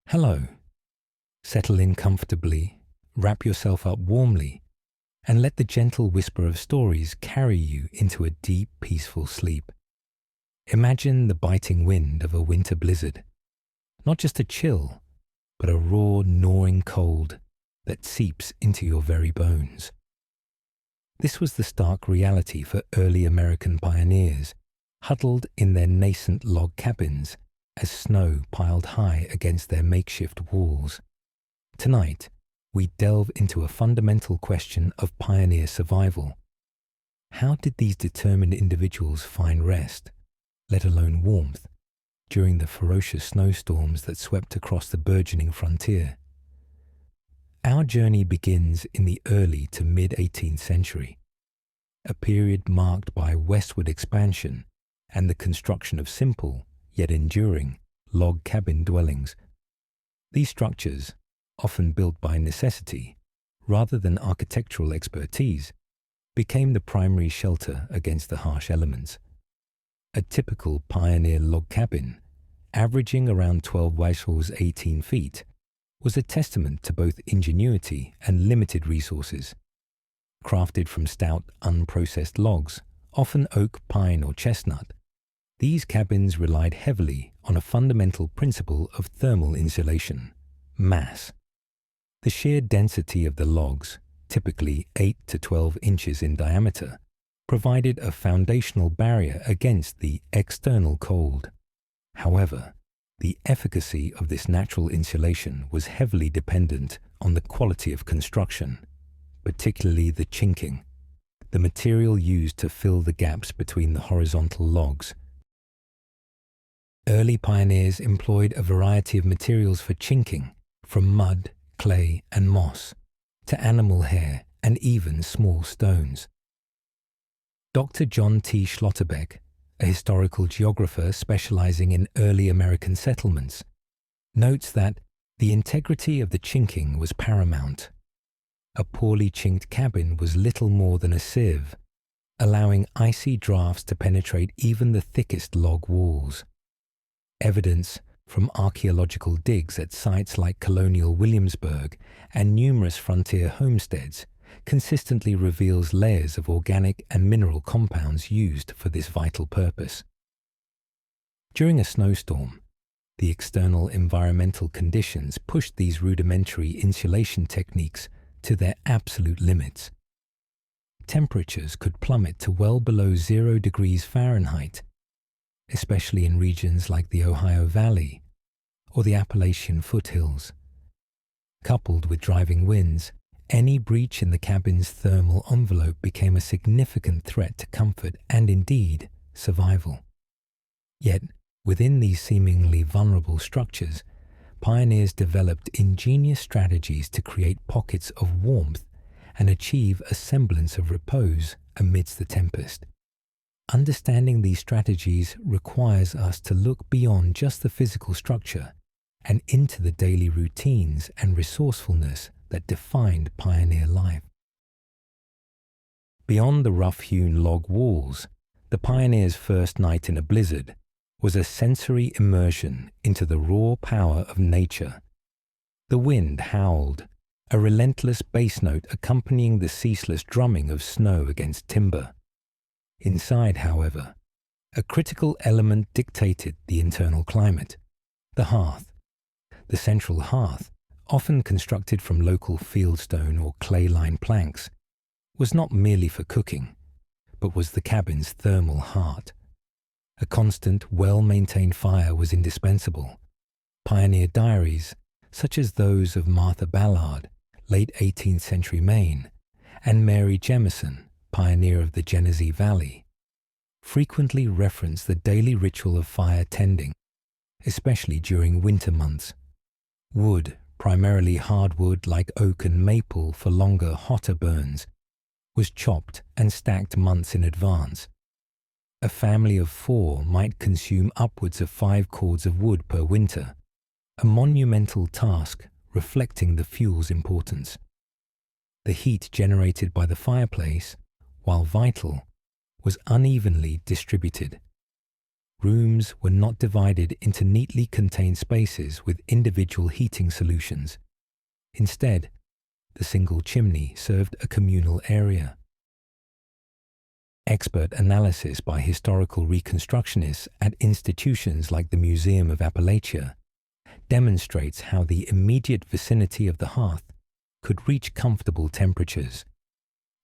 Hello. Settle in comfortably, wrap yourself up warmly, and let the gentle whisper of stories carry you into a deep, peaceful sleep. Imagine the biting wind of a winter blizzard, not just a chill, but a raw, gnawing cold that seeps into your very bones. This was the stark reality for early American pioneers, huddled in their nascent log cabins as snow piled high against their makeshift walls. Tonight, we delve into a fundamental question of pioneer survival. How did these determined individuals find rest, let alone warmth, during the ferocious snowstorms that swept across the burgeoning frontier? Our journey begins in the early to mid-18th century, a period marked by westward expansion and the construction of simple, yet enduring, log cabin dwellings. These structures, often built by necessity rather than architectural expertise, became the primary shelter against the harsh elements. A typical pioneer log cabin, averaging around 12 Weisshor's 18 feet, was a testament to both ingenuity and limited resources. Crafted from stout, unprocessed logs, often oak, pine, or chestnut, these cabins relied heavily on a fundamental principle of thermal insulation: mass. The sheer density of the logs, typically 8 to 12 inches in diameter, provided a foundational barrier against the external cold. However, the efficacy of this natural insulation was heavily dependent on the quality of construction, particularly the chinking, the material used to fill the gaps between the horizontal logs. Early pioneers employed a variety of materials for chinking, from mud, clay, and moss, to animal hair and even small stones. Dr. John T. Schlotterbeck, a historical geographer specializing in early American settlements, notes that the integrity of the chinking was paramount. A poorly chinked cabin was little more than a sieve, allowing icy drafts to penetrate even the thickest log walls. Evidence from archaeological digs at sites like colonial Williamsburg and numerous frontier homesteads consistently reveals layers of organic and mineral compounds used for this vital purpose. During a snowstorm, the external environmental conditions pushed these rudimentary insulation techniques to their absolute limits. Temperatures could plummet to well below 0 degrees Fahrenheit, especially in regions like the Ohio Valley or the Appalachian foothills. Coupled with driving winds, any breach in the cabin's thermal envelope became a significant threat to comfort and indeed survival. Yet, within these seemingly vulnerable structures, pioneers developed ingenious strategies to create pockets of warmth and achieve a semblance of repose amidst the tempest. Understanding these strategies requires us to look beyond just the physical structure and into the daily routines and resourcefulness that defined pioneer life. Beyond the rough-hewn log walls, the pioneers' first night in a blizzard was a sensory immersion into the raw power of nature. The wind howled, a relentless bass note accompanying the ceaseless drumming of snow against timber. Inside, however, a critical element dictated the internal climate: the hearth. The central hearth, often constructed from local fieldstone or clay-lined planks, was not merely for cooking, but was the cabin's thermal heart. A constant, well-maintained fire was indispensable. Pioneer diaries, such as those of Martha Ballard, late 18th century Maine, and Mary Jemison, pioneer of the Genesee Valley, frequently reference the daily ritual of fire tending, especially during winter months. Wood, primarily hardwood like oak and maple for longer, hotter burns, was chopped and stacked months in advance. A family of 4 might consume upwards of 5 cords of wood per winter, a monumental task reflecting the fuel's importance. The heat generated by the fireplace, while vital, was unevenly distributed. Rooms were not divided into neatly contained spaces with individual heating solutions. Instead, the single chimney served a communal area. Expert analysis by historical reconstructionists at institutions like the Museum of Appalachia demonstrates how the immediate vicinity of the hearth could reach comfortable temperatures,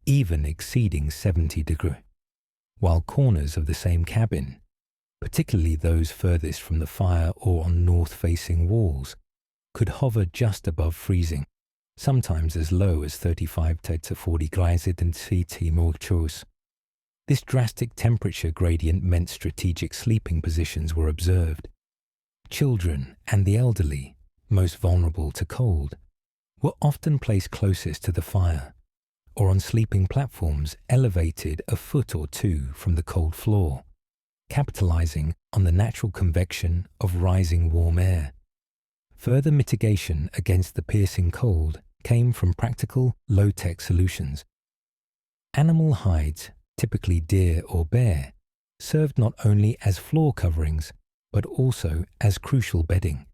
even exceeding 70 degrees, while corners of the same cabin, particularly those furthest from the fire or on north-facing walls, could hover just above freezing, sometimes as low as 35 to 40 degrees. This drastic temperature gradient meant strategic sleeping positions were observed. Children and the elderly, most vulnerable to cold, were often placed closest to the fire, or on sleeping platforms elevated a foot or two from the cold floor, capitalizing on the natural convection of rising warm air. Further mitigation against the piercing cold came from practical, low-tech solutions. Animal hides, typically deer or bear, served not only as floor coverings, but also as crucial bedding.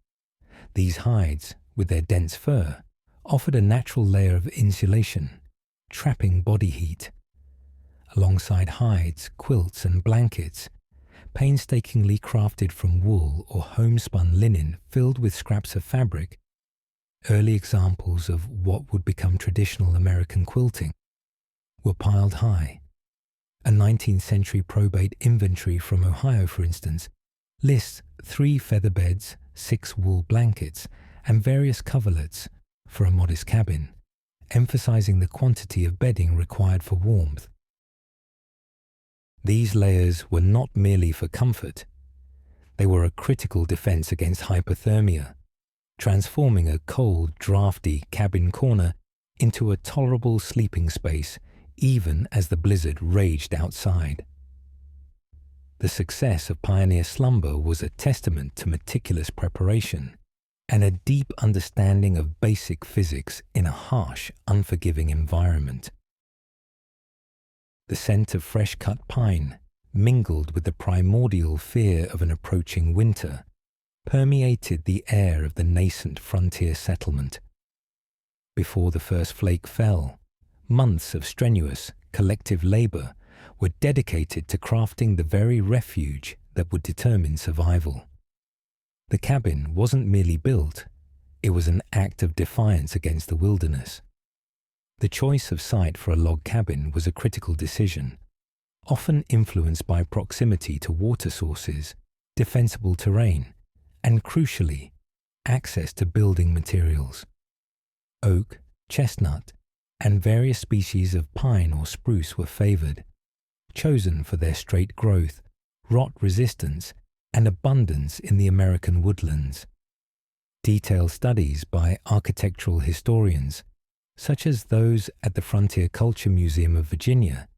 These hides, with their dense fur, offered a natural layer of insulation, trapping body heat. Alongside hides, quilts, and blankets, painstakingly crafted from wool or homespun linen filled with scraps of fabric, early examples of what would become traditional American quilting, were piled high. A 19th century probate inventory from Ohio, for instance, lists 3 feather beds, 6 wool blankets, and various coverlets for a modest cabin, emphasizing the quantity of bedding required for warmth. These layers were not merely for comfort. They were a critical defense against hypothermia, transforming a cold, drafty cabin corner into a tolerable sleeping space even as the blizzard raged outside. The success of pioneer slumber was a testament to meticulous preparation and a deep understanding of basic physics in a harsh, unforgiving environment. The scent of fresh-cut pine, mingled with the primordial fear of an approaching winter, permeated the air of the nascent frontier settlement. Before the first flake fell, months of strenuous, collective labor were dedicated to crafting the very refuge that would determine survival. The cabin wasn't merely built, it was an act of defiance against the wilderness. The choice of site for a log cabin was a critical decision, often influenced by proximity to water sources, defensible terrain, and crucially, access to building materials. Oak, chestnut, and various species of pine or spruce were favored, chosen for their straight growth, rot resistance, and abundance in the American woodlands. Detailed studies by architectural historians, such as those at the Frontier Culture Museum of Virginia,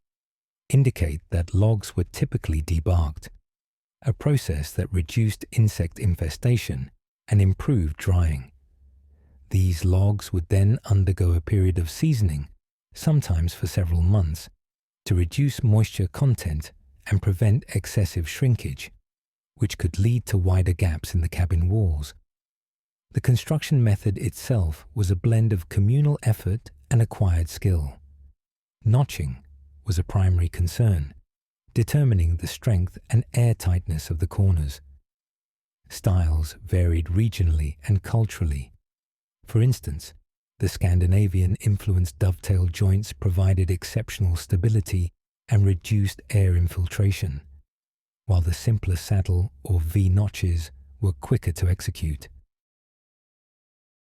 indicate that logs were typically debarked, a process that reduced insect infestation and improved drying. These logs would then undergo a period of seasoning, sometimes for several months, to reduce moisture content and prevent excessive shrinkage, which could lead to wider gaps in the cabin walls. The construction method itself was a blend of communal effort and acquired skill. Notching was a primary concern, determining the strength and airtightness of the corners. Styles varied regionally and culturally. For instance, the Scandinavian-influenced dovetail joints provided exceptional stability and reduced air infiltration, while the simpler saddle or V-notches were quicker to execute.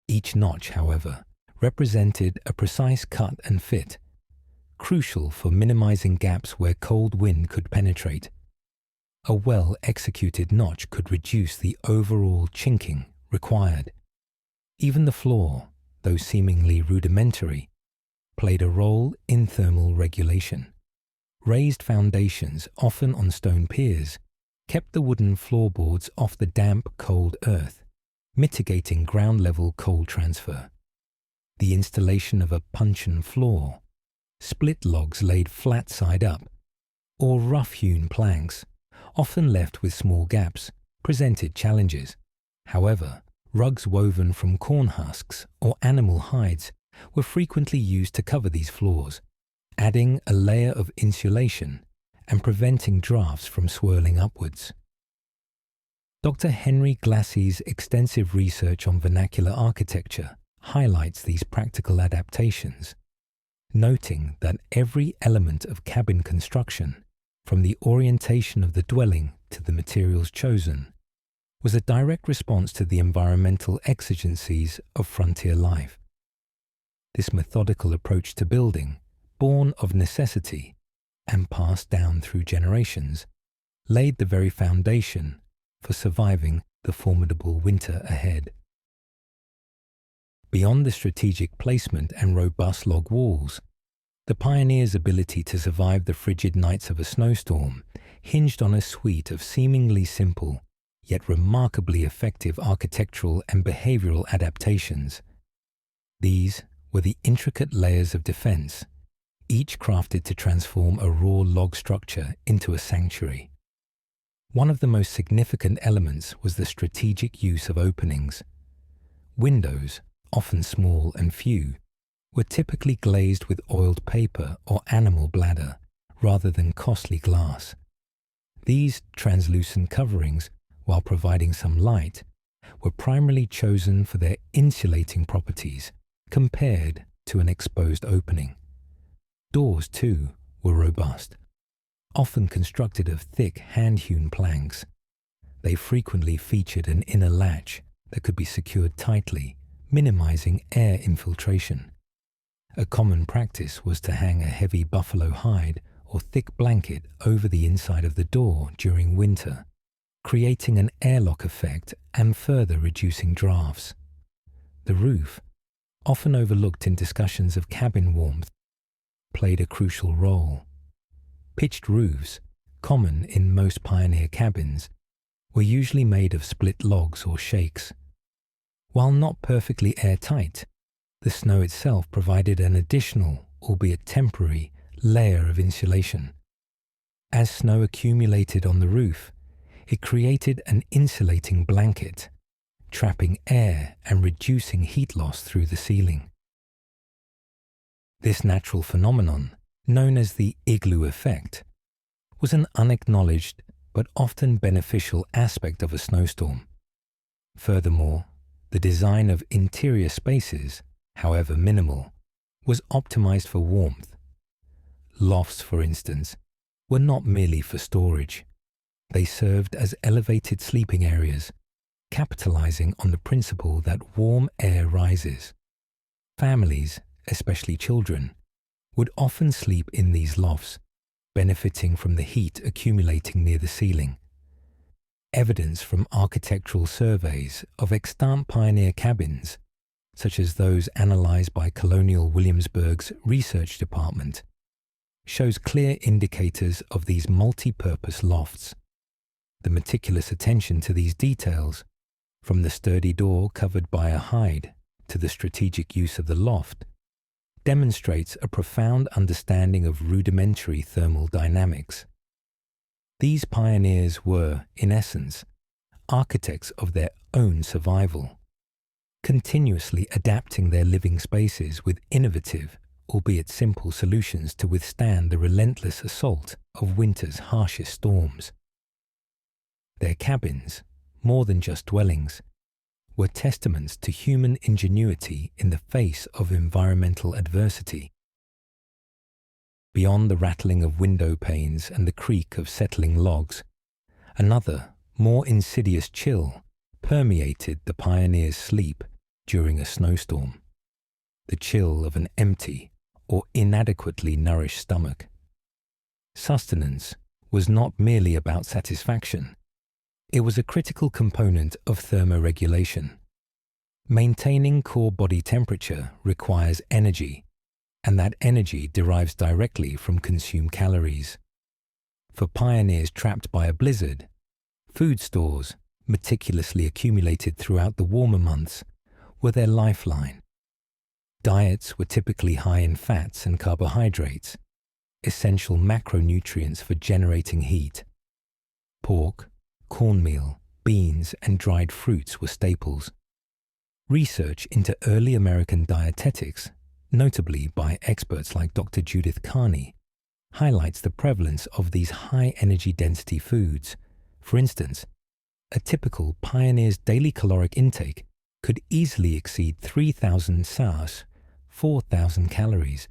Each notch, however, represented a precise cut and fit, crucial for minimizing gaps where cold wind could penetrate. A well-executed notch could reduce the overall chinking required. Even the floor, though seemingly rudimentary, played a role in thermal regulation. Raised foundations, often on stone piers, kept the wooden floorboards off the damp, cold earth, mitigating ground-level cold transfer. The installation of a puncheon floor, split logs laid flat side up, or rough-hewn planks, often left with small gaps, presented challenges. However, rugs woven from corn husks or animal hides were frequently used to cover these floors, adding a layer of insulation and preventing drafts from swirling upwards. Dr. Henry Glassey's extensive research on vernacular architecture highlights these practical adaptations, noting that every element of cabin construction, from the orientation of the dwelling to the materials chosen, was a direct response to the environmental exigencies of frontier life. This methodical approach to building, born of necessity and passed down through generations, laid the very foundation for surviving the formidable winter ahead. Beyond the strategic placement and robust log walls, the pioneers' ability to survive the frigid nights of a snowstorm hinged on a suite of seemingly simple, yet remarkably effective architectural and behavioral adaptations. These were the intricate layers of defense, each crafted to transform a raw log structure into a sanctuary. One of the most significant elements was the strategic use of openings. Windows, often small and few, were typically glazed with oiled paper or animal bladder rather than costly glass. These translucent coverings, while providing some light, were primarily chosen for their insulating properties compared to an exposed opening. Doors, too, were robust, often constructed of thick hand-hewn planks. They frequently featured an inner latch that could be secured tightly, minimizing air infiltration. A common practice was to hang a heavy buffalo hide or thick blanket over the inside of the door during winter, creating an airlock effect and further reducing drafts. The roof, often overlooked in discussions of cabin warmth, played a crucial role. Pitched roofs, common in most pioneer cabins, were usually made of split logs or shakes. While not perfectly airtight, the snow itself provided an additional, albeit temporary, layer of insulation. As snow accumulated on the roof, it created an insulating blanket, trapping air and reducing heat loss through the ceiling. This natural phenomenon, known as the igloo effect, was an unacknowledged but often beneficial aspect of a snowstorm. Furthermore, the design of interior spaces, however minimal, was optimized for warmth. Lofts, for instance, were not merely for storage. They served as elevated sleeping areas, capitalizing on the principle that warm air rises. Families, especially children, would often sleep in these lofts, benefiting from the heat accumulating near the ceiling. Evidence from architectural surveys of extant pioneer cabins, such as those analyzed by Colonial Williamsburg's research department, shows clear indicators of these multi-purpose lofts. The meticulous attention to these details, from the sturdy door covered by a hide to the strategic use of the loft, demonstrates a profound understanding of rudimentary thermal dynamics. These pioneers were, in essence, architects of their own survival, continuously adapting their living spaces with innovative, albeit simple solutions to withstand the relentless assault of winter's harshest storms. Their cabins, more than just dwellings, were testaments to human ingenuity in the face of environmental adversity. Beyond the rattling of window panes and the creak of settling logs, another, more insidious chill permeated the pioneer's sleep during a snowstorm. The chill of an empty or inadequately nourished stomach. Sustenance was not merely about satisfaction. It was a critical component of thermoregulation. Maintaining core body temperature requires energy, and that energy derives directly from consumed calories. For pioneers trapped by a blizzard, food stores, meticulously accumulated throughout the warmer months, were their lifeline. Diets were typically high in fats and carbohydrates, essential macronutrients for generating heat. Pork, cornmeal, beans, and dried fruits were staples. Research into early American dietetics, notably by experts like Dr. Judith Carney, highlights the prevalence of these high-energy density foods. For instance, a typical pioneer's daily caloric intake could easily exceed 3,000 SARS, 4,000 calories,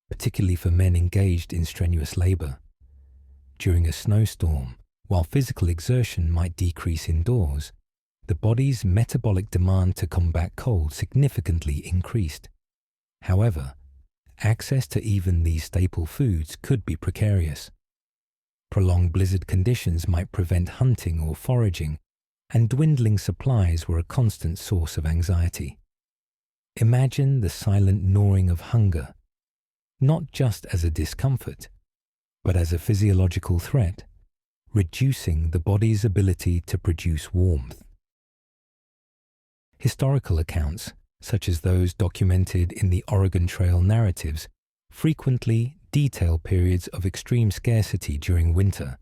particularly for men engaged in strenuous labor. During a snowstorm, while physical exertion might decrease indoors, the body's metabolic demand to combat cold significantly increased. However, access to even these staple foods could be precarious. Prolonged blizzard conditions might prevent hunting or foraging, and dwindling supplies were a constant source of anxiety. Imagine the silent gnawing of hunger, not just as a discomfort, but as a physiological threat, reducing the body's ability to produce warmth. Historical accounts, such as those documented in the Oregon Trail narratives, frequently detail periods of extreme scarcity during winter,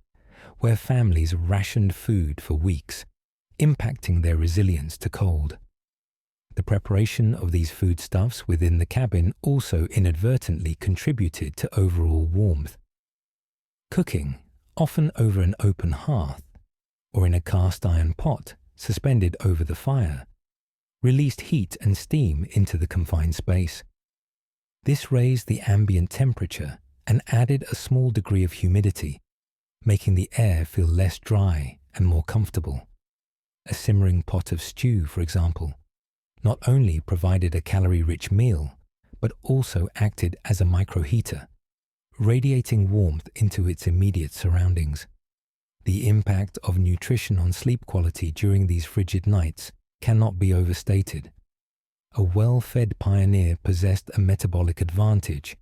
where families rationed food for weeks, impacting their resilience to cold. The preparation of these foodstuffs within the cabin also inadvertently contributed to overall warmth. Cooking, often over an open hearth or in a cast iron pot suspended over the fire, released heat and steam into the confined space. This raised the ambient temperature and added a small degree of humidity, making the air feel less dry and more comfortable. A simmering pot of stew, for example, not only provided a calorie-rich meal, but also acted as a microheater, radiating warmth into its immediate surroundings. The impact of nutrition on sleep quality during these frigid nights cannot be overstated. A well-fed pioneer possessed a metabolic advantage,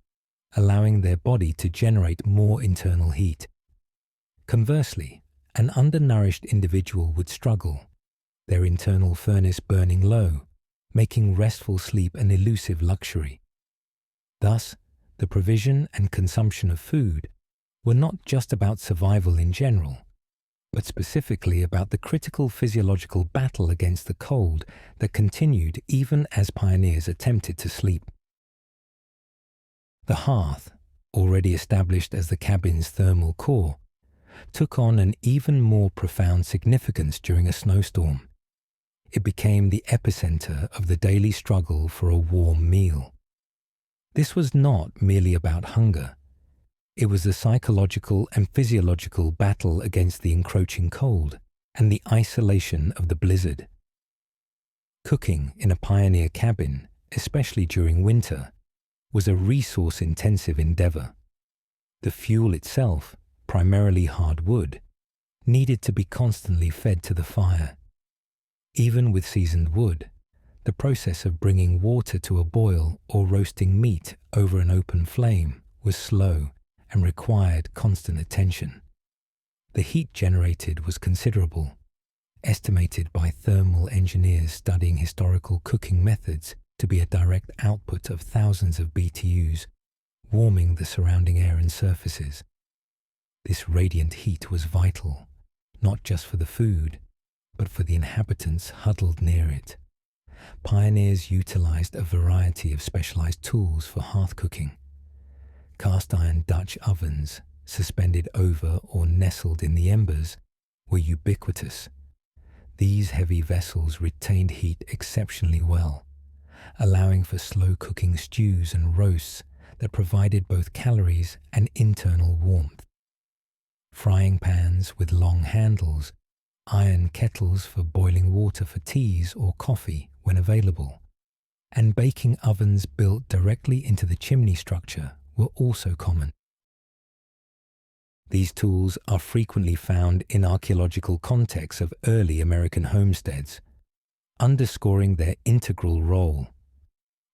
allowing their body to generate more internal heat. Conversely, an undernourished individual would struggle, their internal furnace burning low, making restful sleep an elusive luxury. Thus, the provision and consumption of food were not just about survival in general, but specifically about the critical physiological battle against the cold that continued even as pioneers attempted to sleep. The hearth, already established as the cabin's thermal core, took on an even more profound significance during a snowstorm. It became the epicenter of the daily struggle for a warm meal. This was not merely about hunger. It was the psychological and physiological battle against the encroaching cold and the isolation of the blizzard. Cooking in a pioneer cabin, especially during winter, was a resource-intensive endeavor. The fuel itself, primarily hard wood, needed to be constantly fed to the fire. Even with seasoned wood, the process of bringing water to a boil or roasting meat over an open flame was slow and required constant attention. The heat generated was considerable, estimated by thermal engineers studying historical cooking methods to be a direct output of thousands of BTUs, warming the surrounding air and surfaces. This radiant heat was vital, not just for the food, but for the inhabitants huddled near it. Pioneers utilized a variety of specialized tools for hearth cooking. Cast iron Dutch ovens, suspended over or nestled in the embers, were ubiquitous. These heavy vessels retained heat exceptionally well, allowing for slow-cooking stews and roasts that provided both calories and internal warmth. Frying pans with long handles, iron kettles for boiling water for teas or coffee when available, and baking ovens built directly into the chimney structure were also common. These tools are frequently found in archaeological contexts of early American homesteads, underscoring their integral role.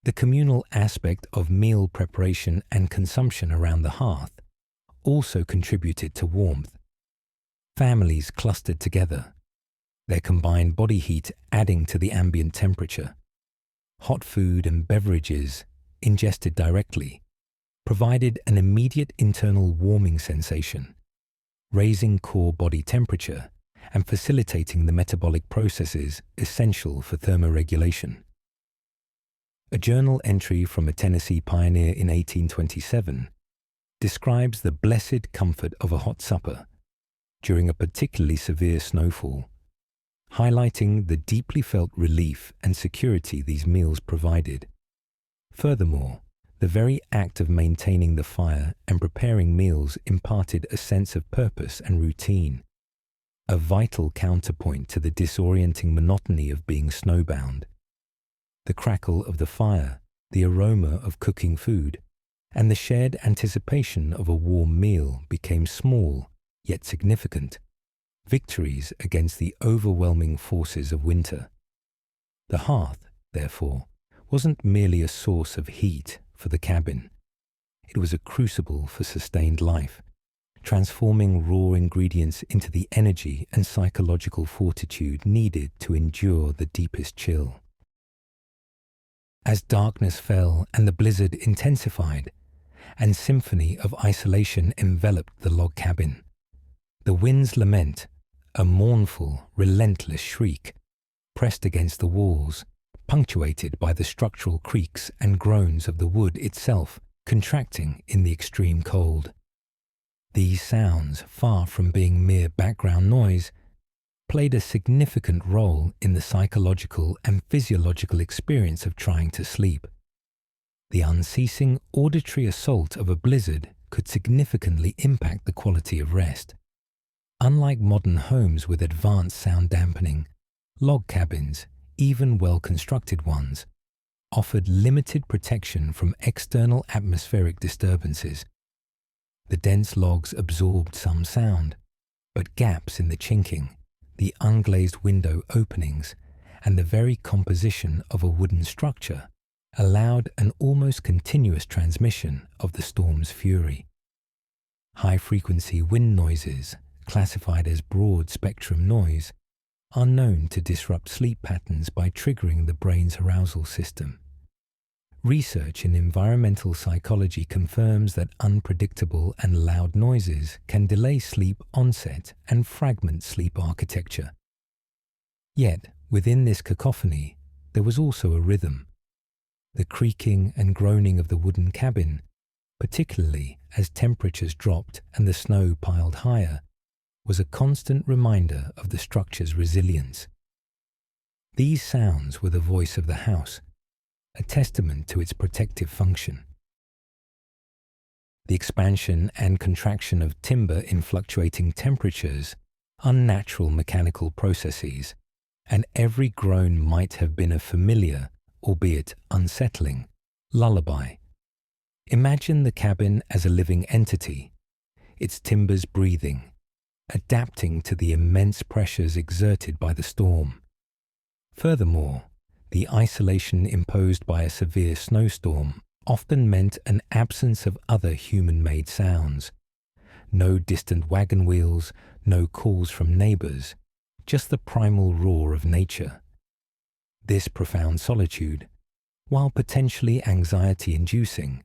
The communal aspect of meal preparation and consumption around the hearth also contributed to warmth. Families clustered together, their combined body heat adding to the ambient temperature. Hot food and beverages, ingested directly, provided an immediate internal warming sensation. raising core body temperature and facilitating the metabolic processes essential for thermoregulation. A journal entry from a Tennessee pioneer in 1827 describes the blessed comfort of a hot supper during a particularly severe snowfall, highlighting the deeply felt relief and security these meals provided. Furthermore, the very act of maintaining the fire and preparing meals imparted a sense of purpose and routine, a vital counterpoint to the disorienting monotony of being snowbound. The crackle of the fire, the aroma of cooking food, and the shared anticipation of a warm meal became small, yet significant, victories against the overwhelming forces of winter. The hearth, therefore, wasn't merely a source of heat for the cabin. It was a crucible for sustained life, transforming raw ingredients into the energy and psychological fortitude needed to endure the deepest chill. As darkness fell and the blizzard intensified, and symphony of isolation enveloped the log cabin, the wind's lament, a mournful, relentless shriek, pressed against the walls, punctuated by the structural creaks and groans of the wood itself contracting in the extreme cold. These sounds, far from being mere background noise, played a significant role in the psychological and physiological experience of trying to sleep. The unceasing auditory assault of a blizzard could significantly impact the quality of rest. Unlike modern homes with advanced sound dampening, log cabins, even well-constructed ones, offered limited protection from external atmospheric disturbances. The dense logs absorbed some sound, but gaps in the chinking, the unglazed window openings, and the very composition of a wooden structure allowed an almost continuous transmission of the storm's fury. High-frequency wind noises, classified as broad-spectrum noise, are known to disrupt sleep patterns by triggering the brain's arousal system. Research in environmental psychology confirms that unpredictable and loud noises can delay sleep onset and fragment sleep architecture. Yet, within this cacophony, there was also a rhythm. The creaking and groaning of the wooden cabin, particularly as temperatures dropped and the snow piled higher, was a constant reminder of the structure's resilience. These sounds were the voice of the house, a testament to its protective function. The expansion and contraction of timber in fluctuating temperatures, unnatural mechanical processes, and every groan might have been a familiar, albeit unsettling, lullaby. Imagine the cabin as a living entity, its timbers breathing, adapting to the immense pressures exerted by the storm. Furthermore, the isolation imposed by a severe snowstorm often meant an absence of other human-made sounds. No distant wagon wheels, no calls from neighbors, just the primal roar of nature. This profound solitude, while potentially anxiety-inducing,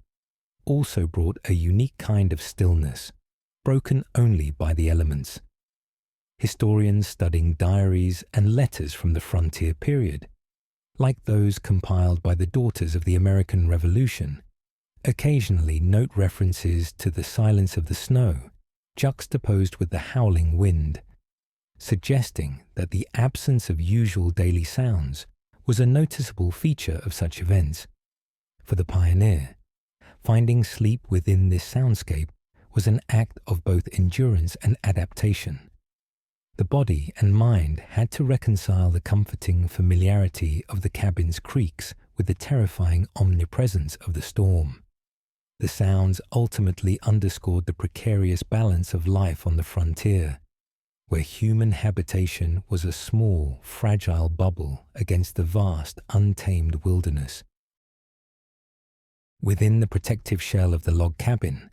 also brought a unique kind of stillness, broken only by the elements. Historians studying diaries and letters from the frontier period, like those compiled by the Daughters of the American Revolution, occasionally note references to the silence of the snow, juxtaposed with the howling wind, suggesting that the absence of usual daily sounds was a noticeable feature of such events. For the pioneer, finding sleep within this soundscape was an act of both endurance and adaptation. The body and mind had to reconcile the comforting familiarity of the cabin's creaks with the terrifying omnipresence of the storm. The sounds ultimately underscored the precarious balance of life on the frontier, where human habitation was a small, fragile bubble against the vast, untamed wilderness. Within the protective shell of the log cabin,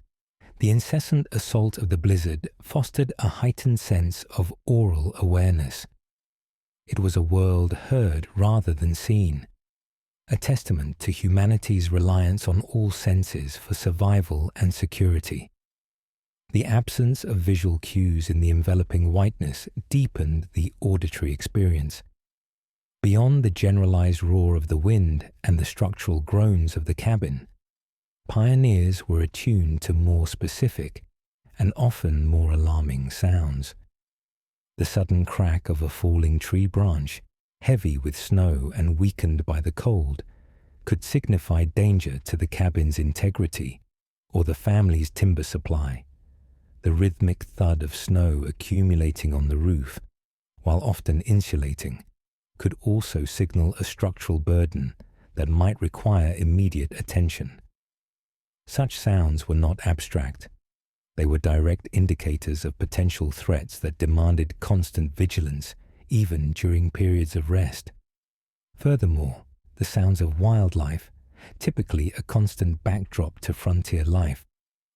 the incessant assault of the blizzard fostered a heightened sense of aural awareness. It was a world heard rather than seen, a testament to humanity's reliance on all senses for survival and security. The absence of visual cues in the enveloping whiteness deepened the auditory experience. Beyond the generalized roar of the wind and the structural groans of the cabin, pioneers were attuned to more specific and often more alarming sounds. The sudden crack of a falling tree branch, heavy with snow and weakened by the cold, could signify danger to the cabin's integrity or the family's timber supply. The rhythmic thud of snow accumulating on the roof, while often insulating, could also signal a structural burden that might require immediate attention. Such sounds were not abstract. They were direct indicators of potential threats that demanded constant vigilance, even during periods of rest. Furthermore, the sounds of wildlife, typically a constant backdrop to frontier life,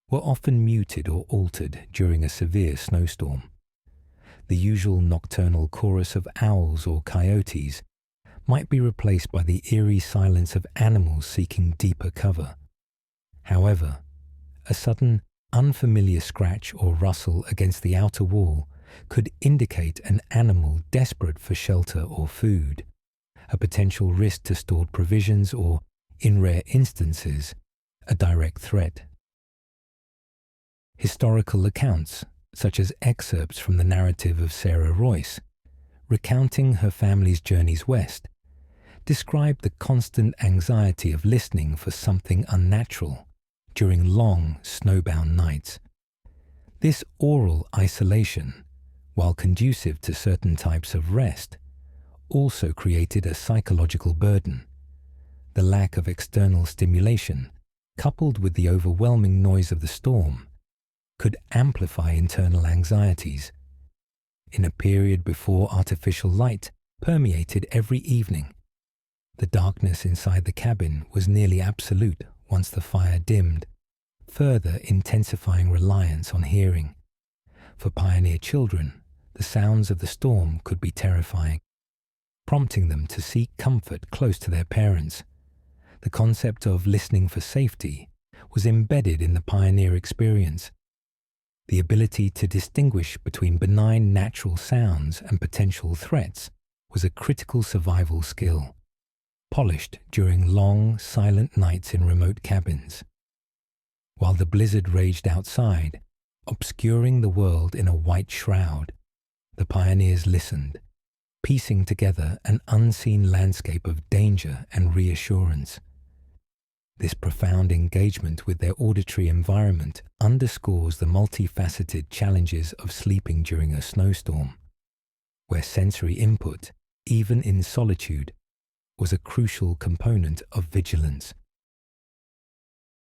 were often muted or altered during a severe snowstorm. The usual nocturnal chorus of owls or coyotes might be replaced by the eerie silence of animals seeking deeper cover. However, a sudden, unfamiliar scratch or rustle against the outer wall could indicate an animal desperate for shelter or food, a potential risk to stored provisions, or, in rare instances, a direct threat. Historical accounts, such as excerpts from the narrative of Sarah Royce, recounting her family's journeys west, describe the constant anxiety of listening for something unnatural during long, snowbound nights. This oral isolation, while conducive to certain types of rest, also created a psychological burden. The lack of external stimulation, coupled with the overwhelming noise of the storm, could amplify internal anxieties. In a period before artificial light permeated every evening, the darkness inside the cabin was nearly absolute once the fire dimmed, further intensifying reliance on hearing. For pioneer children, the sounds of the storm could be terrifying, prompting them to seek comfort close to their parents. The concept of listening for safety was embedded in the pioneer experience. The ability to distinguish between benign natural sounds and potential threats was a critical survival skill, polished during long, silent nights in remote cabins. While the blizzard raged outside, obscuring the world in a white shroud, the pioneers listened, piecing together an unseen landscape of danger and reassurance. This profound engagement with their auditory environment underscores the multifaceted challenges of sleeping during a snowstorm, where sensory input, even in solitude, was a crucial component of vigilance.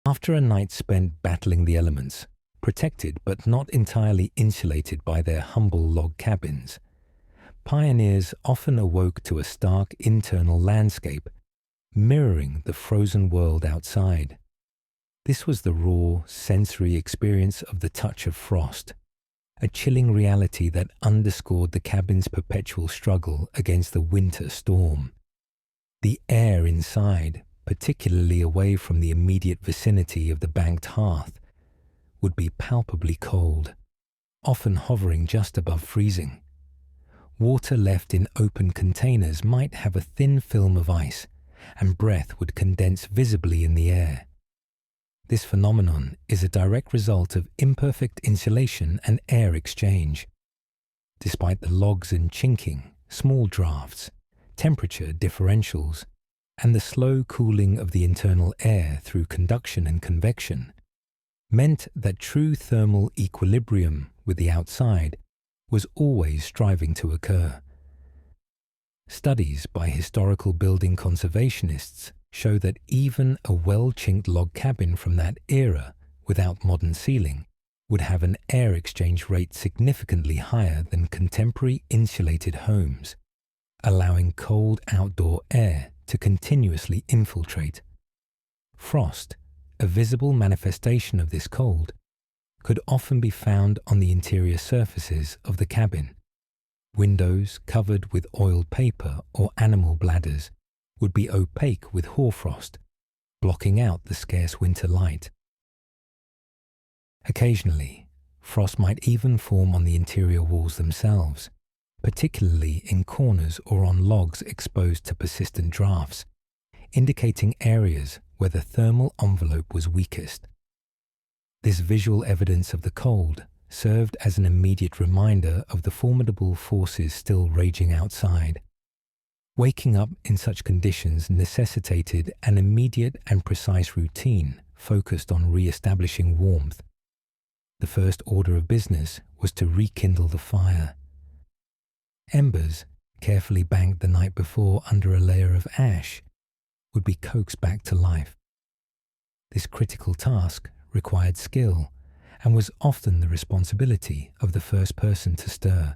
After a night spent battling the elements, protected but not entirely insulated by their humble log cabins, pioneers often awoke to a stark internal landscape mirroring the frozen world outside. This was the raw, sensory experience of the touch of frost, a chilling reality that underscored the cabin's perpetual struggle against the winter storm. The air inside, particularly away from the immediate vicinity of the banked hearth, would be palpably cold, often hovering just above freezing. Water left in open containers might have a thin film of ice, and breath would condense visibly in the air. This phenomenon is a direct result of imperfect insulation and air exchange. Despite the logs and chinking, small drafts, temperature differentials, and the slow cooling of the internal air through conduction and convection, meant that true thermal equilibrium with the outside was always striving to occur. Studies by historical building conservationists show that even a well-chinked log cabin from that era, without modern ceiling, would have an air exchange rate significantly higher than contemporary insulated homes, allowing cold outdoor air to continuously infiltrate. Frost, a visible manifestation of this cold, could often be found on the interior surfaces of the cabin. Windows covered with oiled paper or animal bladders would be opaque with hoarfrost, blocking out the scarce winter light. Occasionally, Frost might even form on the interior walls themselves, particularly in corners or on logs exposed to persistent drafts, indicating areas where the thermal envelope was weakest. This visual evidence of the cold served as an immediate reminder of the formidable forces still raging outside. Waking up in such conditions necessitated an immediate and precise routine focused on re-establishing warmth. The first order of business was to rekindle the fire. Embers, carefully banked the night before under a layer of ash, would be coaxed back to life. This critical task required skill and was often the responsibility of the first person to stir.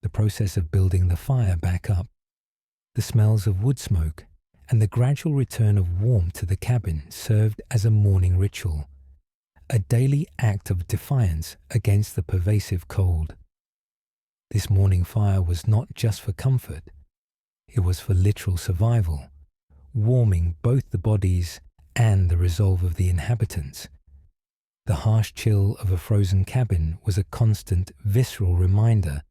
The process of building the fire back up, the smells of wood smoke, and the gradual return of warmth to the cabin served as a morning ritual, a daily act of defiance against the pervasive cold. This morning fire was not just for comfort, it was for literal survival, warming both the bodies and the resolve of the inhabitants. The harsh chill of a frozen cabin was a constant, visceral reminder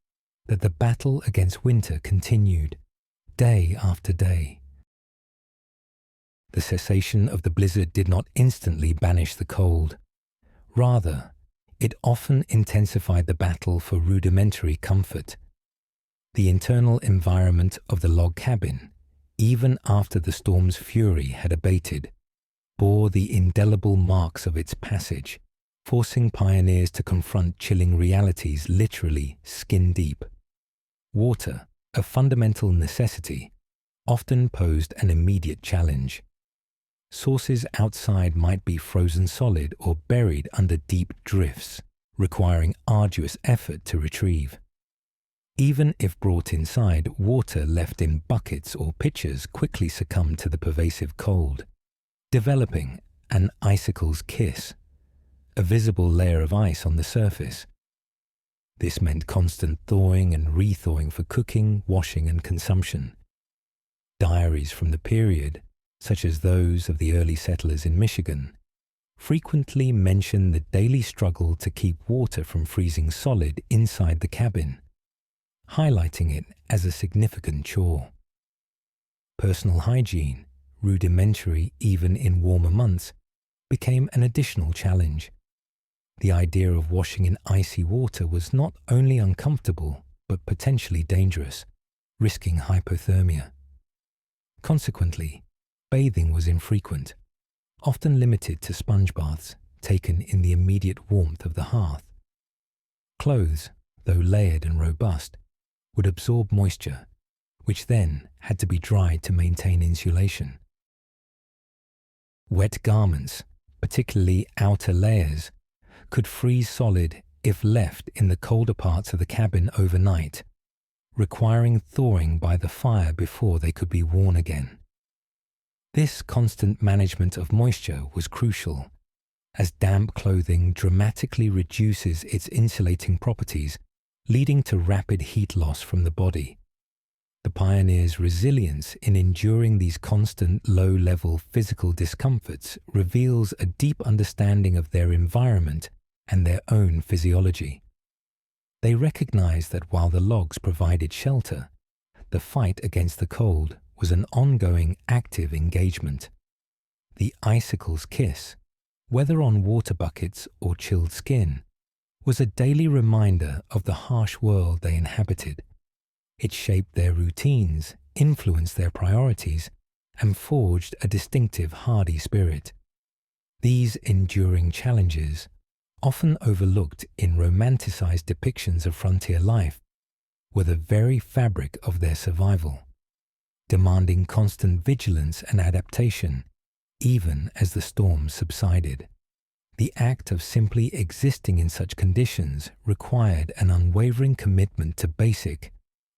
that the battle against winter continued, day after day. The cessation of the blizzard did not instantly banish the cold. Rather, it often intensified the battle for rudimentary comfort. The internal environment of the log cabin, even after the storm's fury had abated, bore the indelible marks of its passage, forcing pioneers to confront chilling realities literally skin deep. Water, a fundamental necessity, often posed an immediate challenge. Sources outside might be frozen solid or buried under deep drifts, requiring arduous effort to retrieve. Even if brought inside, water left in buckets or pitchers quickly succumbed to the pervasive cold, developing an icicle's kiss, a visible layer of ice on the surface. This meant constant thawing and rethawing for cooking, washing, and consumption. Diaries from the period, such as those of the early settlers in Michigan, frequently mention the daily struggle to keep water from freezing solid inside the cabin, highlighting it as a significant chore. Personal hygiene, rudimentary even in warmer months, became an additional challenge. The idea of washing in icy water was not only uncomfortable, but potentially dangerous, risking hypothermia. Consequently, bathing was infrequent, often limited to sponge baths taken in the immediate warmth of the hearth. Clothes, though layered and robust, would absorb moisture, which then had to be dried to maintain insulation. Wet garments, particularly outer layers, could freeze solid if left in the colder parts of the cabin overnight, requiring thawing by the fire before they could be worn again. This constant management of moisture was crucial, as damp clothing dramatically reduces its insulating properties, leading to rapid heat loss from the body. The pioneers' resilience in enduring these constant low-level physical discomforts reveals a deep understanding of their environment and their own physiology. They recognized that while the logs provided shelter, the fight against the cold was an ongoing active engagement. The icicle's kiss, whether on water buckets or chilled skin, was a daily reminder of the harsh world they inhabited. It shaped their routines, influenced their priorities, and forged a distinctive hardy spirit. These enduring challenges, often overlooked in romanticized depictions of frontier life, were the very fabric of their survival, demanding constant vigilance and adaptation, even as the storms subsided. The act of simply existing in such conditions required an unwavering commitment to basic,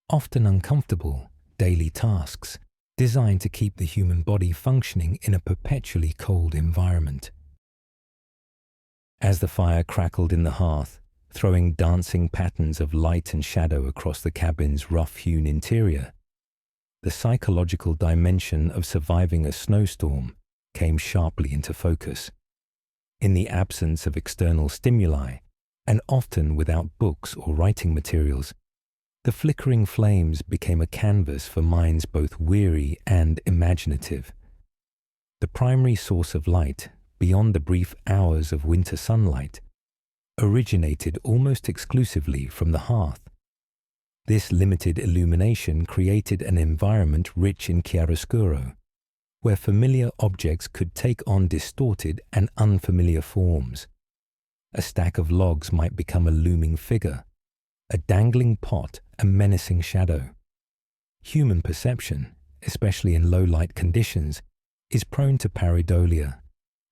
often uncomfortable, daily tasks designed to keep the human body functioning in a perpetually cold environment. As the fire crackled in the hearth, throwing dancing patterns of light and shadow across the cabin's rough-hewn interior, the psychological dimension of surviving a snowstorm came sharply into focus. In the absence of external stimuli, and often without books or writing materials, the flickering flames became a canvas for minds both weary and imaginative. The primary source of light, beyond the brief hours of winter sunlight, originated almost exclusively from the hearth. This limited illumination created an environment rich in chiaroscuro, where familiar objects could take on distorted and unfamiliar forms. A stack of logs might become a looming figure, a dangling pot a menacing shadow. Human perception, especially in low-light conditions, is prone to pareidolia,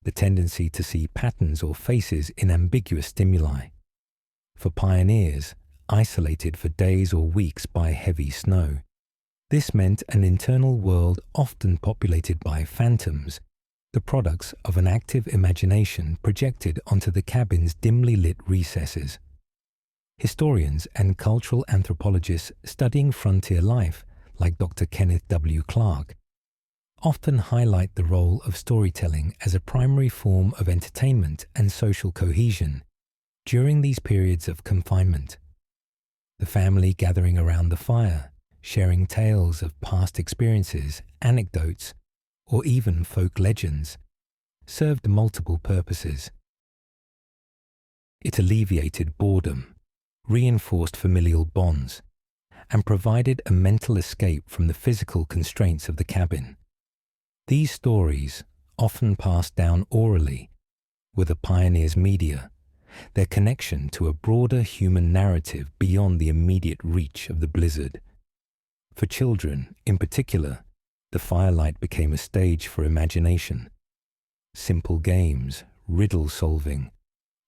the tendency to see patterns or faces in ambiguous stimuli. For pioneers, isolated for days or weeks by heavy snow, this meant an internal world often populated by phantoms, the products of an active imagination projected onto the cabin's dimly lit recesses. Historians and cultural anthropologists studying frontier life, like Dr. Kenneth W. Clark, often highlight the role of storytelling as a primary form of entertainment and social cohesion during these periods of confinement. The family gathering around the fire, sharing tales of past experiences, anecdotes, or even folk legends, served multiple purposes. It alleviated boredom, reinforced familial bonds, and provided a mental escape from the physical constraints of the cabin. These stories, often passed down orally, were the pioneers' media, their connection to a broader human narrative beyond the immediate reach of the blizzard. For children, in particular, the firelight became a stage for imagination. Simple games, riddle solving,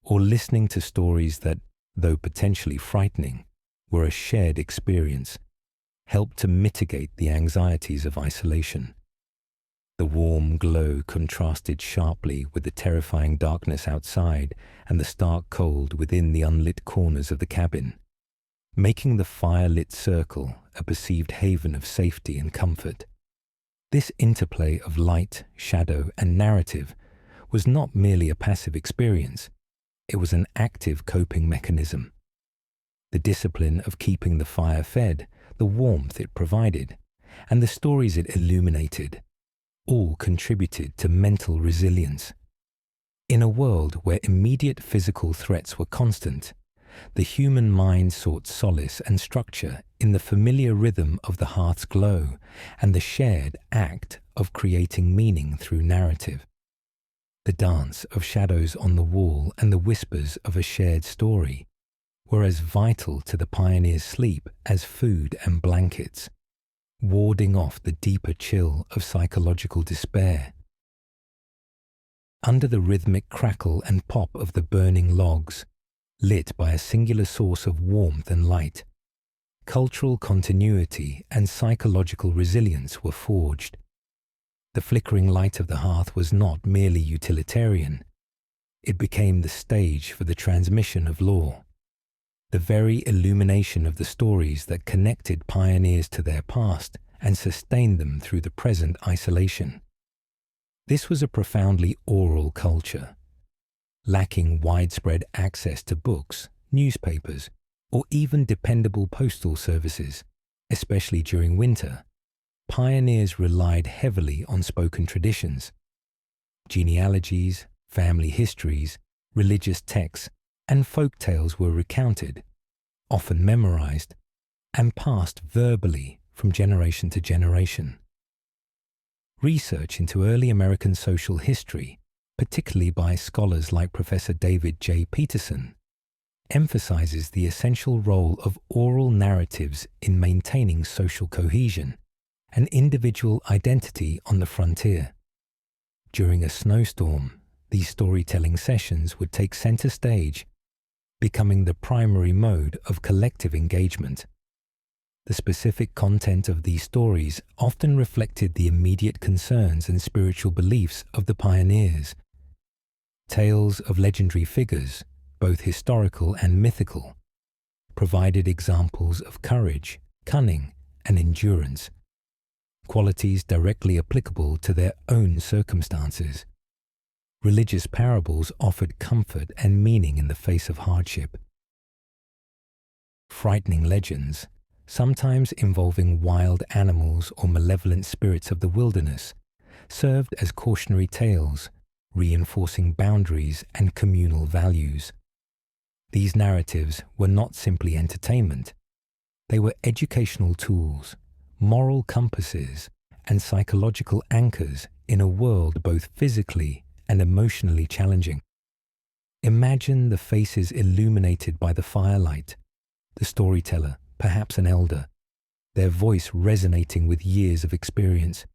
or listening to stories that, though potentially frightening, were a shared experience, helped to mitigate the anxieties of isolation. The warm glow contrasted sharply with the terrifying darkness outside and the stark cold within the unlit corners of the cabin, making the fire-lit circle a perceived haven of safety and comfort. This interplay of light, shadow, and narrative was not merely a passive experience, it was an active coping mechanism. The discipline of keeping the fire fed, the warmth it provided, and the stories it illuminated all contributed to mental resilience. In a world where immediate physical threats were constant, the human mind sought solace and structure in the familiar rhythm of the hearth's glow and the shared act of creating meaning through narrative. The dance of shadows on the wall and the whispers of a shared story were as vital to the pioneer's sleep as food and blankets, warding off the deeper chill of psychological despair. Under the rhythmic crackle and pop of the burning logs, lit by a singular source of warmth and light, cultural continuity and psychological resilience were forged. The flickering light of the hearth was not merely utilitarian. It became the stage for the transmission of lore, the very illumination of the stories that connected pioneers to their past and sustained them through the present isolation. This was a profoundly oral culture, lacking widespread access to books, newspapers, or even dependable postal services, especially during winter. Pioneers relied heavily on spoken traditions. Genealogies, family histories, religious texts, and folk tales were recounted, often memorized, and passed verbally from generation to generation. Research into early American social history, particularly by scholars like Professor David J. Peterson, emphasizes the essential role of oral narratives in maintaining social cohesion and individual identity on the frontier. During a snowstorm, these storytelling sessions would take center stage, becoming the primary mode of collective engagement. The specific content of these stories often reflected the immediate concerns and spiritual beliefs of the pioneers. Tales of legendary figures, both historical and mythical, provided examples of courage, cunning, and endurance, qualities directly applicable to their own circumstances. Religious parables offered comfort and meaning in the face of hardship. Frightening legends, sometimes involving wild animals or malevolent spirits of the wilderness, served as cautionary tales, reinforcing boundaries and communal values. These narratives were not simply entertainment. They were educational tools, moral compasses, and psychological anchors in a world both physically and emotionally challenging. Imagine the faces illuminated by the firelight, the storyteller, perhaps an elder, their voice resonating with years of experience,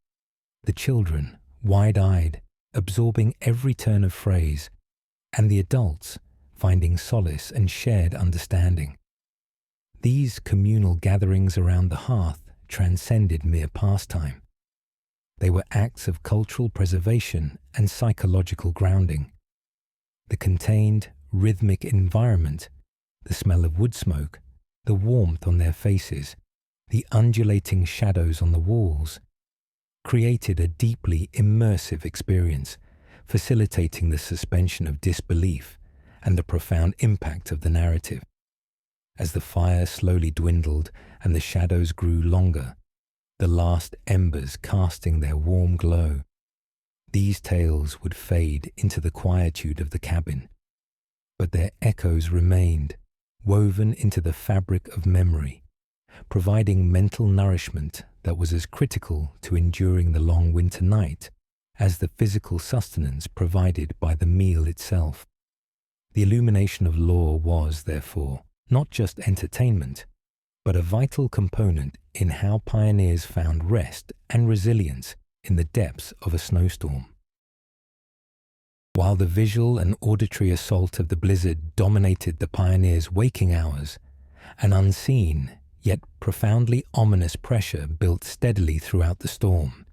the children, wide-eyed, absorbing every turn of phrase, and the adults finding solace and shared understanding. These communal gatherings around the hearth transcended mere pastime. They were acts of cultural preservation and psychological grounding. The contained, rhythmic environment, the smell of wood smoke, the warmth on their faces, the undulating shadows on the walls, created a deeply immersive experience, facilitating the suspension of disbelief and the profound impact of the narrative. As the fire slowly dwindled and the shadows grew longer, the last embers casting their warm glow, these tales would fade into the quietude of the cabin, but their echoes remained, woven into the fabric of memory, providing mental nourishment that was as critical to enduring the long winter night as the physical sustenance provided by the meal itself. The illumination of lore was, therefore, not just entertainment, but a vital component in how pioneers found rest and resilience in the depths of a snowstorm. While the visual and auditory assault of the blizzard dominated the pioneers' waking hours, an unseen yet profoundly ominous pressure built steadily throughout the storm,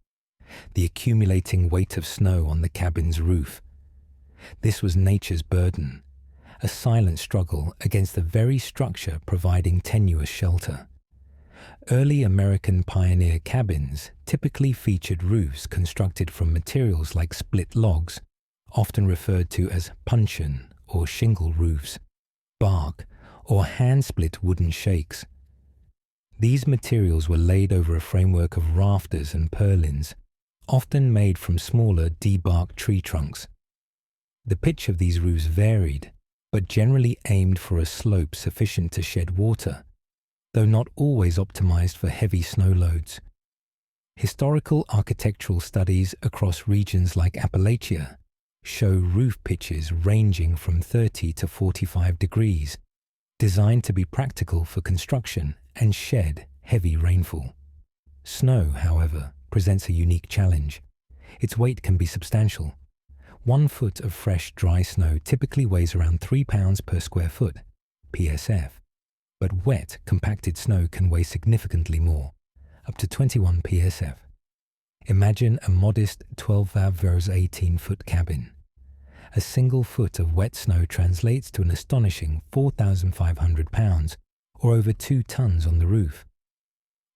the accumulating weight of snow on the cabin's roof. This was nature's burden, a silent struggle against the very structure providing tenuous shelter. Early American pioneer cabins typically featured roofs constructed from materials like split logs, often referred to as puncheon or shingle roofs, bark, or hand-split wooden shakes. These materials were laid over a framework of rafters and purlins, often made from smaller debarked tree trunks. The pitch of these roofs varied, but generally aimed for a slope sufficient to shed water, though not always optimized for heavy snow loads. Historical architectural studies across regions like Appalachia show roof pitches ranging from 30 to 45 degrees, designed to be practical for construction and shed heavy rainfall. Snow, however, presents a unique challenge. Its weight can be substantial. 1 foot of fresh, dry snow typically weighs around 3 pounds per square foot, PSF, but wet, compacted snow can weigh significantly more, up to 21 PSF. Imagine a modest 12 versus 18-foot cabin. A single foot of wet snow translates to an astonishing 4,500 pounds, or over 2 tons on the roof.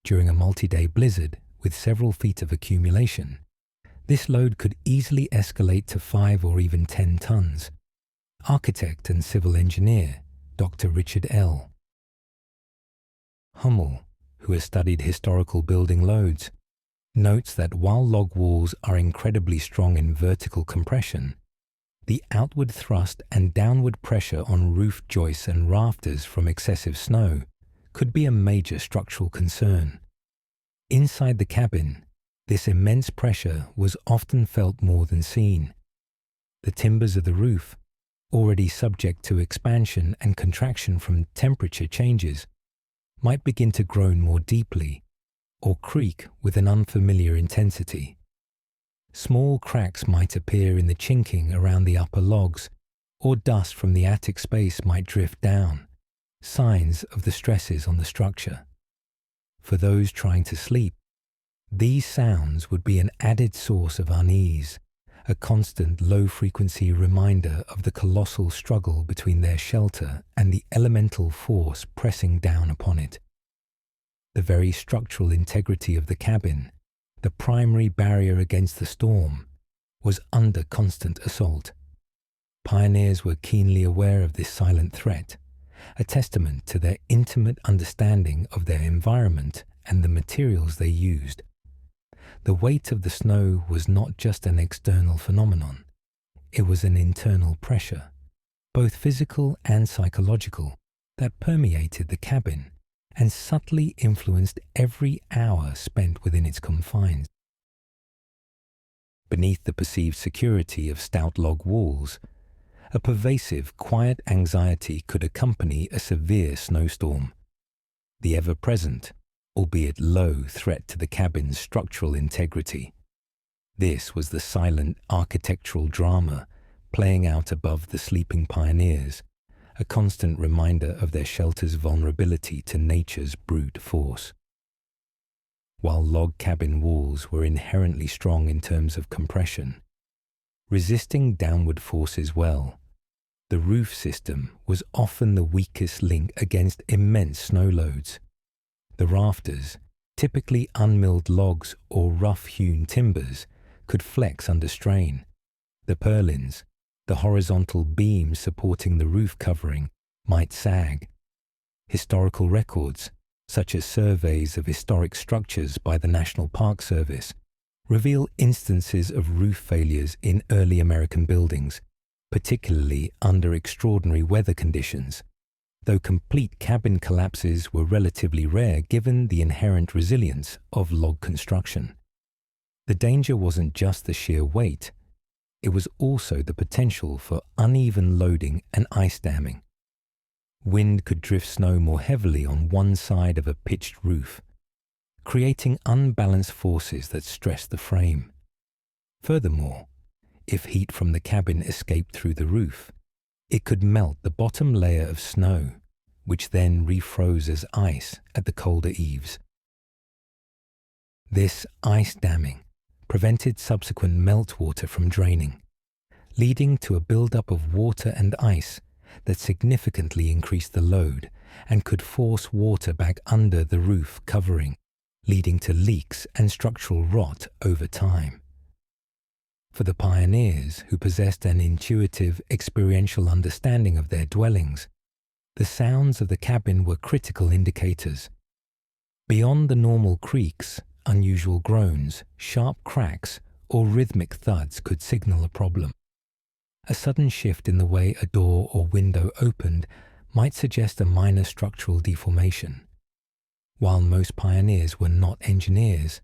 During a multi-day blizzard with several feet of accumulation, this load could easily escalate to 5 or even 10 tons. Architect and civil engineer Dr. Richard L. Hummel, who has studied historical building loads, notes that while log walls are incredibly strong in vertical compression, the outward thrust and downward pressure on roof joists and rafters from excessive snow could be a major structural concern. Inside the cabin, this immense pressure was often felt more than seen. The timbers of the roof, already subject to expansion and contraction from temperature changes, might begin to groan more deeply or creak with an unfamiliar intensity. Small cracks might appear in the chinking around the upper logs, or dust from the attic space might drift down, signs of the stresses on the structure. For those trying to sleep, these sounds would be an added source of unease, a constant low-frequency reminder of the colossal struggle between their shelter and the elemental force pressing down upon it. The very structural integrity of the cabin, the primary barrier against the storm, was under constant assault. Pioneers were keenly aware of this silent threat, a testament to their intimate understanding of their environment and the materials they used. The weight of the snow was not just an external phenomenon. It was an internal pressure, both physical and psychological, that permeated the cabin and subtly influenced every hour spent within its confines. Beneath the perceived security of stout log walls, a pervasive, quiet anxiety could accompany a severe snowstorm. The ever-present, albeit low, threat to the cabin's structural integrity. This was the silent architectural drama playing out above the sleeping pioneers, a constant reminder of their shelter's vulnerability to nature's brute force. While log cabin walls were inherently strong in terms of compression, resisting downward forces well, the roof system was often the weakest link against immense snow loads. The rafters, typically unmilled logs or rough-hewn timbers, could flex under strain. The purlins, the horizontal beams supporting the roof covering, might sag. Historical records, such as surveys of historic structures by the National Park Service, reveal instances of roof failures in early American buildings, particularly under extraordinary weather conditions, though complete cabin collapses were relatively rare given the inherent resilience of log construction. The danger wasn't just the sheer weight, it was also the potential for uneven loading and ice damming. Wind could drift snow more heavily on one side of a pitched roof, creating unbalanced forces that stressed the frame. Furthermore, if heat from the cabin escaped through the roof, it could melt the bottom layer of snow, which then refroze as ice at the colder eaves. This ice damming prevented subsequent meltwater from draining, leading to a buildup of water and ice that significantly increased the load and could force water back under the roof covering, leading to leaks and structural rot over time. For the pioneers who possessed an intuitive, experiential understanding of their dwellings, the sounds of the cabin were critical indicators. Beyond the normal creaks, unusual groans, sharp cracks, or rhythmic thuds could signal a problem. A sudden shift in the way a door or window opened might suggest a minor structural deformation. While most pioneers were not engineers,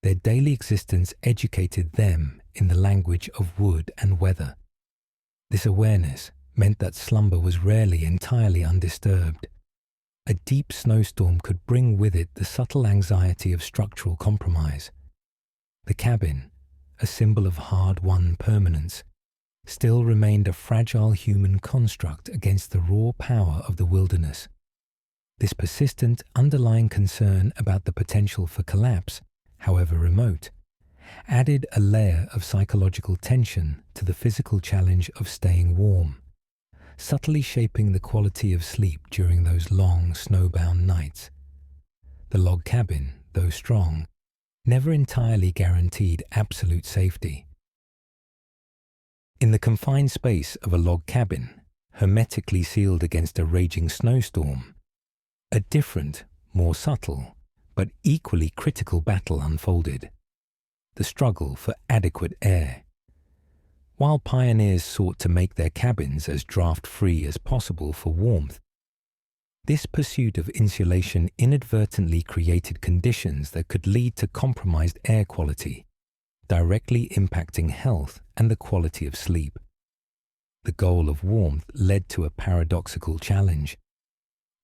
their daily existence educated them in the language of wood and weather. This awareness meant that slumber was rarely entirely undisturbed. A deep snowstorm could bring with it the subtle anxiety of structural compromise. The cabin, a symbol of hard-won permanence, still remained a fragile human construct against the raw power of the wilderness. This persistent underlying concern about the potential for collapse, however remote, added a layer of psychological tension to the physical challenge of staying warm, subtly shaping the quality of sleep during those long, snowbound nights. The log cabin, though strong, never entirely guaranteed absolute safety. In the confined space of a log cabin, hermetically sealed against a raging snowstorm, a different, more subtle, but equally critical battle unfolded: the struggle for adequate air. While pioneers sought to make their cabins as draft-free as possible for warmth, this pursuit of insulation inadvertently created conditions that could lead to compromised air quality, directly impacting health and the quality of sleep. The goal of warmth led to a paradoxical challenge.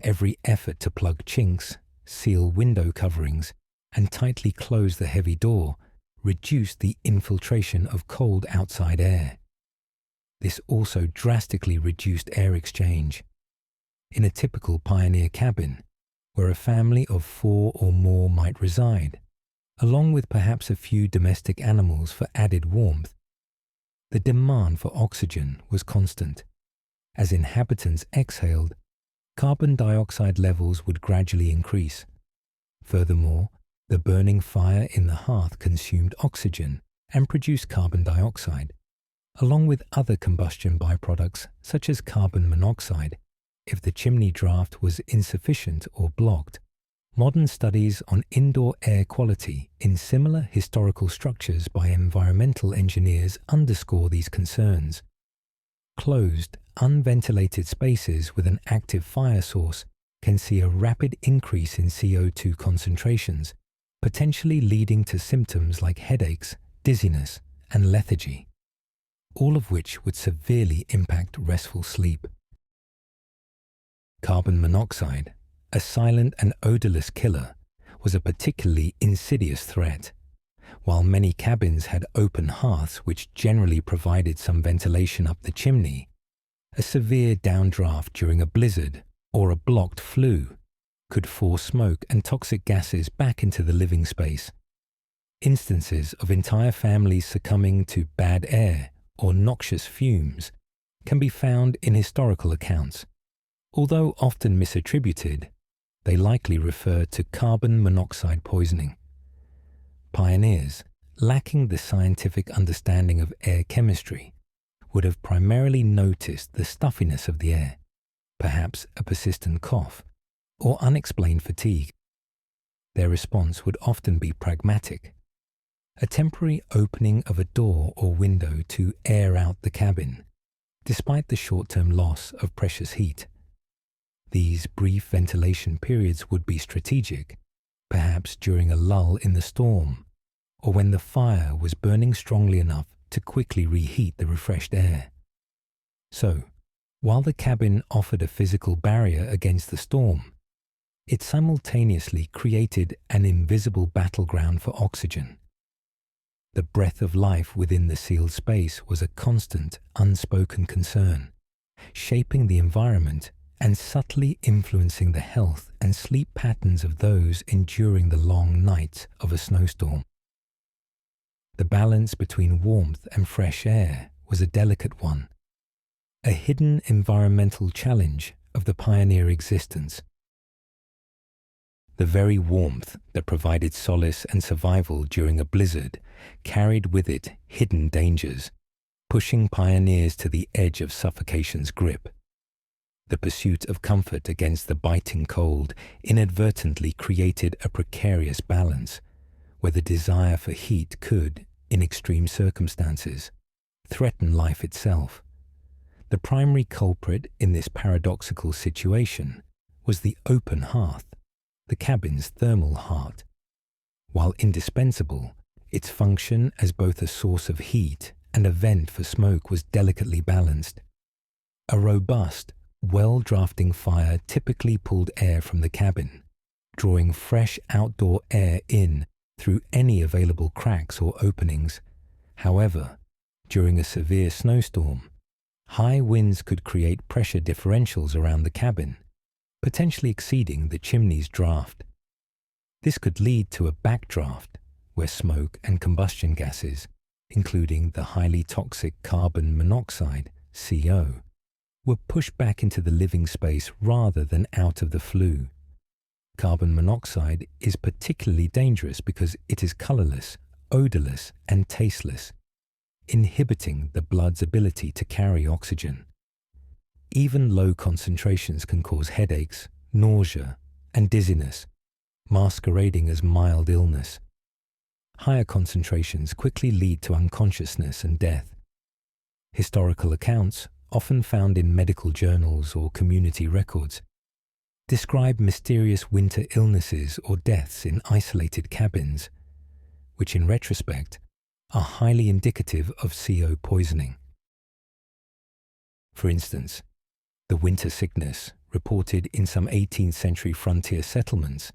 Every effort to plug chinks, seal window coverings, and tightly close the heavy door reduced the infiltration of cold outside air. This also drastically reduced air exchange. In a typical pioneer cabin, where a family of 4 or more might reside, along with perhaps a few domestic animals for added warmth, the demand for oxygen was constant. As inhabitants exhaled, carbon dioxide levels would gradually increase. Furthermore, the burning fire in the hearth consumed oxygen, and produce carbon dioxide, along with other combustion byproducts such as carbon monoxide, if the chimney draft was insufficient or blocked. Modern studies on indoor air quality in similar historical structures by environmental engineers underscore these concerns. Closed, unventilated spaces with an active fire source can see a rapid increase in CO2 concentrations, potentially leading to symptoms like headaches, dizziness, and lethargy, all of which would severely impact restful sleep. Carbon monoxide, a silent and odorless killer, was a particularly insidious threat. While many cabins had open hearths which generally provided some ventilation up the chimney, a severe downdraft during a blizzard or a blocked flue could force smoke and toxic gases back into the living space. Instances of entire families succumbing to bad air or noxious fumes can be found in historical accounts. Although often misattributed, they likely refer to carbon monoxide poisoning. Pioneers, lacking the scientific understanding of air chemistry, would have primarily noticed the stuffiness of the air, perhaps a persistent cough, or unexplained fatigue. Their response would often be pragmatic, a temporary opening of a door or window to air out the cabin, despite the short-term loss of precious heat. These brief ventilation periods would be strategic, perhaps during a lull in the storm, or when the fire was burning strongly enough to quickly reheat the refreshed air. So, while the cabin offered a physical barrier against the storm, it simultaneously created an invisible battleground for oxygen. The breath of life within the sealed space was a constant, unspoken concern, shaping the environment and subtly influencing the health and sleep patterns of those enduring the long nights of a snowstorm. The balance between warmth and fresh air was a delicate one, a hidden environmental challenge of the pioneer existence. The very warmth that provided solace and survival during a blizzard carried with it hidden dangers, pushing pioneers to the edge of suffocation's grip. The pursuit of comfort against the biting cold inadvertently created a precarious balance, where the desire for heat could, in extreme circumstances, threaten life itself. The primary culprit in this paradoxical situation was the open hearth, the cabin's thermal heart. While indispensable, its function as both a source of heat and a vent for smoke was delicately balanced. A robust, well-drafting fire typically pulled air from the cabin, drawing fresh outdoor air in through any available cracks or openings. However, during a severe snowstorm, high winds could create pressure differentials around the cabin, potentially exceeding the chimney's draft. This could lead to a backdraft, where smoke and combustion gases, including the highly toxic carbon monoxide, CO, were pushed back into the living space rather than out of the flue. Carbon monoxide is particularly dangerous because it is colorless, odorless, and tasteless, inhibiting the blood's ability to carry oxygen. Even low concentrations can cause headaches, nausea, and dizziness, masquerading as mild illness. Higher concentrations quickly lead to unconsciousness and death. Historical accounts, often found in medical journals or community records, describe mysterious winter illnesses or deaths in isolated cabins, which in retrospect are highly indicative of CO poisoning. For instance, the winter sickness reported in some 18th century frontier settlements,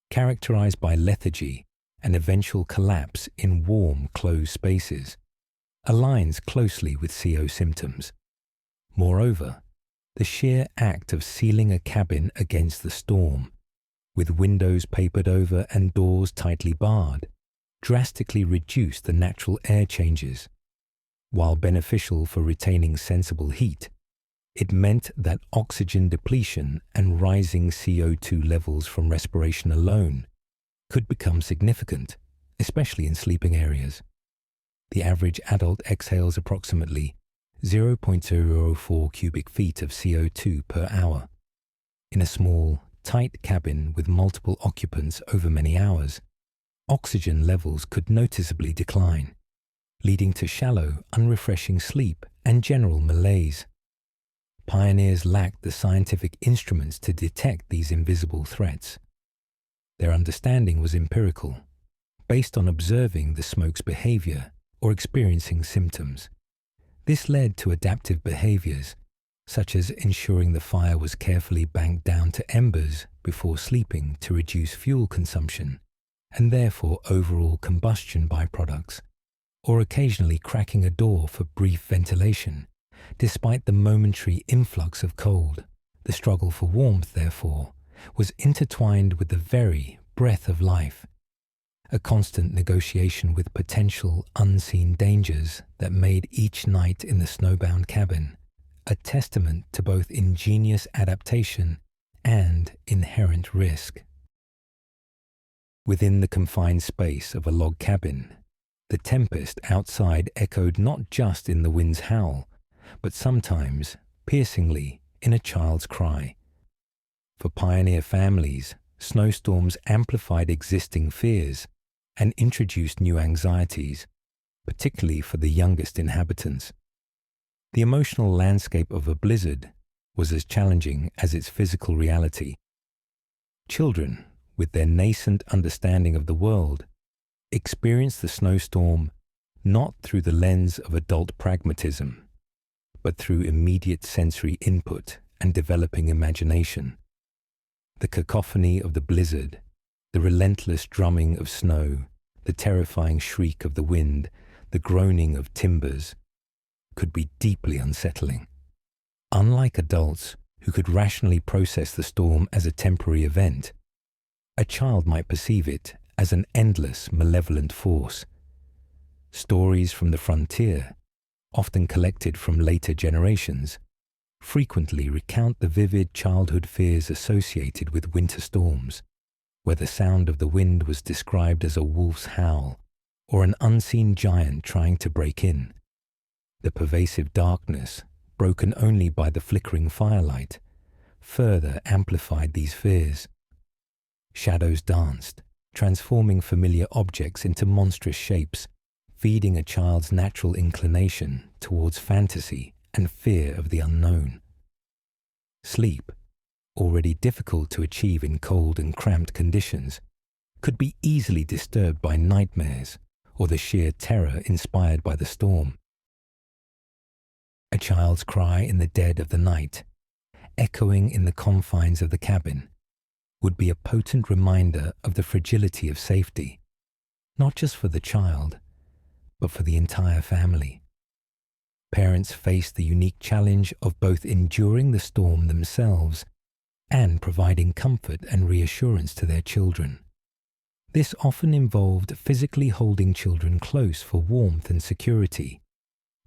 characterized by lethargy and eventual collapse in warm, closed spaces, aligns closely with CO symptoms. Moreover, the sheer act of sealing a cabin against the storm, with windows papered over and doors tightly barred, drastically reduced the natural air changes. While beneficial for retaining sensible heat, it meant that oxygen depletion and rising CO2 levels from respiration alone could become significant, especially in sleeping areas. the average adult exhales approximately 0.004 cubic feet of CO2 per hour. In a small, tight cabin with multiple occupants over many hours, oxygen levels could noticeably decline, leading to shallow, unrefreshing sleep and general malaise. Pioneers lacked the scientific instruments to detect these invisible threats. Their understanding was empirical, based on observing the smoke's behavior or experiencing symptoms. This led to adaptive behaviors, such as ensuring the fire was carefully banked down to embers before sleeping to reduce fuel consumption and therefore overall combustion byproducts, or occasionally cracking a door for brief ventilation. Despite the momentary influx of cold, the struggle for warmth, therefore, was intertwined with the very breath of life, a constant negotiation with potential unseen dangers that made each night in the snowbound cabin a testament to both ingenious adaptation and inherent risk. Within the confined space of a log cabin, the tempest outside echoed not just in the wind's howl, but sometimes, piercingly, in a child's cry. For pioneer families, snowstorms amplified existing fears and introduced new anxieties, particularly for the youngest inhabitants. The emotional landscape of a blizzard was as challenging as its physical reality. Children, with their nascent understanding of the world, experienced the snowstorm not through the lens of adult pragmatism, but through immediate sensory input and developing imagination. The cacophony of the blizzard, the relentless drumming of snow, the terrifying shriek of the wind, the groaning of timbers, could be deeply unsettling. Unlike adults who could rationally process the storm as a temporary event, a child might perceive it as an endless, malevolent force. Stories from the frontier, often collected from later generations, frequently recount the vivid childhood fears associated with winter storms, where the sound of the wind was described as a wolf's howl or an unseen giant trying to break in. The pervasive darkness, broken only by the flickering firelight, further amplified these fears. Shadows danced, transforming familiar objects into monstrous shapes, feeding a child's natural inclination towards fantasy and fear of the unknown. Sleep, already difficult to achieve in cold and cramped conditions, could be easily disturbed by nightmares or the sheer terror inspired by the storm. A child's cry in the dead of the night, echoing in the confines of the cabin, would be a potent reminder of the fragility of safety, not just for the child, but for the entire family. Parents faced the unique challenge of both enduring the storm themselves and providing comfort and reassurance to their children. This often involved physically holding children close for warmth and security,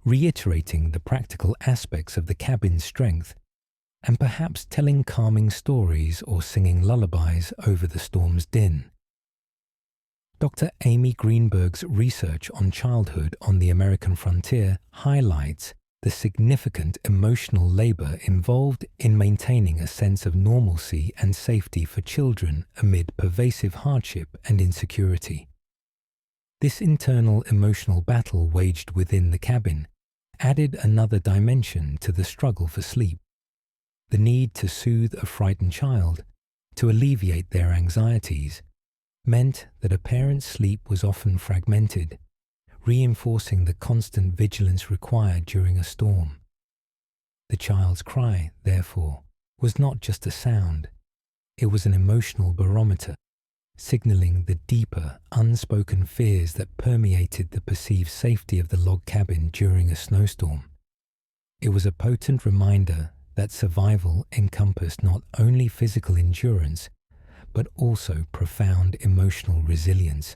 reiterating the practical aspects of the cabin's strength, and perhaps telling calming stories or singing lullabies over the storm's din. Dr. Amy Greenberg's research on childhood on the American frontier highlights the significant emotional labor involved in maintaining a sense of normalcy and safety for children amid pervasive hardship and insecurity. This internal emotional battle waged within the cabin added another dimension to the struggle for sleep. The need to soothe a frightened child, to alleviate their anxieties, meant that a parent's sleep was often fragmented, reinforcing the constant vigilance required during a storm. The child's cry, therefore, was not just a sound, it was an emotional barometer, signaling the deeper, unspoken fears that permeated the perceived safety of the log cabin during a snowstorm. It was a potent reminder that survival encompassed not only physical endurance, but also profound emotional resilience.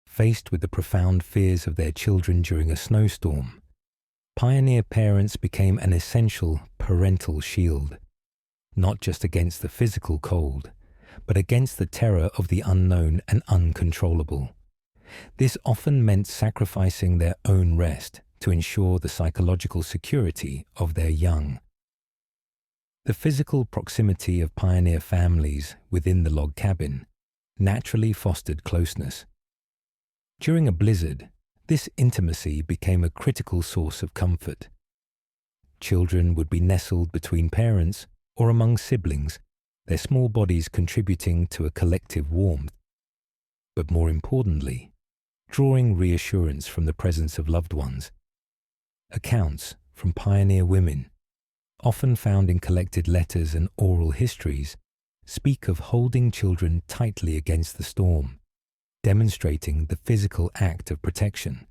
Faced with the profound fears of their children during a snowstorm, pioneer parents became an essential parental shield, not just against the physical cold, but against the terror of the unknown and uncontrollable. This often meant sacrificing their own rest to ensure the psychological security of their young. The physical proximity of pioneer families within the log cabin naturally fostered closeness. During a blizzard, this intimacy became a critical source of comfort. Children would be nestled between parents or among siblings, their small bodies contributing to a collective warmth. But more importantly, drawing reassurance from the presence of loved ones. Accounts from pioneer women, often found in collected letters and oral histories, speak of holding children tightly against the storm, demonstrating the physical act of protection.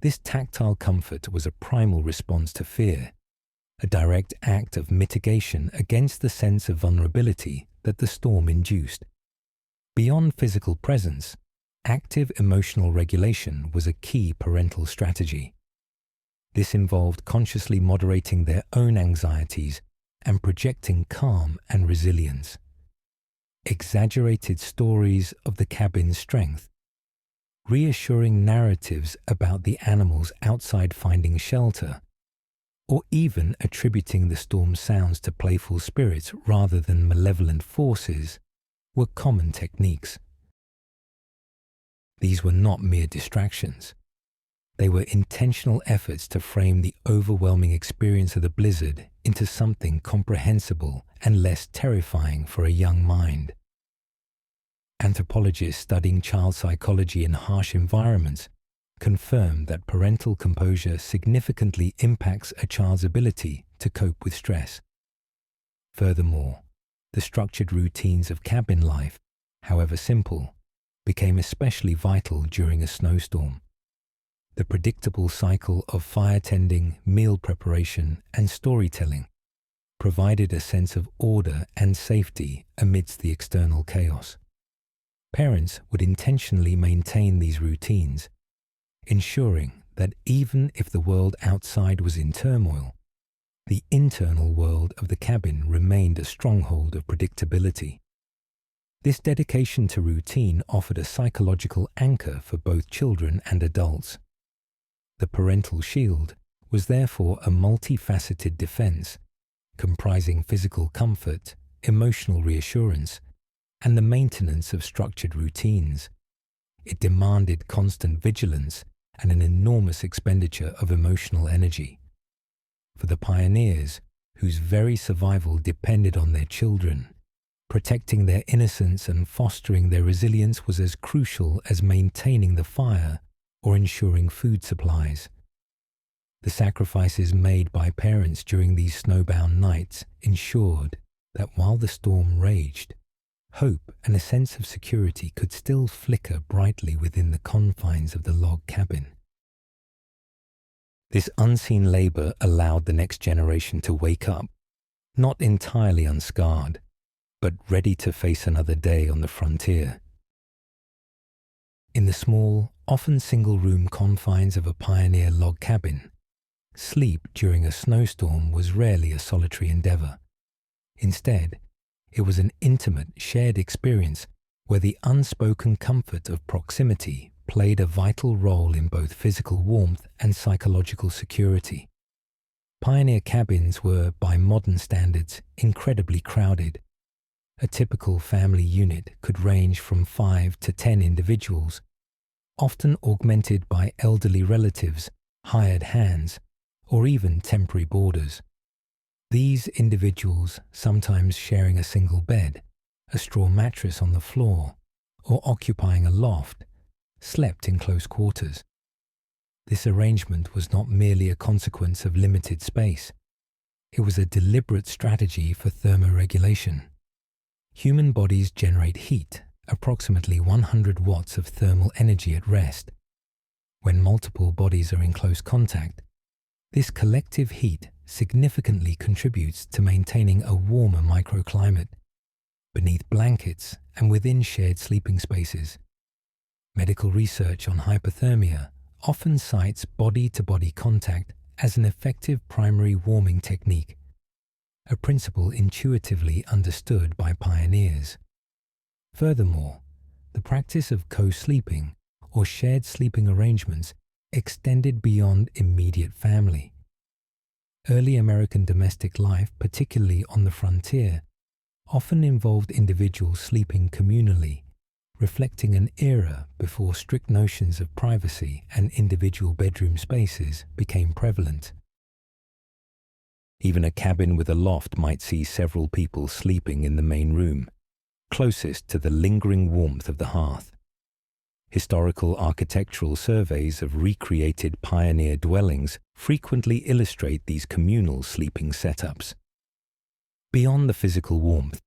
This tactile comfort was a primal response to fear, a direct act of mitigation against the sense of vulnerability that the storm induced. Beyond physical presence, active emotional regulation was a key parental strategy. This involved consciously moderating their own anxieties and projecting calm and resilience. Exaggerated stories of the cabin's strength, reassuring narratives about the animals outside finding shelter, or even attributing the storm's sounds to playful spirits rather than malevolent forces, were common techniques. These were not mere distractions. They were intentional efforts to frame the overwhelming experience of the blizzard into something comprehensible and less terrifying for a young mind. Anthropologists studying child psychology in harsh environments confirm that parental composure significantly impacts a child's ability to cope with stress. Furthermore, the structured routines of cabin life, however simple, became especially vital during a snowstorm. The predictable cycle of fire tending, meal preparation, and storytelling provided a sense of order and safety amidst the external chaos. Parents would intentionally maintain these routines, ensuring that even if the world outside was in turmoil, the internal world of the cabin remained a stronghold of predictability. This dedication to routine offered a psychological anchor for both children and adults. The parental shield was therefore a multifaceted defense, comprising physical comfort, emotional reassurance, and the maintenance of structured routines. It demanded constant vigilance and an enormous expenditure of emotional energy. For the pioneers, whose very survival depended on their children, protecting their innocence and fostering their resilience was as crucial as maintaining the fire or ensuring food supplies. The sacrifices made by parents during these snowbound nights ensured that while the storm raged, hope and a sense of security could still flicker brightly within the confines of the log cabin. This unseen labor allowed the next generation to wake up, not entirely unscarred, but ready to face another day on the frontier. In the small, often single-room confines of a pioneer log cabin, sleep during a snowstorm was rarely a solitary endeavor. Instead, it was an intimate, shared experience where the unspoken comfort of proximity played a vital role in both physical warmth and psychological security. Pioneer cabins were, by modern standards, incredibly crowded. A typical family unit could range from 5 to 10 individuals, often augmented by elderly relatives, hired hands, or even temporary boarders. These individuals, sometimes sharing a single bed, a straw mattress on the floor, or occupying a loft, slept in close quarters. This arrangement was not merely a consequence of limited space. It was a deliberate strategy for thermoregulation. Human bodies generate heat, approximately 100 watts of thermal energy at rest. When multiple bodies are in close contact, this collective heat significantly contributes to maintaining a warmer microclimate beneath blankets and within shared sleeping spaces. Medical research on hypothermia often cites body-to-body contact as an effective primary warming technique, a principle intuitively understood by pioneers. Furthermore, the practice of co-sleeping, or shared sleeping arrangements extended beyond immediate family. Early American domestic life, particularly on the frontier, often involved individuals sleeping communally, reflecting an era before strict notions of privacy and individual bedroom spaces became prevalent. Even a cabin with a loft might see several people sleeping in the main room, closest to the lingering warmth of the hearth. Historical architectural surveys of recreated pioneer dwellings frequently illustrate these communal sleeping setups. Beyond the physical warmth,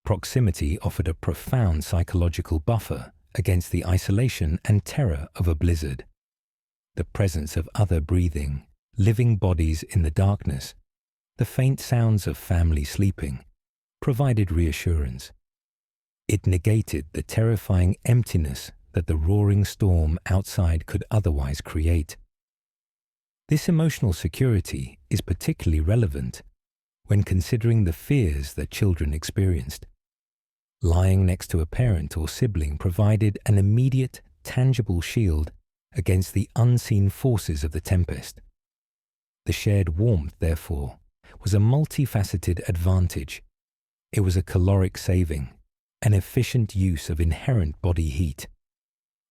proximity offered a profound psychological buffer against the isolation and terror of a blizzard. The presence of other breathing, living bodies in the darkness, the faint sounds of family sleeping, provided reassurance. It negated the terrifying emptiness that the roaring storm outside could otherwise create. This emotional security is particularly relevant when considering the fears that children experienced. Lying next to a parent or sibling provided an immediate, tangible shield against the unseen forces of the tempest. The shared warmth, therefore, was a multifaceted advantage. It was a caloric saving, an efficient use of inherent body heat.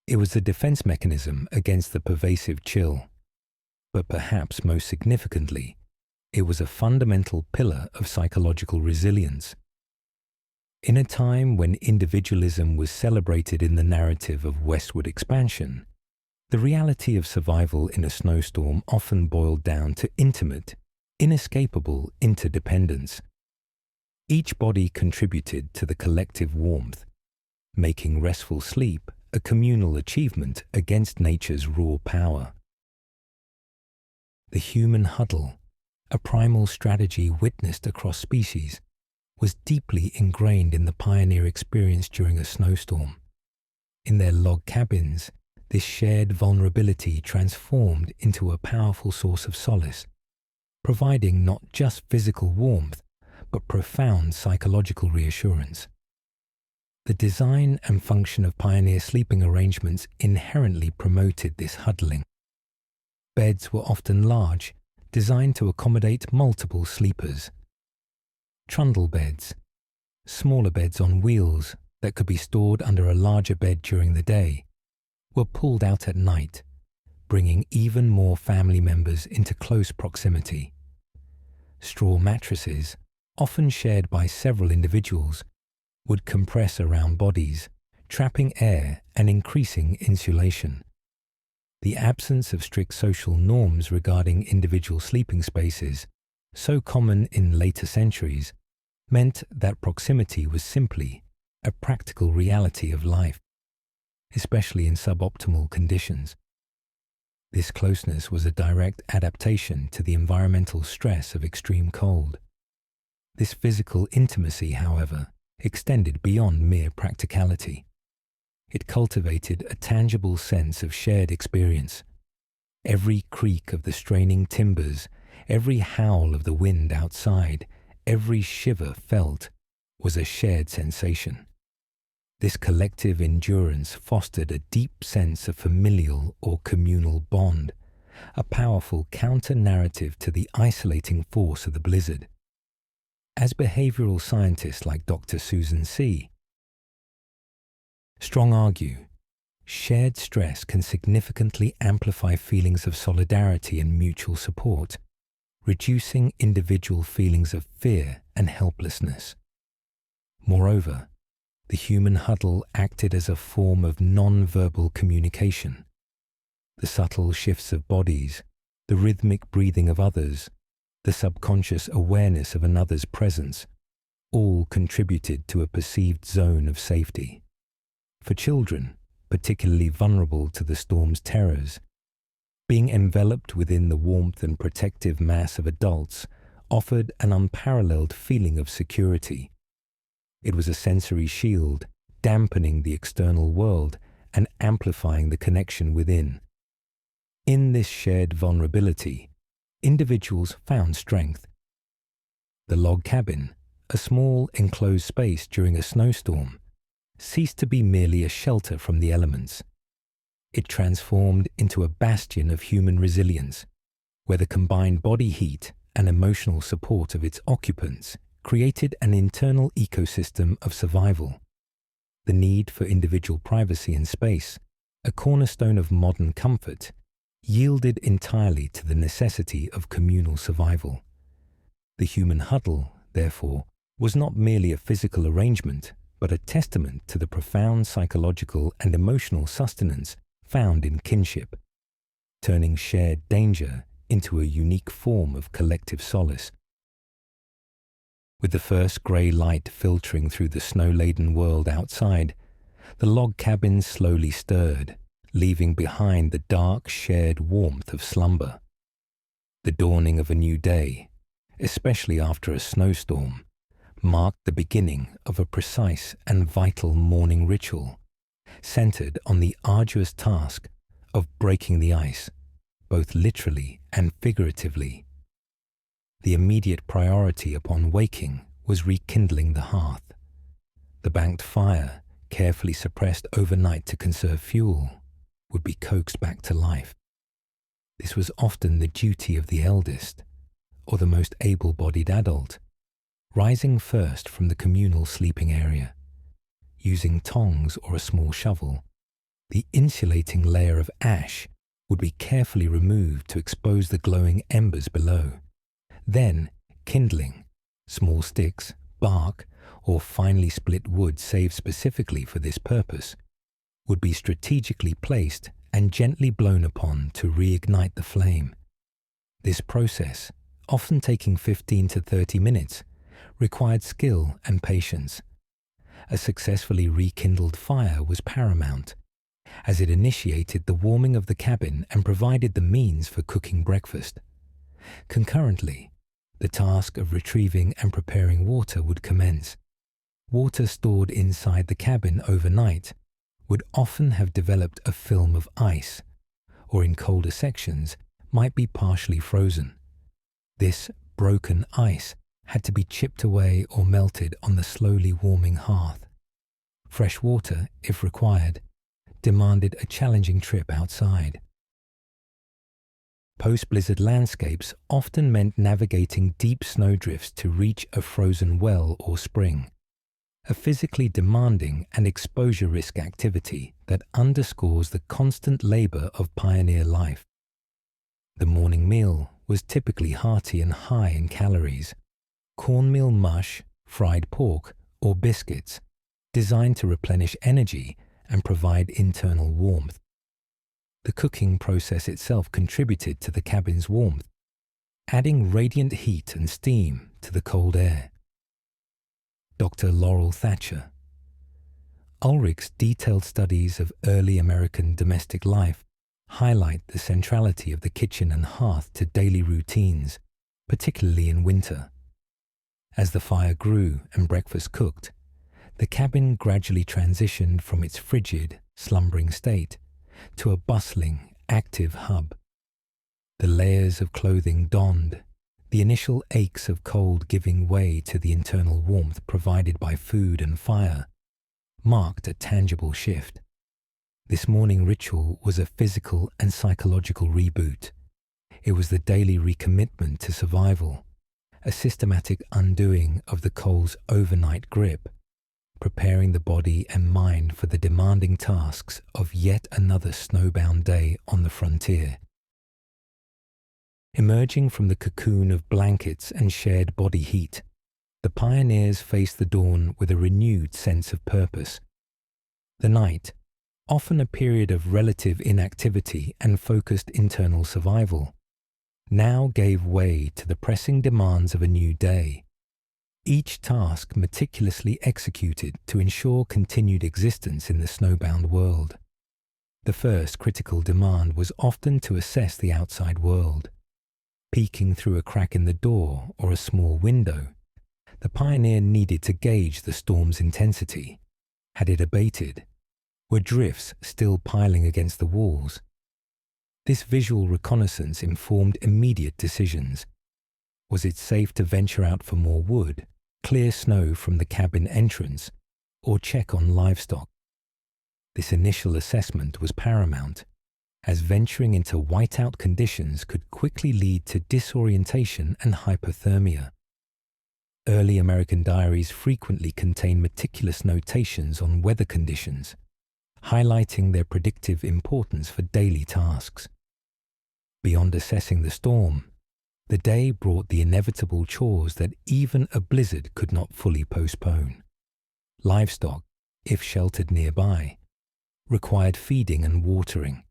It was a defense mechanism against the pervasive chill. But perhaps most significantly, it was a fundamental pillar of psychological resilience. In a time when individualism was celebrated in the narrative of westward expansion, the reality of survival in a snowstorm often boiled down to intimate, inescapable interdependence. Each body contributed to the collective warmth, making restful sleep a communal achievement against nature's raw power. The human huddle, a primal strategy witnessed across species, was deeply ingrained in the pioneer experience during a snowstorm. In their log cabins, this shared vulnerability transformed into a powerful source of solace, providing not just physical warmth, but profound psychological reassurance. The design and function of pioneer sleeping arrangements inherently promoted this huddling. Beds were often large, designed to accommodate multiple sleepers. Trundle beds, smaller beds on wheels that could be stored under a larger bed during the day, were pulled out at night, bringing even more family members into close proximity. Straw mattresses, often shared by several individuals, would compress around bodies, trapping air and increasing insulation. The absence of strict social norms regarding individual sleeping spaces, so common in later centuries, meant that proximity was simply a practical reality of life, especially in suboptimal conditions. This closeness was a direct adaptation to the environmental stress of extreme cold. This physical intimacy, however, extended beyond mere practicality. It cultivated a tangible sense of shared experience. Every creak of the straining timbers, every howl of the wind outside, every shiver felt was a shared sensation. This collective endurance fostered a deep sense of familial or communal bond, a powerful counter-narrative to the isolating force of the blizzard. As behavioral scientists like Dr. Susan C. Strong argue, shared stress can significantly amplify feelings of solidarity and mutual support, reducing individual feelings of fear and helplessness. Moreover, the human huddle acted as a form of non-verbal communication. The subtle shifts of bodies, the rhythmic breathing of others, the subconscious awareness of another's presence, all contributed to a perceived zone of safety. For children, particularly vulnerable to the storm's terrors, being enveloped within the warmth and protective mass of adults offered an unparalleled feeling of security. It was a sensory shield, dampening the external world and amplifying the connection within. In this shared vulnerability, individuals found strength. The log cabin, a small enclosed space during a snowstorm, ceased to be merely a shelter from the elements. it transformed into a bastion of human resilience, where the combined body heat and emotional support of its occupants created an internal ecosystem of survival. The need for individual privacy and space, a cornerstone of modern comfort, yielded entirely to the necessity of communal survival. The human huddle, therefore, was not merely a physical arrangement, but a testament to the profound psychological and emotional sustenance found in kinship, turning shared danger into a unique form of collective solace. With the first grey light filtering through the snow-laden world outside, the log cabin slowly stirred, leaving behind the dark, shared warmth of slumber. The dawning of a new day, especially after a snowstorm, marked the beginning of a precise and vital morning ritual, centered on the arduous task of breaking the ice, both literally and figuratively. The immediate priority upon waking was rekindling the hearth. The banked fire, carefully suppressed overnight to conserve fuel, would be coaxed back to life. This was often the duty of the eldest, or the most able-bodied adult, rising first from the communal sleeping area. Using tongs or a small shovel, the insulating layer of ash would be carefully removed to expose the glowing embers below. Then, kindling, small sticks, bark, or finely split wood saved specifically for this purpose, would be strategically placed and gently blown upon to reignite the flame. This process, often taking 15 to 30 minutes, required skill and patience. A successfully rekindled fire was paramount, as it initiated the warming of the cabin and provided the means for cooking breakfast. Concurrently, the task of retrieving and preparing water would commence. Water stored inside the cabin overnight would often have developed a film of ice, or in colder sections might be partially frozen. This broken ice had to be chipped away or melted on the slowly warming hearth. Fresh water, if required, demanded a challenging trip outside. Post-blizzard landscapes often meant navigating deep snowdrifts to reach a frozen well or spring, a physically demanding and exposure risk activity that underscores the constant labor of pioneer life. The morning meal was typically hearty and high in calories: cornmeal mush, fried pork, or biscuits, designed to replenish energy and provide internal warmth. The cooking process itself contributed to the cabin's warmth, adding radiant heat and steam to the cold air. Dr. Laurel Thatcher. Ulrich's detailed studies of early American domestic life highlight the centrality of the kitchen and hearth to daily routines, particularly in winter. As the fire grew and breakfast cooked, the cabin gradually transitioned from its frigid, slumbering state to a bustling, active hub. The layers of clothing donned, the initial aches of cold giving way to the internal warmth provided by food and fire, marked a tangible shift. This morning ritual was a physical and psychological reboot. It was the daily recommitment to survival, a systematic undoing of the cold's overnight grip, preparing the body and mind for the demanding tasks of yet another snowbound day on the frontier. Emerging from the cocoon of blankets and shared body heat, the pioneers faced the dawn with a renewed sense of purpose. The night, often a period of relative inactivity and focused internal survival, now gave way to the pressing demands of a new day. Each task meticulously executed to ensure continued existence in the snowbound world. The first critical demand was often to assess the outside world. Peeking through a crack in the door or a small window, the pioneer needed to gauge the storm's intensity. Had it abated? Were drifts still piling against the walls? This visual reconnaissance informed immediate decisions. Was it safe to venture out for more wood, clear snow from the cabin entrance, or check on livestock? This initial assessment was paramount, as venturing into whiteout conditions could quickly lead to disorientation and hypothermia. Early American diaries frequently contain meticulous notations on weather conditions, highlighting their predictive importance for daily tasks. Beyond assessing the storm, the day brought the inevitable chores that even a blizzard could not fully postpone. Livestock, if sheltered nearby, required feeding and watering.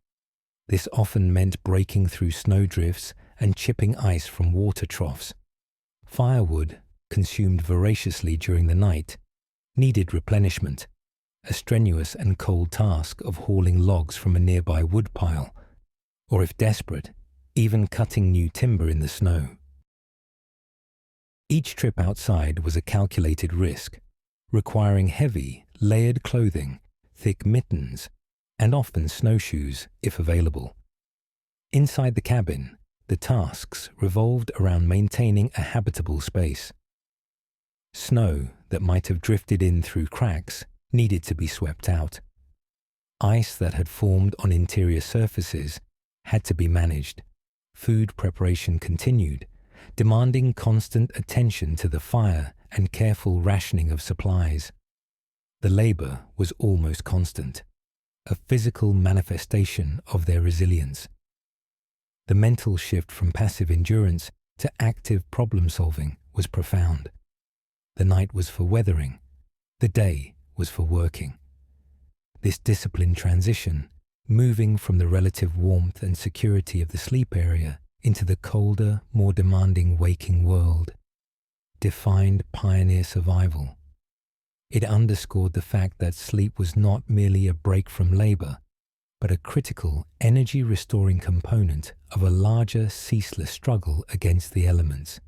This often meant breaking through snowdrifts and chipping ice from water troughs. Firewood, consumed voraciously during the night, needed replenishment, a strenuous and cold task of hauling logs from a nearby woodpile, or if desperate, even cutting new timber in the snow. Each trip outside was a calculated risk, requiring heavy, layered clothing, thick mittens, and often snowshoes if available. Inside the cabin, the tasks revolved around maintaining a habitable space. Snow that might have drifted in through cracks needed to be swept out. Ice that had formed on interior surfaces had to be managed. Food preparation continued, demanding constant attention to the fire and careful rationing of supplies. The labor was almost constant, a physical manifestation of their resilience. The mental shift from passive endurance to active problem-solving was profound. The night was for weathering, the day was for working. This disciplined transition, moving from the relative warmth and security of the sleep area into the colder, more demanding waking world, defined pioneer survival. It underscored the fact that sleep was not merely a break from labor, but a critical, energy-restoring component of a larger, ceaseless struggle against the elements.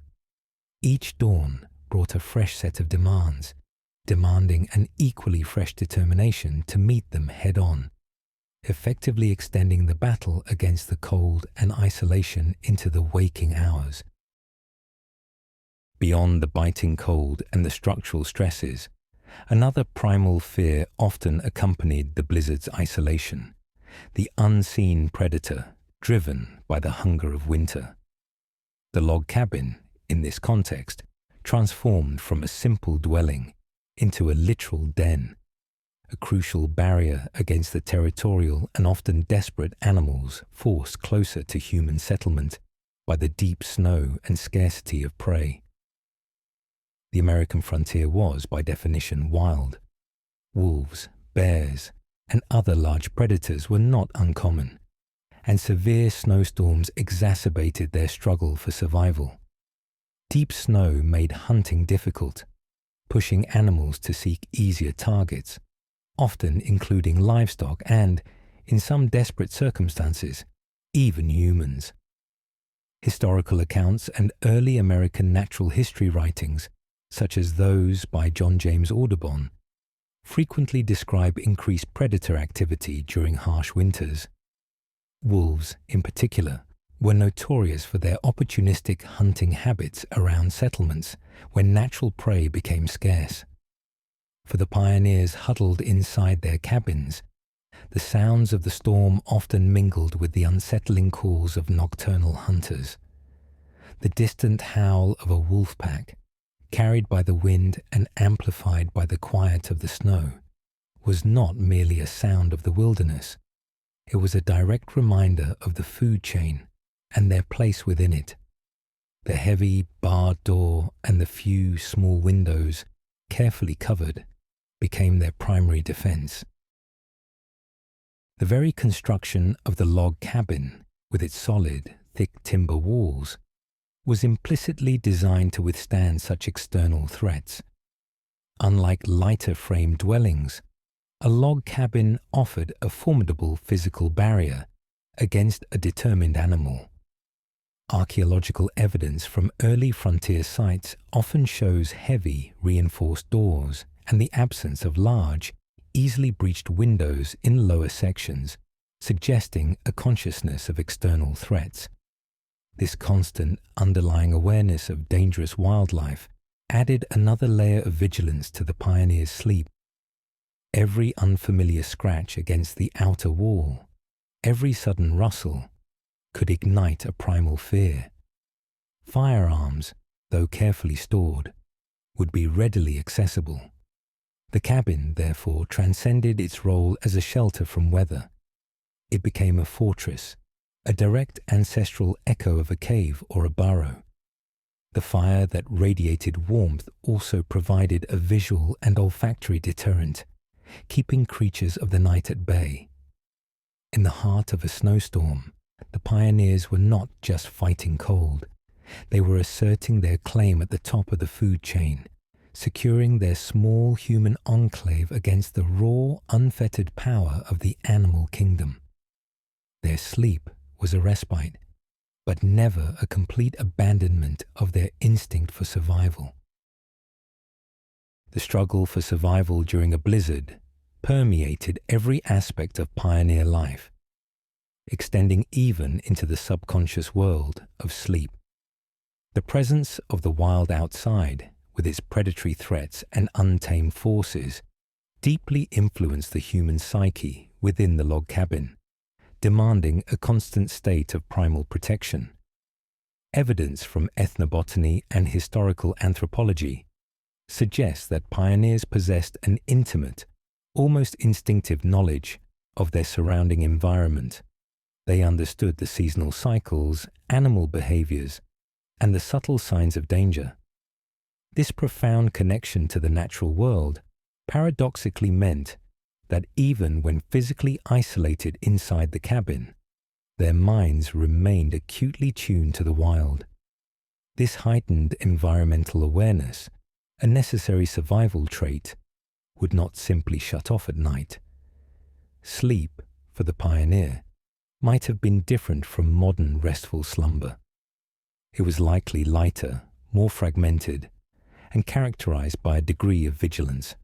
Each dawn brought a fresh set of demands, demanding an equally fresh determination to meet them head-on, effectively extending the battle against the cold and isolation into the waking hours. Beyond the biting cold and the structural stresses, another primal fear often accompanied the blizzard's isolation, the unseen predator driven by the hunger of winter. The log cabin, in this context, transformed from a simple dwelling into a literal den, a crucial barrier against the territorial and often desperate animals forced closer to human settlement by the deep snow and scarcity of prey. The American frontier was, by definition, wild. Wolves, bears, and other large predators were not uncommon, and severe snowstorms exacerbated their struggle for survival. Deep snow made hunting difficult, pushing animals to seek easier targets, often including livestock and, in some desperate circumstances, even humans. Historical accounts and early American natural history writings, such as those by John James Audubon, frequently describe increased predator activity during harsh winters. Wolves, in particular, were notorious for their opportunistic hunting habits around settlements when natural prey became scarce. For the pioneers huddled inside their cabins, the sounds of the storm often mingled with the unsettling calls of nocturnal hunters. The distant howl of a wolf pack, carried by the wind and amplified by the quiet of the snow, was not merely a sound of the wilderness. It was a direct reminder of the food chain and their place within it. The heavy barred door and the few small windows, carefully covered, became their primary defense. The very construction of the log cabin, with its solid, thick timber walls, was implicitly designed to withstand such external threats. Unlike lighter frame dwellings, a log cabin offered a formidable physical barrier against a determined animal. Archaeological evidence from early frontier sites often shows heavy, reinforced doors and the absence of large, easily breached windows in lower sections, suggesting a consciousness of external threats. This constant underlying awareness of dangerous wildlife added another layer of vigilance to the pioneers' sleep. every unfamiliar scratch against the outer wall, every sudden rustle, could ignite a primal fear. Firearms, though carefully stored, would be readily accessible. The cabin, therefore, transcended its role as a shelter from weather. It became a fortress, a direct ancestral echo of a cave or a burrow. The fire that radiated warmth also provided a visual and olfactory deterrent, keeping creatures of the night at bay. In the heart of a snowstorm, the pioneers were not just fighting cold. They were asserting their claim at the top of the food chain, securing their small human enclave against the raw, unfettered power of the animal kingdom. Their sleep was a respite, but never a complete abandonment of their instinct for survival. The struggle for survival during a blizzard permeated every aspect of pioneer life, extending even into the subconscious world of sleep. The presence of the wild outside, with its predatory threats and untamed forces, deeply influenced the human psyche within the log cabin, demanding a constant state of primal protection. Evidence from ethnobotany and historical anthropology suggests that pioneers possessed an intimate, almost instinctive knowledge of their surrounding environment. They understood the seasonal cycles, animal behaviors, and the subtle signs of danger. This profound connection to the natural world paradoxically meant that even when physically isolated inside the cabin, their minds remained acutely tuned to the wild. This heightened environmental awareness, a necessary survival trait, would not simply shut off at night. Sleep, for the pioneer, might have been different from modern restful slumber. It was likely lighter, more fragmented, and characterized by a degree of vigilance.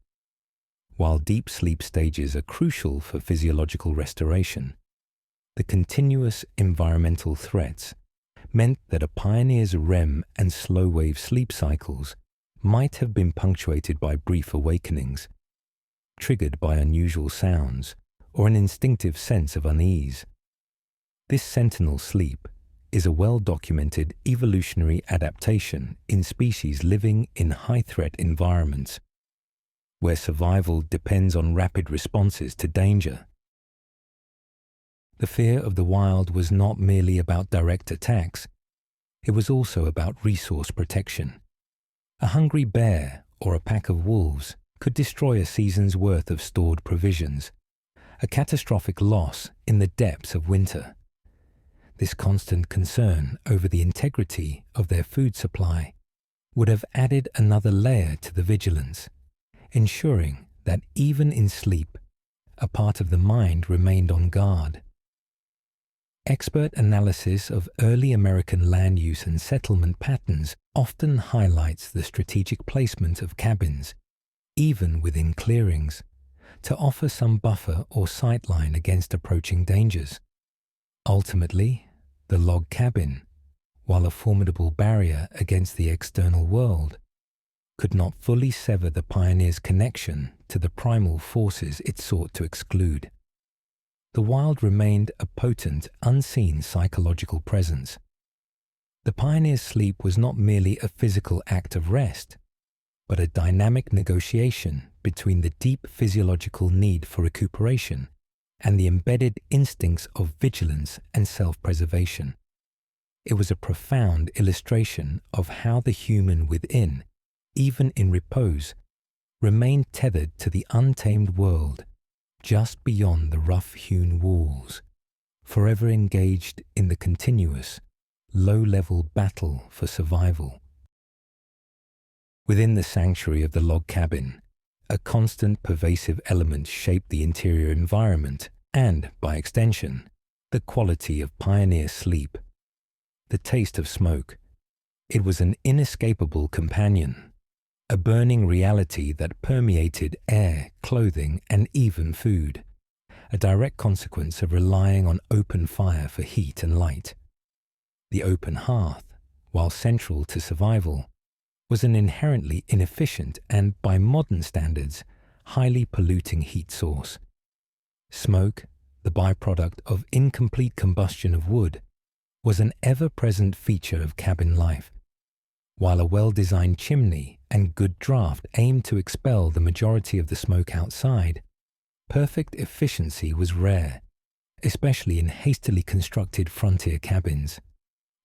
While deep sleep stages are crucial for physiological restoration, the continuous environmental threats meant that a pioneer's REM and slow-wave sleep cycles might have been punctuated by brief awakenings, triggered by unusual sounds or an instinctive sense of unease. This sentinel sleep is a well-documented evolutionary adaptation in species living in high-threat environments, where survival depends on rapid responses to danger. The fear of the wild was not merely about direct attacks, it was also about resource protection. A hungry bear or a pack of wolves could destroy a season's worth of stored provisions, a catastrophic loss in the depths of winter. This constant concern over the integrity of their food supply would have added another layer to the vigilance, ensuring that even in sleep, a part of the mind remained on guard. Expert analysis of early American land use and settlement patterns often highlights the strategic placement of cabins, even within clearings, to offer some buffer or sightline against approaching dangers. Ultimately, the log cabin, while a formidable barrier against the external world, could not fully sever the pioneer's connection to the primal forces it sought to exclude. The wild remained a potent, unseen psychological presence. The pioneer's sleep was not merely a physical act of rest, but a dynamic negotiation between the deep physiological need for recuperation and the embedded instincts of vigilance and self-preservation. It was a profound illustration of how the human within, even in repose, remained tethered to the untamed world just beyond the rough-hewn walls, forever engaged in the continuous, low-level battle for survival. Within the sanctuary of the log cabin, a constant pervasive element shaped the interior environment and, by extension, the quality of pioneer sleep. The taste of smoke. It was an inescapable companion, a burning reality that permeated air, clothing, and even food, a direct consequence of relying on open fire for heat and light. The open hearth, while central to survival, was an inherently inefficient and, by modern standards, highly polluting heat source. Smoke, the byproduct of incomplete combustion of wood, was an ever-present feature of cabin life, while a well-designed chimney and good draft aimed to expel the majority of the smoke outside. Perfect efficiency was rare, especially in hastily constructed frontier cabins.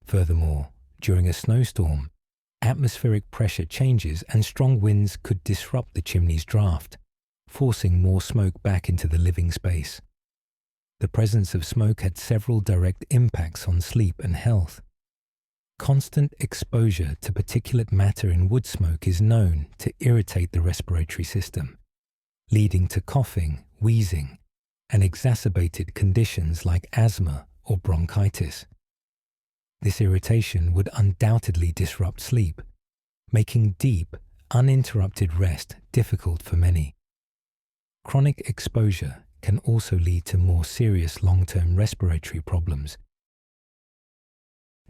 Furthermore, during a snowstorm, atmospheric pressure changes and strong winds could disrupt the chimney's draft, forcing more smoke back into the living space. The presence of smoke had several direct impacts on sleep and health. Constant exposure to particulate matter in wood smoke is known to irritate the respiratory system, leading to coughing, wheezing, and exacerbated conditions like asthma or bronchitis. This irritation would undoubtedly disrupt sleep, making deep, uninterrupted rest difficult for many. Chronic exposure can also lead to more serious long-term respiratory problems.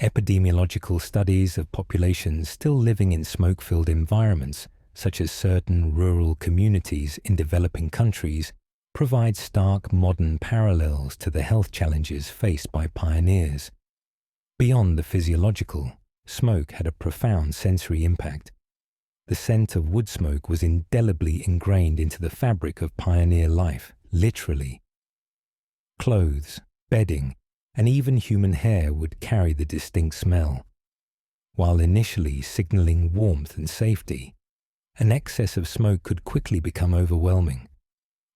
Epidemiological studies of populations still living in smoke-filled environments, such as certain rural communities in developing countries, provide stark modern parallels to the health challenges faced by pioneers. Beyond the physiological, smoke had a profound sensory impact. The scent of wood smoke was indelibly ingrained into the fabric of pioneer life, literally. Clothes, bedding, and even human hair would carry the distinct smell. While initially signaling warmth and safety, an excess of smoke could quickly become overwhelming,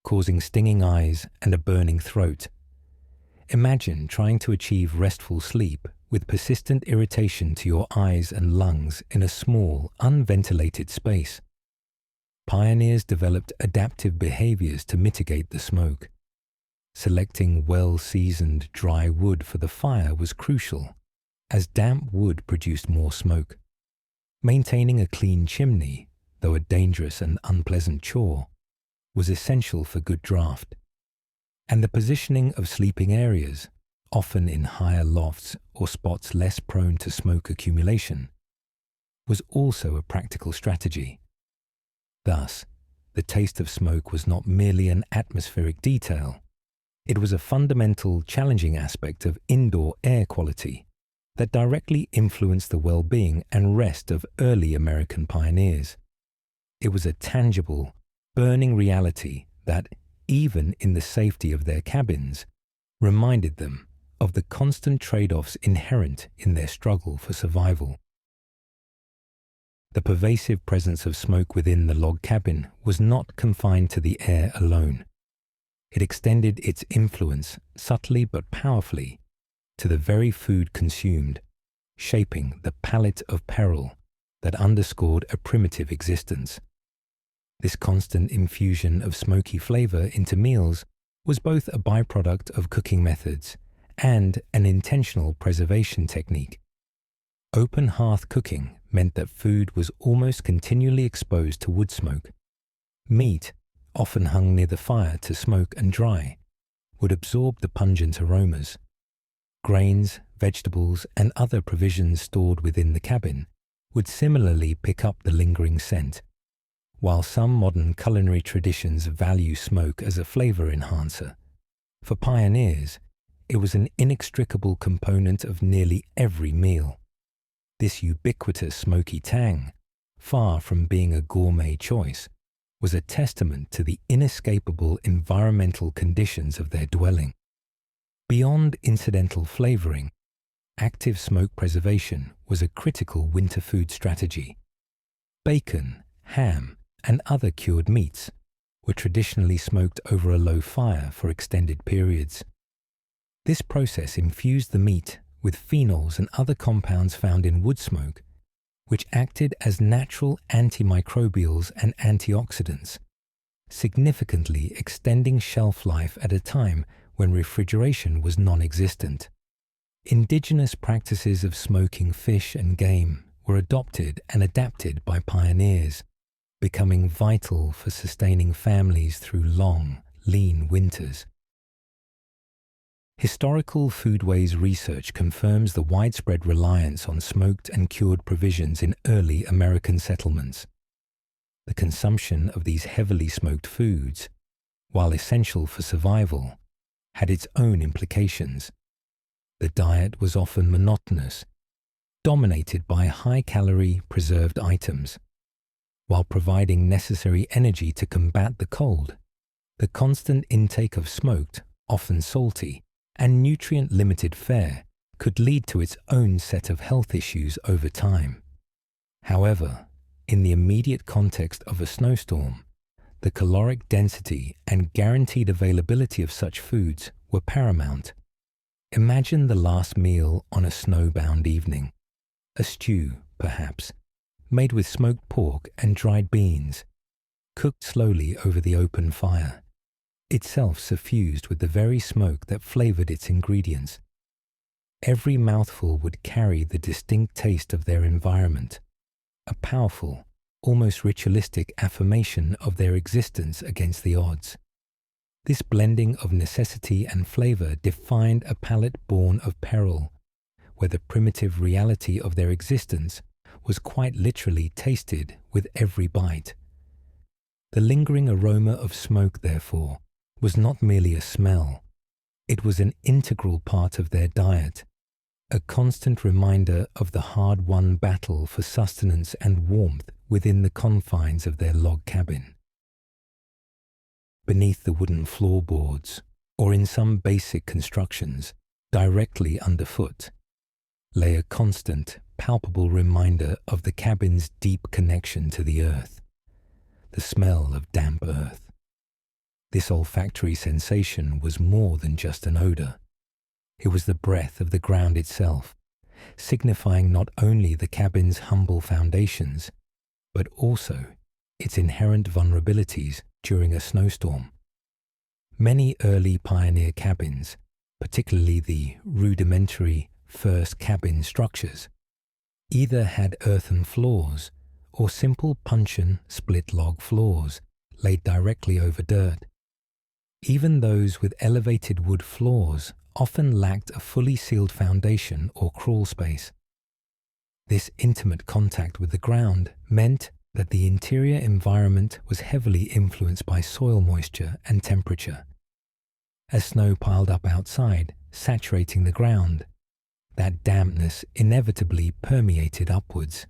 causing stinging eyes and a burning throat. Imagine trying to achieve restful sleep with persistent irritation to your eyes and lungs in a small, unventilated space. Pioneers developed adaptive behaviors to mitigate the smoke. Selecting well-seasoned dry wood for the fire was crucial, as damp wood produced more smoke. Maintaining a clean chimney, though a dangerous and unpleasant chore, was essential for good draft. And the positioning of sleeping areas, often in higher lofts or spots less prone to smoke accumulation, was also a practical strategy. Thus, the taste of smoke was not merely an atmospheric detail. It was a fundamental, challenging aspect of indoor air quality that directly influenced the well-being and rest of early American pioneers. It was a tangible, burning reality that, even in the safety of their cabins, reminded them of the constant trade-offs inherent in their struggle for survival. The pervasive presence of smoke within the log cabin was not confined to the air alone. It extended its influence, subtly but powerfully, to the very food consumed, shaping the palette of peril that underscored a primitive existence. This constant infusion of smoky flavor into meals was both a byproduct of cooking methods and an intentional preservation technique. Open hearth cooking meant that food was almost continually exposed to wood smoke. Meat, often hung near the fire to smoke and dry, would absorb the pungent aromas. Grains, vegetables, and other provisions stored within the cabin would similarly pick up the lingering scent. While some modern culinary traditions value smoke as a flavor enhancer, for pioneers, it was an inextricable component of nearly every meal. This ubiquitous smoky tang, far from being a gourmet choice, was a testament to the inescapable environmental conditions of their dwelling. Beyond incidental flavoring, active smoke preservation was a critical winter food strategy. Bacon, ham, and other cured meats were traditionally smoked over a low fire for extended periods. This process infused the meat with phenols and other compounds found in wood smoke, which acted as natural antimicrobials and antioxidants, significantly extending shelf life at a time when refrigeration was non-existent. Indigenous practices of smoking fish and game were adopted and adapted by pioneers, becoming vital for sustaining families through long, lean winters. Historical foodways research confirms the widespread reliance on smoked and cured provisions in early American settlements. The consumption of these heavily smoked foods, while essential for survival, had its own implications. The diet was often monotonous, dominated by high-calorie preserved items. While providing necessary energy to combat the cold, the constant intake of smoked, often salty, and nutrient-limited fare could lead to its own set of health issues over time. However, in the immediate context of a snowstorm, the caloric density and guaranteed availability of such foods were paramount. Imagine the last meal on a snowbound evening. A stew, perhaps, made with smoked pork and dried beans, cooked slowly over the open fire, itself suffused with the very smoke that flavored its ingredients. Every mouthful would carry the distinct taste of their environment, a powerful, almost ritualistic affirmation of their existence against the odds. This blending of necessity and flavor defined a palate born of peril, where the primitive reality of their existence was quite literally tasted with every bite. The lingering aroma of smoke, therefore, was not merely a smell. It was an integral part of their diet, a constant reminder of the hard-won battle for sustenance and warmth within the confines of their log cabin. Beneath the wooden floorboards, or in some basic constructions, directly underfoot, lay a constant, palpable reminder of the cabin's deep connection to the earth, the smell of damp earth. This olfactory sensation was more than just an odor. It was the breath of the ground itself, signifying not only the cabin's humble foundations, but also its inherent vulnerabilities during a snowstorm. Many early pioneer cabins, particularly the rudimentary first cabin structures, either had earthen floors or simple puncheon split log floors laid directly over dirt. Even those with elevated wood floors often lacked a fully sealed foundation or crawl space. This intimate contact with the ground meant that the interior environment was heavily influenced by soil moisture and temperature. As snow piled up outside, saturating the ground, that dampness inevitably permeated upwards.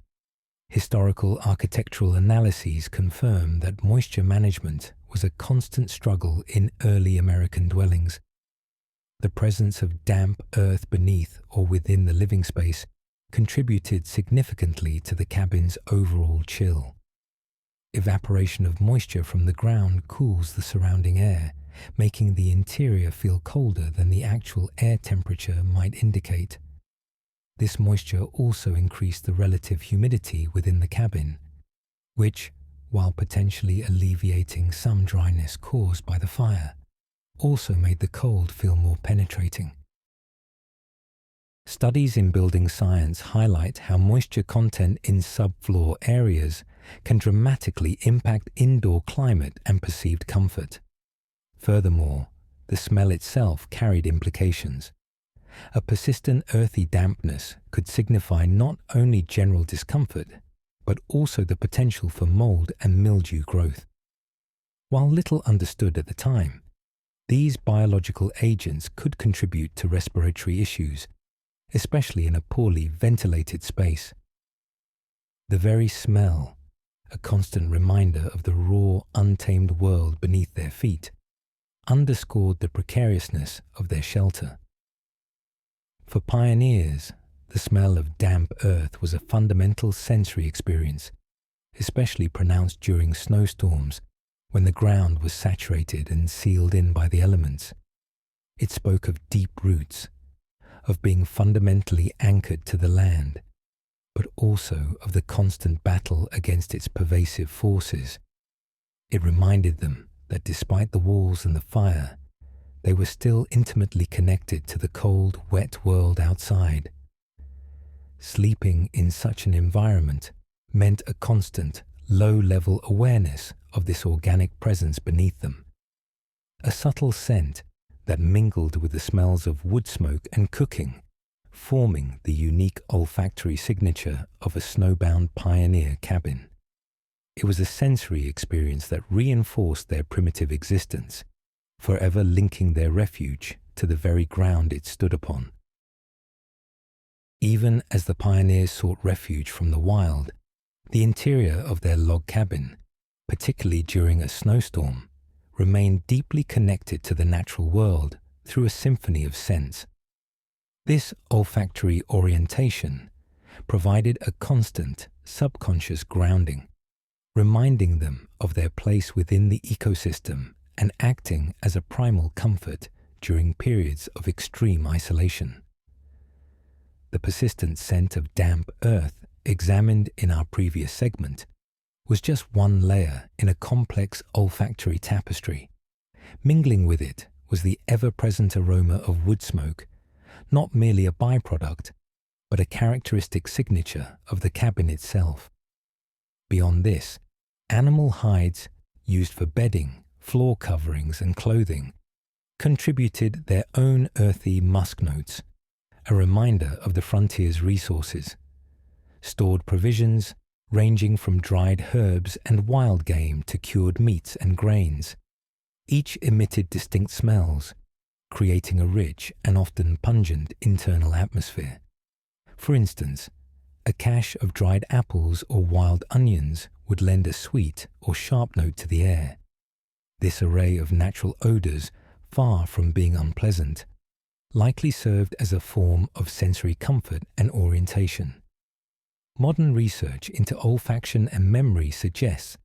Historical architectural analyses confirm that moisture management was a constant struggle in early American dwellings. The presence of damp earth beneath or within the living space contributed significantly to the cabin's overall chill. Evaporation of moisture from the ground cools the surrounding air, making the interior feel colder than the actual air temperature might indicate. This moisture also increased the relative humidity within the cabin, which, while potentially alleviating some dryness caused by the fire, also made the cold feel more penetrating. Studies in building science highlight how moisture content in subfloor areas can dramatically impact indoor climate and perceived comfort. Furthermore, the smell itself carried implications. A persistent earthy dampness could signify not only general discomfort, but also the potential for mold and mildew growth. While little understood at the time, these biological agents could contribute to respiratory issues, especially in a poorly ventilated space. The very smell, a constant reminder of the raw, untamed world beneath their feet, underscored the precariousness of their shelter. For pioneers, the smell of damp earth was a fundamental sensory experience, especially pronounced during snowstorms when the ground was saturated and sealed in by the elements. It spoke of deep roots, of being fundamentally anchored to the land, but also of the constant battle against its pervasive forces. It reminded them that despite the walls and the fire, they were still intimately connected to the cold, wet world outside. Sleeping in such an environment meant a constant, low-level awareness of this organic presence beneath them. A subtle scent that mingled with the smells of wood smoke and cooking, forming the unique olfactory signature of a snowbound pioneer cabin. It was a sensory experience that reinforced their primitive existence, forever linking their refuge to the very ground it stood upon. Even as the pioneers sought refuge from the wild, the interior of their log cabin, particularly during a snowstorm, remained deeply connected to the natural world through a symphony of scents. This olfactory orientation provided a constant, subconscious grounding, reminding them of their place within the ecosystem and acting as a primal comfort during periods of extreme isolation. The persistent scent of damp earth examined in our previous segment was just one layer in a complex olfactory tapestry. Mingling with it was the ever-present aroma of wood smoke, not merely a byproduct, but a characteristic signature of the cabin itself. Beyond this, animal hides used for bedding, floor coverings, and clothing contributed their own earthy musk notes, a reminder of the frontier's resources. Stored provisions, ranging from dried herbs and wild game to cured meats and grains, each emitted distinct smells, creating a rich and often pungent internal atmosphere. For instance, a cache of dried apples or wild onions would lend a sweet or sharp note to the air. This array of natural odors, far from being unpleasant, likely served as a form of sensory comfort and orientation. Modern research into olfaction and memory suggests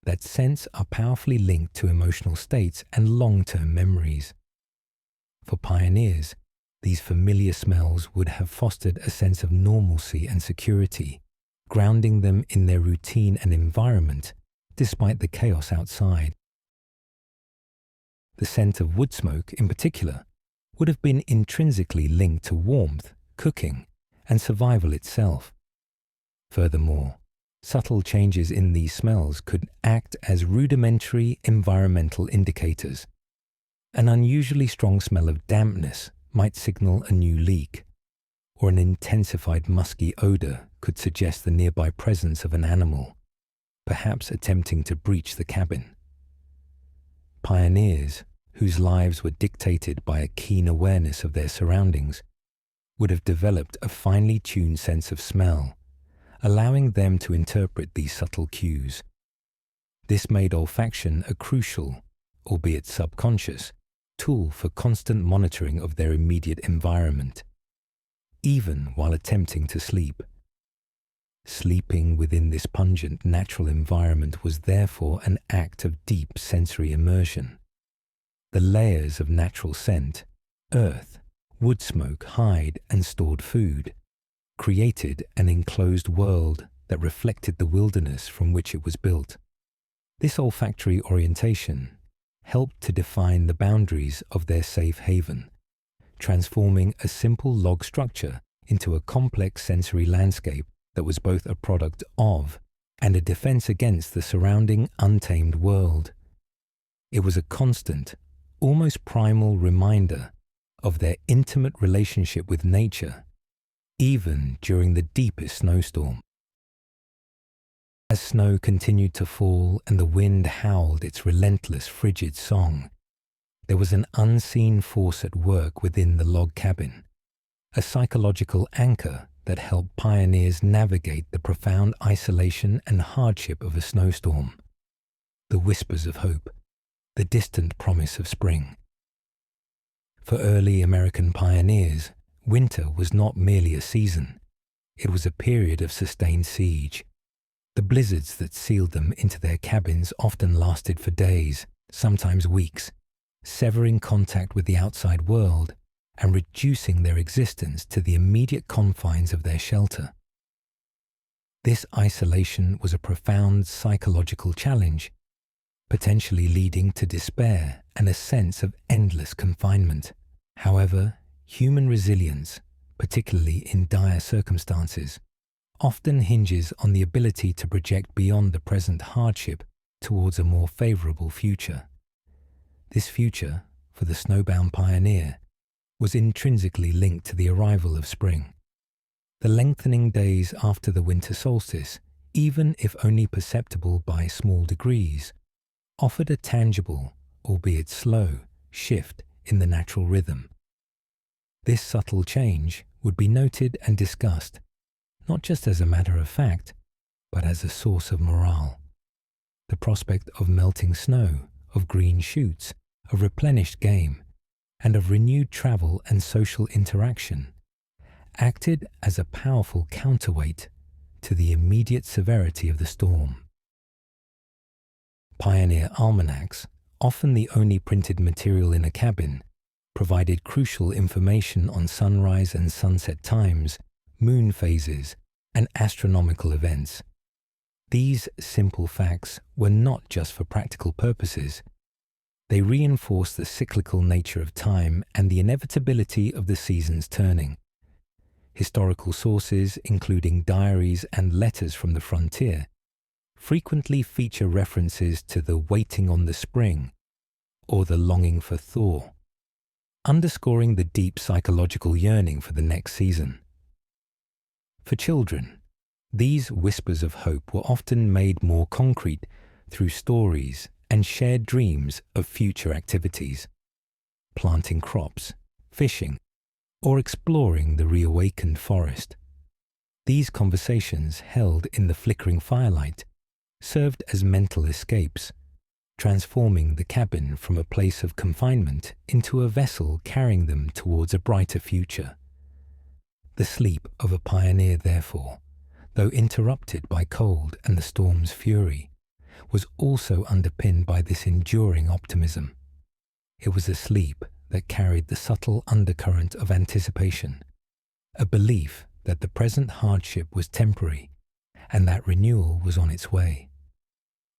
that scents are powerfully linked to emotional states and long-term memories. For pioneers, these familiar smells would have fostered a sense of normalcy and security, grounding them in their routine and environment despite the chaos outside. The scent of wood smoke, in particular, would have been intrinsically linked to warmth, cooking, and survival itself. Furthermore, subtle changes in these smells could act as rudimentary environmental indicators. An unusually strong smell of dampness might signal a new leak, or an intensified musky odor could suggest the nearby presence of an animal, perhaps attempting to breach the cabin. Pioneers, whose lives were dictated by a keen awareness of their surroundings, would have developed a finely tuned sense of smell, allowing them to interpret these subtle cues. This made olfaction a crucial, albeit subconscious, tool for constant monitoring of their immediate environment, even while attempting to sleep. Sleeping within this pungent natural environment was therefore an act of deep sensory immersion. The layers of natural scent, earth, wood smoke, hide, and stored food created an enclosed world that reflected the wilderness from which it was built. This olfactory orientation helped to define the boundaries of their safe haven, transforming a simple log structure into a complex sensory landscape that was both a product of and a defense against the surrounding untamed world. It was a constant, almost primal reminder of their intimate relationship with nature, even during the deepest snowstorm. As snow continued to fall and the wind howled its relentless, frigid song, there was an unseen force at work within the log cabin, a psychological anchor that helped pioneers navigate the profound isolation and hardship of a snowstorm. The whispers of hope, the distant promise of spring. For early American pioneers, winter was not merely a season. It was a period of sustained siege. The blizzards that sealed them into their cabins often lasted for days, sometimes weeks, severing contact with the outside world and reducing their existence to the immediate confines of their shelter. This isolation was a profound psychological challenge, potentially leading to despair and a sense of endless confinement. However, human resilience, particularly in dire circumstances, often hinges on the ability to project beyond the present hardship towards a more favorable future. This future, for the snowbound pioneer, was intrinsically linked to the arrival of spring. The lengthening days after the winter solstice even if only perceptible by small degrees, offered a tangible, albeit slow, shift in the natural rhythm. This subtle change would be noted and discussed, not just as a matter of fact, but as a source of morale. The prospect of melting snow, of green shoots, of replenished game, and of renewed travel and social interaction acted as a powerful counterweight to the immediate severity of the storm. Pioneer almanacs, often the only printed material in a cabin, provided crucial information on sunrise and sunset times, moon phases, and astronomical events. These simple facts were not just for practical purposes. They reinforced the cyclical nature of time and the inevitability of the seasons turning. Historical sources, including diaries and letters from the frontier, frequently feature references to the waiting on the spring or the longing for thaw, underscoring the deep psychological yearning for the next season. For children, these whispers of hope were often made more concrete through stories and shared dreams of future activities, planting crops, fishing, or exploring the reawakened forest. These conversations, held in the flickering firelight, served as mental escapes, transforming the cabin from a place of confinement into a vessel carrying them towards a brighter future. The sleep of a pioneer, therefore, though interrupted by cold and the storm's fury, was also underpinned by this enduring optimism. It was a sleep that carried the subtle undercurrent of anticipation, a belief that the present hardship was temporary and that renewal was on its way.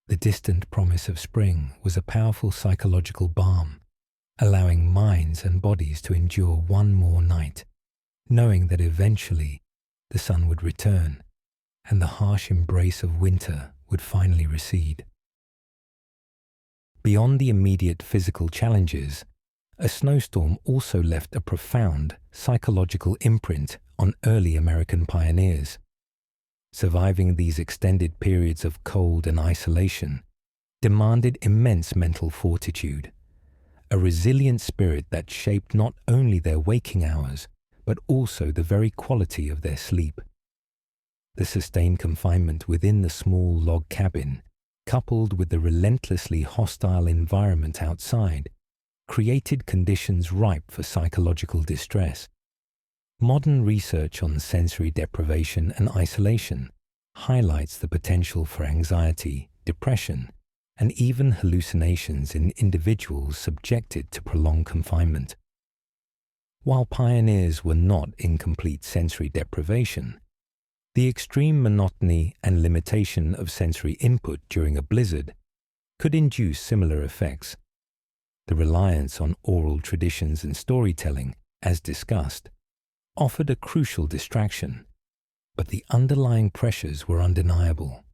The distant promise of spring was a powerful psychological balm, allowing minds and bodies to endure one more night, knowing that eventually the sun would return and the harsh embrace of winter would finally recede. Beyond the immediate physical challenges, a snowstorm also left a profound psychological imprint on early American pioneers. Surviving these extended periods of cold and isolation demanded immense mental fortitude, a resilient spirit that shaped not only their waking hours, but also the very quality of their sleep. The sustained confinement within the small log cabin, coupled with the relentlessly hostile environment outside, created conditions ripe for psychological distress. Modern research on sensory deprivation and isolation highlights the potential for anxiety, depression, and even hallucinations in individuals subjected to prolonged confinement. While pioneers were not in complete sensory deprivation, the extreme monotony and limitation of sensory input during a blizzard could induce similar effects. The reliance on oral traditions and storytelling, as discussed, offered a crucial distraction, but the underlying pressures were undeniable.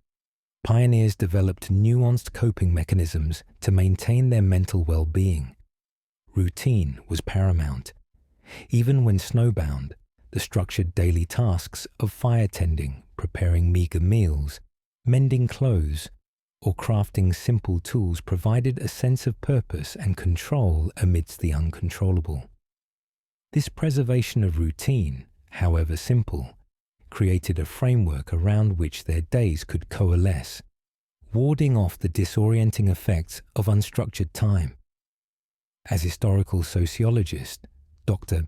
Pioneers developed nuanced coping mechanisms to maintain their mental well-being. Routine was paramount. Even when snowbound, the structured daily tasks of fire tending, preparing meager meals, mending clothes, or crafting simple tools provided a sense of purpose and control amidst the uncontrollable. This preservation of routine, however simple, created a framework around which their days could coalesce, warding off the disorienting effects of unstructured time. As historical sociologist Dr.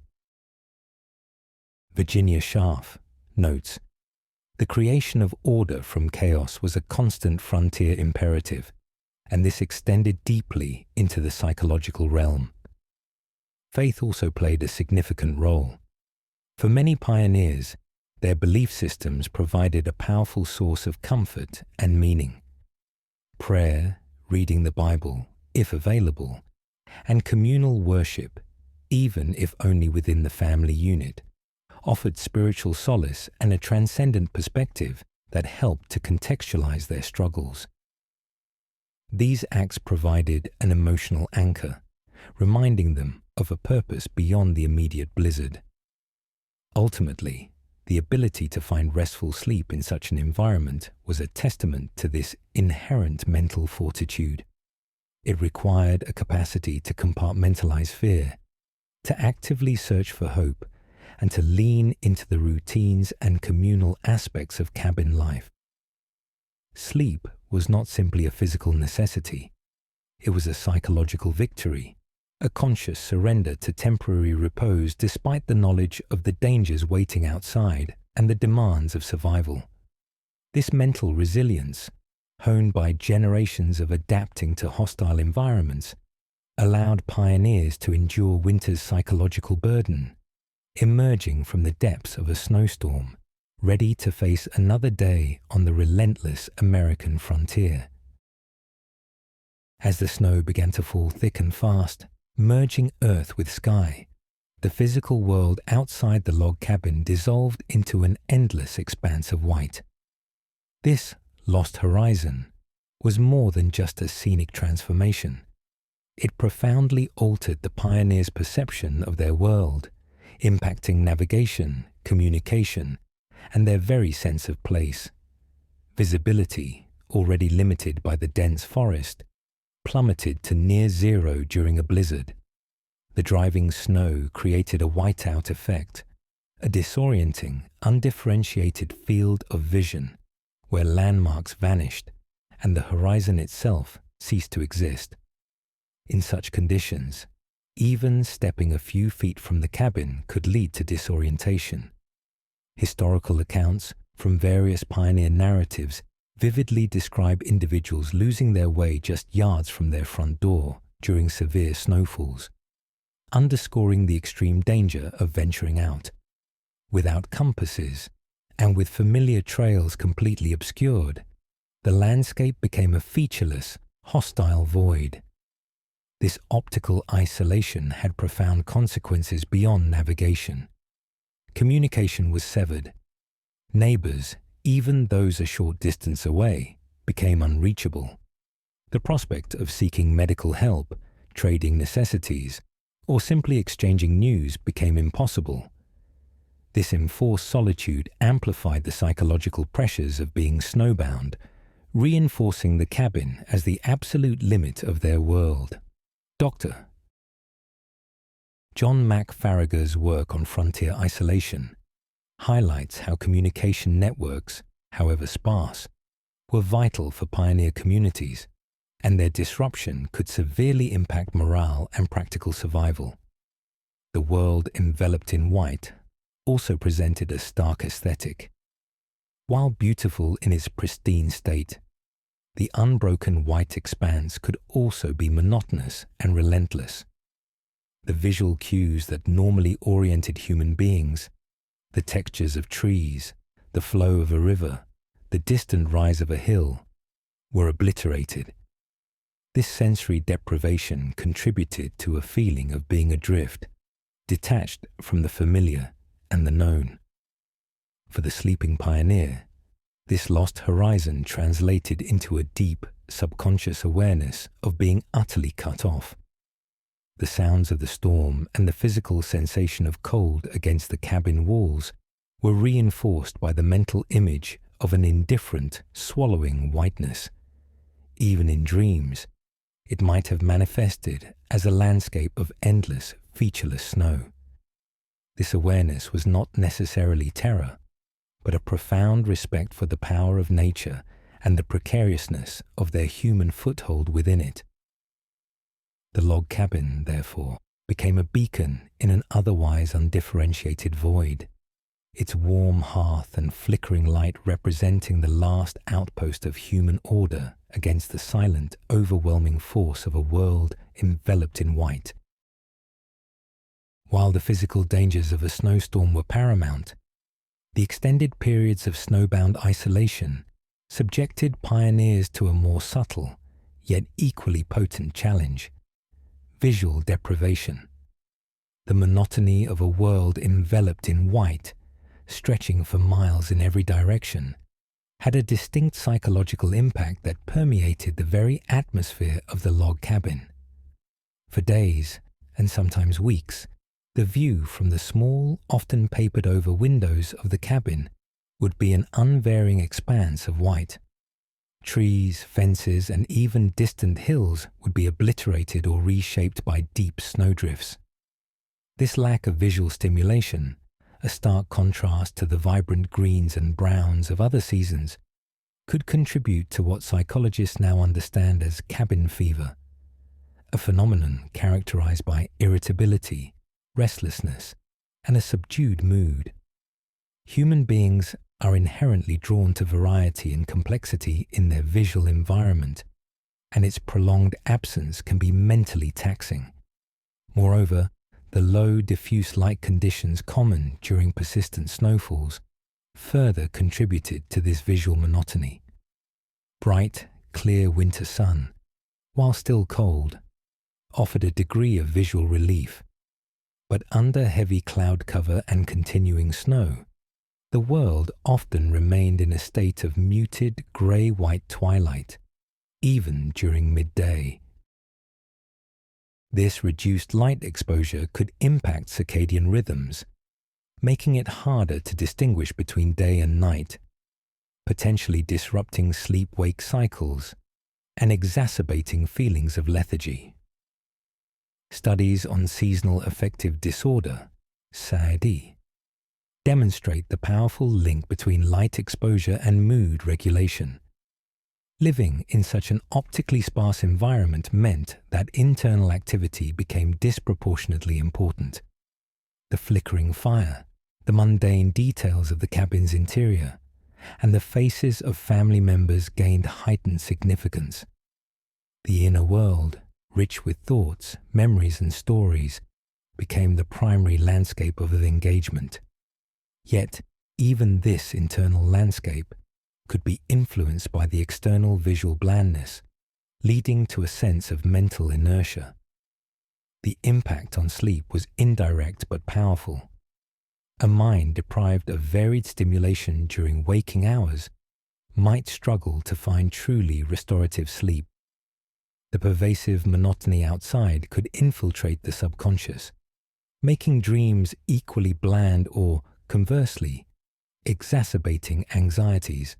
Virginia Scharf notes, the creation of order from chaos was a constant frontier imperative, and this extended deeply into the psychological realm. Faith also played a significant role. For many pioneers, their belief systems provided a powerful source of comfort and meaning. Prayer, reading the Bible, if available, and communal worship, even if only within the family unit, offered spiritual solace and a transcendent perspective that helped to contextualize their struggles. These acts provided an emotional anchor, reminding them of a purpose beyond the immediate blizzard. Ultimately, The ability to find restful sleep in such an environment was a testament to this inherent mental fortitude. It required a capacity to compartmentalize fear, to actively search for hope, and to lean into the routines and communal aspects of cabin life. Sleep was not simply a physical necessity. It was a psychological victory, a conscious surrender to temporary repose despite the knowledge of the dangers waiting outside and the demands of survival. This mental resilience, honed by generations of adapting to hostile environments, allowed pioneers to endure winter's psychological burden, emerging from the depths of a snowstorm, ready to face another day on the relentless American frontier. As the snow began to fall thick and fast, merging earth with sky, the physical world outside the log cabin dissolved into an endless expanse of white. This lost horizon was more than just a scenic transformation. It profoundly altered the pioneers' perception of their world, impacting navigation, communication, and their very sense of place. Visibility, already limited by the dense forest, plummeted to near zero during a blizzard. The driving snow created a whiteout effect, a disorienting, undifferentiated field of vision where landmarks vanished and the horizon itself ceased to exist. In such conditions, even stepping a few feet from the cabin could lead to disorientation. Historical accounts from various pioneer narratives vividly describe individuals losing their way just yards from their front door during severe snowfalls, underscoring the extreme danger of venturing out. Without compasses, and with familiar trails completely obscured, the landscape became a featureless, hostile void. This optical isolation had profound consequences beyond navigation. Communication was severed. Neighbors, even those a short distance away, became unreachable. The prospect of seeking medical help, trading necessities, or simply exchanging news became impossible. This enforced solitude amplified the psychological pressures of being snowbound, reinforcing the cabin as the absolute limit of their world. Dr. John Mac Farragher's work on frontier isolation highlights how communication networks, however sparse, were vital for pioneer communities, and their disruption could severely impact morale and practical survival. The world enveloped in white also presented a stark aesthetic. While beautiful in its pristine state, the unbroken white expanse could also be monotonous and relentless. The visual cues that normally oriented human beings, the textures of trees, the flow of a river, the distant rise of a hill, were obliterated. This sensory deprivation contributed to a feeling of being adrift, detached from the familiar and the known. For the sleeping pioneer, this lost horizon translated into a deep, subconscious awareness of being utterly cut off. The sounds of the storm and the physical sensation of cold against the cabin walls were reinforced by the mental image of an indifferent, swallowing whiteness. Even in dreams, it might have manifested as a landscape of endless, featureless snow. This awareness was not necessarily terror, but a profound respect for the power of nature and the precariousness of their human foothold within it. The log cabin, therefore, became a beacon in an otherwise undifferentiated void, its warm hearth and flickering light representing the last outpost of human order against the silent, overwhelming force of a world enveloped in white. While the physical dangers of a snowstorm were paramount, the extended periods of snowbound isolation subjected pioneers to a more subtle, yet equally potent challenge: visual deprivation. The monotony of a world enveloped in white, stretching for miles in every direction, had a distinct psychological impact that permeated the very atmosphere of the log cabin. For days, and sometimes weeks, The view from the small, often papered-over windows of the cabin would be an unvarying expanse of white. Trees, fences, and even distant hills would be obliterated or reshaped by deep snowdrifts. This lack of visual stimulation, a stark contrast to the vibrant greens and browns of other seasons, could contribute to what psychologists now understand as cabin fever, a phenomenon characterized by irritability, restlessness, and a subdued mood. Human beings are inherently drawn to variety and complexity in their visual environment, and its prolonged absence can be mentally taxing. Moreover, the low, diffuse light conditions common during persistent snowfalls further contributed to this visual monotony. Bright, clear winter sun, while still cold, offered a degree of visual relief, but under heavy cloud cover and continuing snow, the world often remained in a state of muted grey-white twilight, even during midday. This reduced light exposure could impact circadian rhythms, making it harder to distinguish between day and night, potentially disrupting sleep-wake cycles and exacerbating feelings of lethargy. Studies on seasonal affective disorder, SAD, demonstrate the powerful link between light exposure and mood regulation. Living in such an optically sparse environment meant that internal activity became disproportionately important. The flickering fire, the mundane details of the cabin's interior, and the faces of family members gained heightened significance. The inner world, rich with thoughts, memories, and stories, became the primary landscape of engagement. Yet, even this internal landscape could be influenced by the external visual blandness, leading to a sense of mental inertia. The impact on sleep was indirect but powerful. A mind deprived of varied stimulation during waking hours might struggle to find truly restorative sleep. The pervasive monotony outside could infiltrate the subconscious, making dreams equally bland or, conversely, exacerbating anxieties.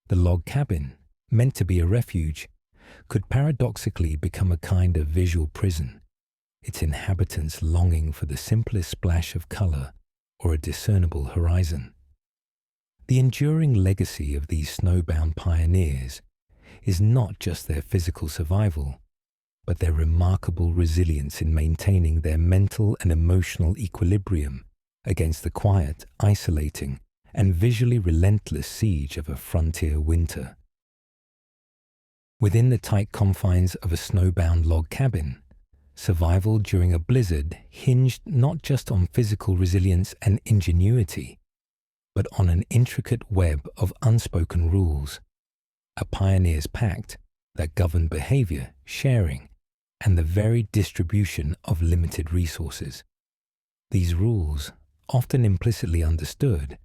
The log cabin, meant to be a refuge, could paradoxically become a kind of visual prison, its inhabitants longing for the simplest splash of color or a discernible horizon. The enduring legacy of these snowbound pioneers is not just their physical survival, but their remarkable resilience in maintaining their mental and emotional equilibrium against the quiet, isolating, and visually relentless siege of a frontier winter. Within the tight confines of a snowbound log cabin, survival during a blizzard hinged not just on physical resilience and ingenuity, but on an intricate web of unspoken rules, a pioneer's pact that governed behavior, sharing, and the very distribution of limited resources. These rules, often implicitly understood,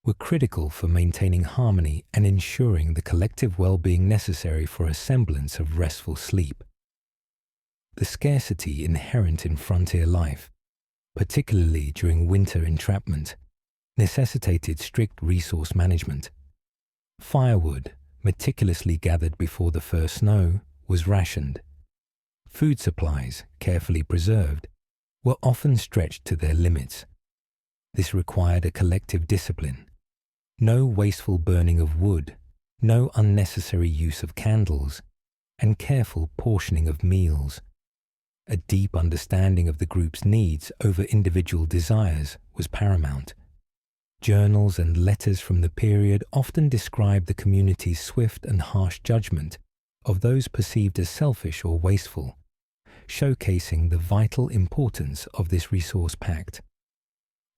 were critical for maintaining harmony and ensuring the collective well-being necessary for a semblance of restful sleep. The scarcity inherent in frontier life, particularly during winter entrapment, necessitated strict resource management. Firewood, meticulously gathered before the first snow, was rationed. Food supplies, carefully preserved, were often stretched to their limits. This required a collective discipline. No wasteful burning of wood, no unnecessary use of candles, and careful portioning of meals. A deep understanding of the group's needs over individual desires was paramount. Journals and letters from the period often describe the community's swift and harsh judgment of those perceived as selfish or wasteful, showcasing the vital importance of this resource pact.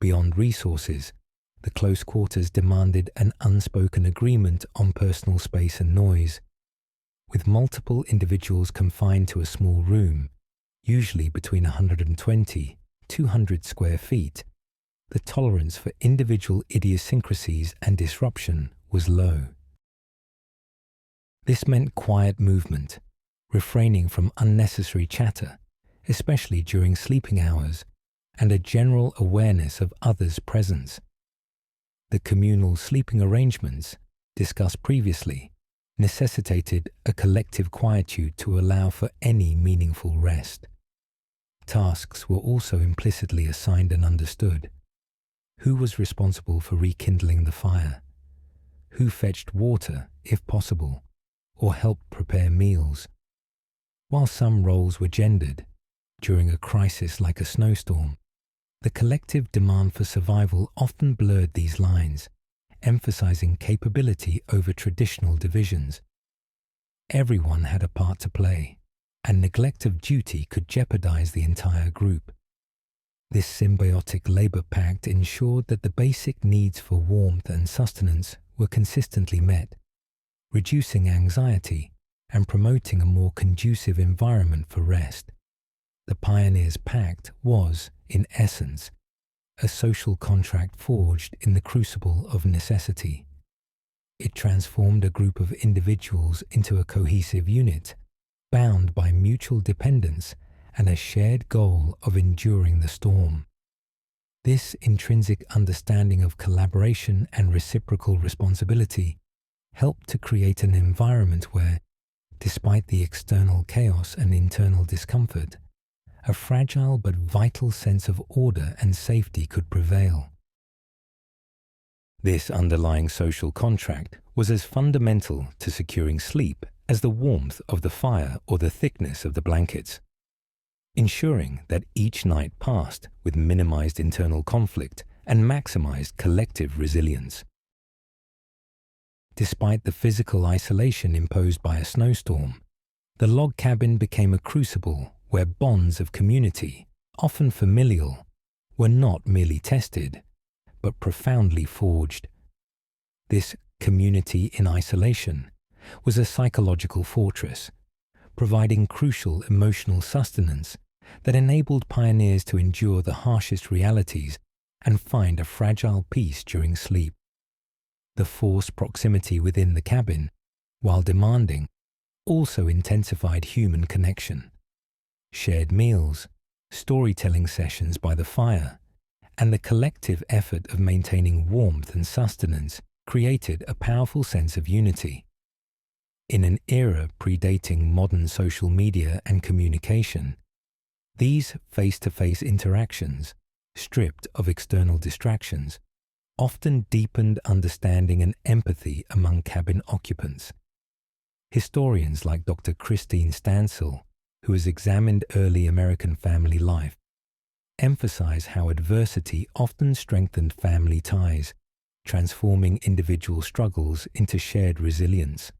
Beyond resources, the close quarters demanded an unspoken agreement on personal space and noise. With multiple individuals confined to a small room, usually between 120 to 200 square feet, the tolerance for individual idiosyncrasies and disruption was low. This meant quiet movement, refraining from unnecessary chatter, especially during sleeping hours, and a general awareness of others' presence. The communal sleeping arrangements, discussed previously, necessitated a collective quietude to allow for any meaningful rest. Tasks were also implicitly assigned and understood. Who was responsible for rekindling the fire? Who fetched water, if possible, or helped prepare meals? While some roles were gendered, during a crisis like a snowstorm, the collective demand for survival often blurred these lines, emphasizing capability over traditional divisions. Everyone had a part to play, and neglect of duty could jeopardize the entire group. This symbiotic labor pact ensured that the basic needs for warmth and sustenance were consistently met, reducing anxiety and promoting a more conducive environment for rest. The Pioneers' Pact was, in essence, a social contract forged in the crucible of necessity. It transformed a group of individuals into a cohesive unit, bound by mutual dependence and a shared goal of enduring the storm. This intrinsic understanding of collaboration and reciprocal responsibility helped to create an environment where, despite the external chaos and internal discomfort, a fragile but vital sense of order and safety could prevail. This underlying social contract was as fundamental to securing sleep as the warmth of the fire or the thickness of the blankets, ensuring that each night passed with minimized internal conflict and maximized collective resilience. Despite the physical isolation imposed by a snowstorm, the log cabin became a crucible where bonds of community, often familial, were not merely tested, but profoundly forged. This community in isolation was a psychological fortress, providing crucial emotional sustenance that enabled pioneers to endure the harshest realities and find a fragile peace during sleep. The forced proximity within the cabin, while demanding, also intensified human connection. Shared meals, storytelling sessions by the fire, and the collective effort of maintaining warmth and sustenance created a powerful sense of unity. In an era predating modern social media and communication, these face-to-face interactions, stripped of external distractions, often deepened understanding and empathy among cabin occupants. Historians like Dr. Christine Stansel, who has examined early American family life, emphasize how adversity often strengthened family ties, transforming individual struggles into shared resilience.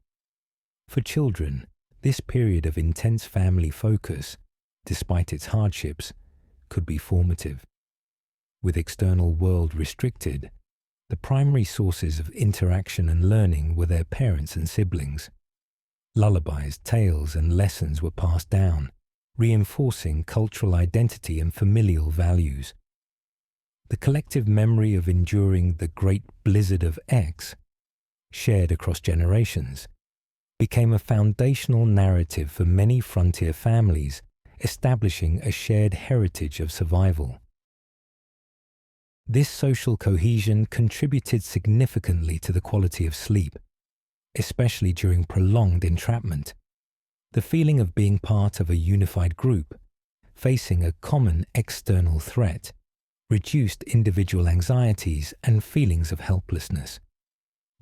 For children, this period of intense family focus, despite its hardships, could be formative. With external world restricted, the primary sources of interaction and learning were their parents and siblings. Lullabies, tales, and lessons were passed down, reinforcing cultural identity and familial values. The collective memory of enduring the Great Blizzard of X, shared across generations, became a foundational narrative for many frontier families, establishing a shared heritage of survival. This social cohesion contributed significantly to the quality of sleep, especially during prolonged entrapment. The feeling of being part of a unified group, facing a common external threat, reduced individual anxieties and feelings of helplessness.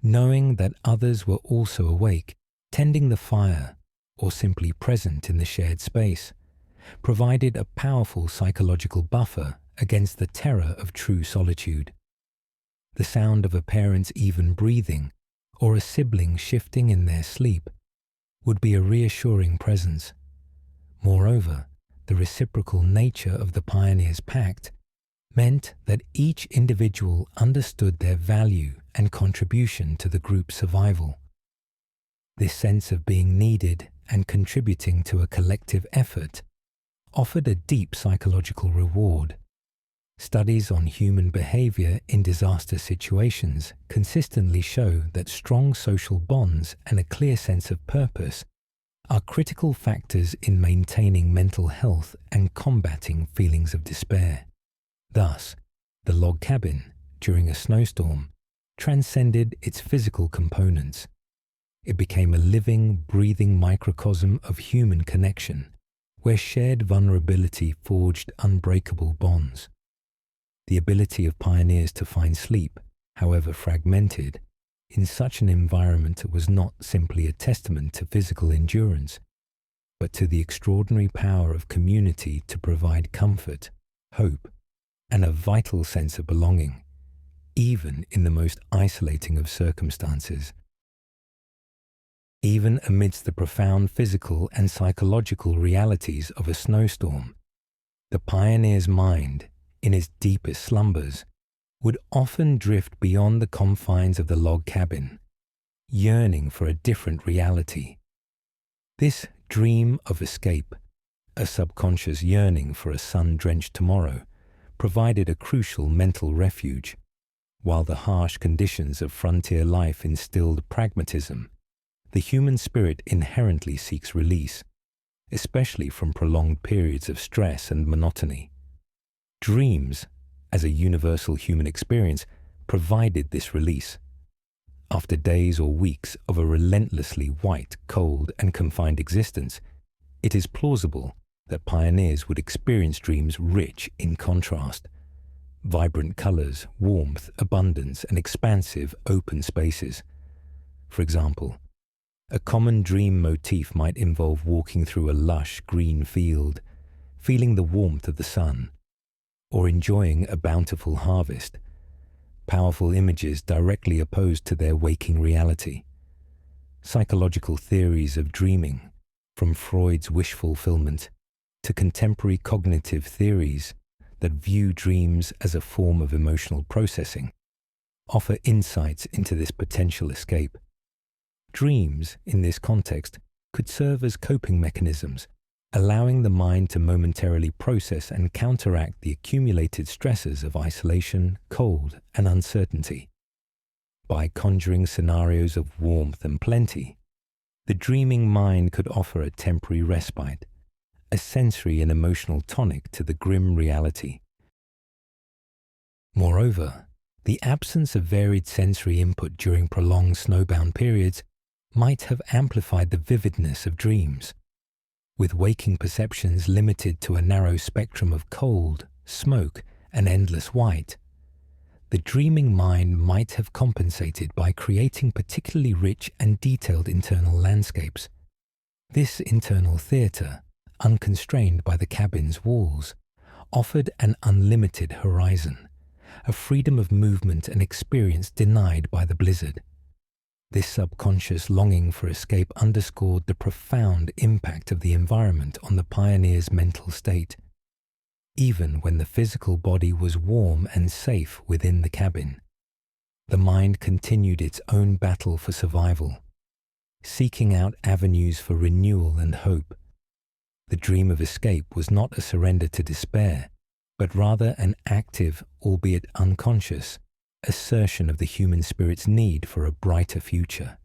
Knowing that others were also awake, tending the fire, or simply present in the shared space, provided a powerful psychological buffer against the terror of true solitude. The sound of a parent's even breathing or a sibling shifting in their sleep would be a reassuring presence. Moreover, the reciprocal nature of the Pioneers' Pact meant that each individual understood their value and contribution to the group's survival. This sense of being needed and contributing to a collective effort offered a deep psychological reward. Studies on human behavior in disaster situations consistently show that strong social bonds and a clear sense of purpose are critical factors in maintaining mental health and combating feelings of despair. Thus, the log cabin, during a snowstorm, transcended its physical components. It became a living, breathing microcosm of human connection, where shared vulnerability forged unbreakable bonds. The ability of pioneers to find sleep, however fragmented, in such an environment was not simply a testament to physical endurance, but to the extraordinary power of community to provide comfort, hope, and a vital sense of belonging, even in the most isolating of circumstances. Even amidst the profound physical and psychological realities of a snowstorm, the pioneer's mind, in its deepest slumbers, would often drift beyond the confines of the log cabin, yearning for a different reality. This dream of escape, a subconscious yearning for a sun-drenched tomorrow, provided a crucial mental refuge, while the harsh conditions of frontier life instilled pragmatism. The human spirit inherently seeks release, especially from prolonged periods of stress and monotony. Dreams, as a universal human experience, provided this release. After days or weeks of a relentlessly white, cold, and confined existence, it is plausible that pioneers would experience dreams rich in contrast. Vibrant colors, warmth, abundance, and expansive, open spaces. For example, a common dream motif might involve walking through a lush green field, feeling the warmth of the sun, or enjoying a bountiful harvest, powerful images directly opposed to their waking reality. Psychological theories of dreaming, from Freud's wish fulfillment to contemporary cognitive theories that view dreams as a form of emotional processing, offer insights into this potential escape. Dreams, in this context, could serve as coping mechanisms, allowing the mind to momentarily process and counteract the accumulated stresses of isolation, cold, and uncertainty. By conjuring scenarios of warmth and plenty, the dreaming mind could offer a temporary respite, a sensory and emotional tonic to the grim reality. Moreover, the absence of varied sensory input during prolonged snowbound periods might have amplified the vividness of dreams. With waking perceptions limited to a narrow spectrum of cold, smoke, and endless white, the dreaming mind might have compensated by creating particularly rich and detailed internal landscapes. This internal theatre, unconstrained by the cabin's walls, offered an unlimited horizon, a freedom of movement and experience denied by the blizzard. This subconscious longing for escape underscored the profound impact of the environment on the pioneer's mental state. Even when the physical body was warm and safe within the cabin, the mind continued its own battle for survival, seeking out avenues for renewal and hope. The dream of escape was not a surrender to despair, but rather an active, albeit unconscious, assertion of the human spirit's need for a brighter future.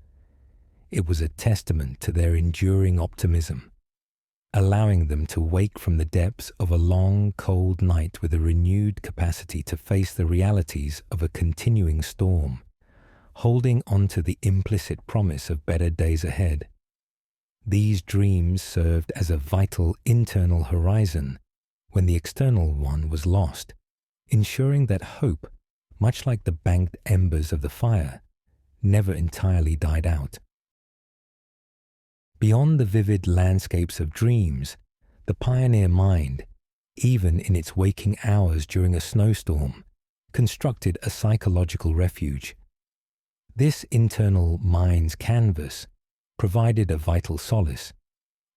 It was a testament to their enduring optimism, allowing them to wake from the depths of a long, cold night with a renewed capacity to face the realities of a continuing storm, holding on to the implicit promise of better days ahead. These dreams served as a vital internal horizon when the external one was lost, ensuring that hope, much like the banked embers of the fire, never entirely died out. Beyond the vivid landscapes of dreams, the pioneer mind, even in its waking hours during a snowstorm, constructed a psychological refuge. This internal mind's canvas provided a vital solace,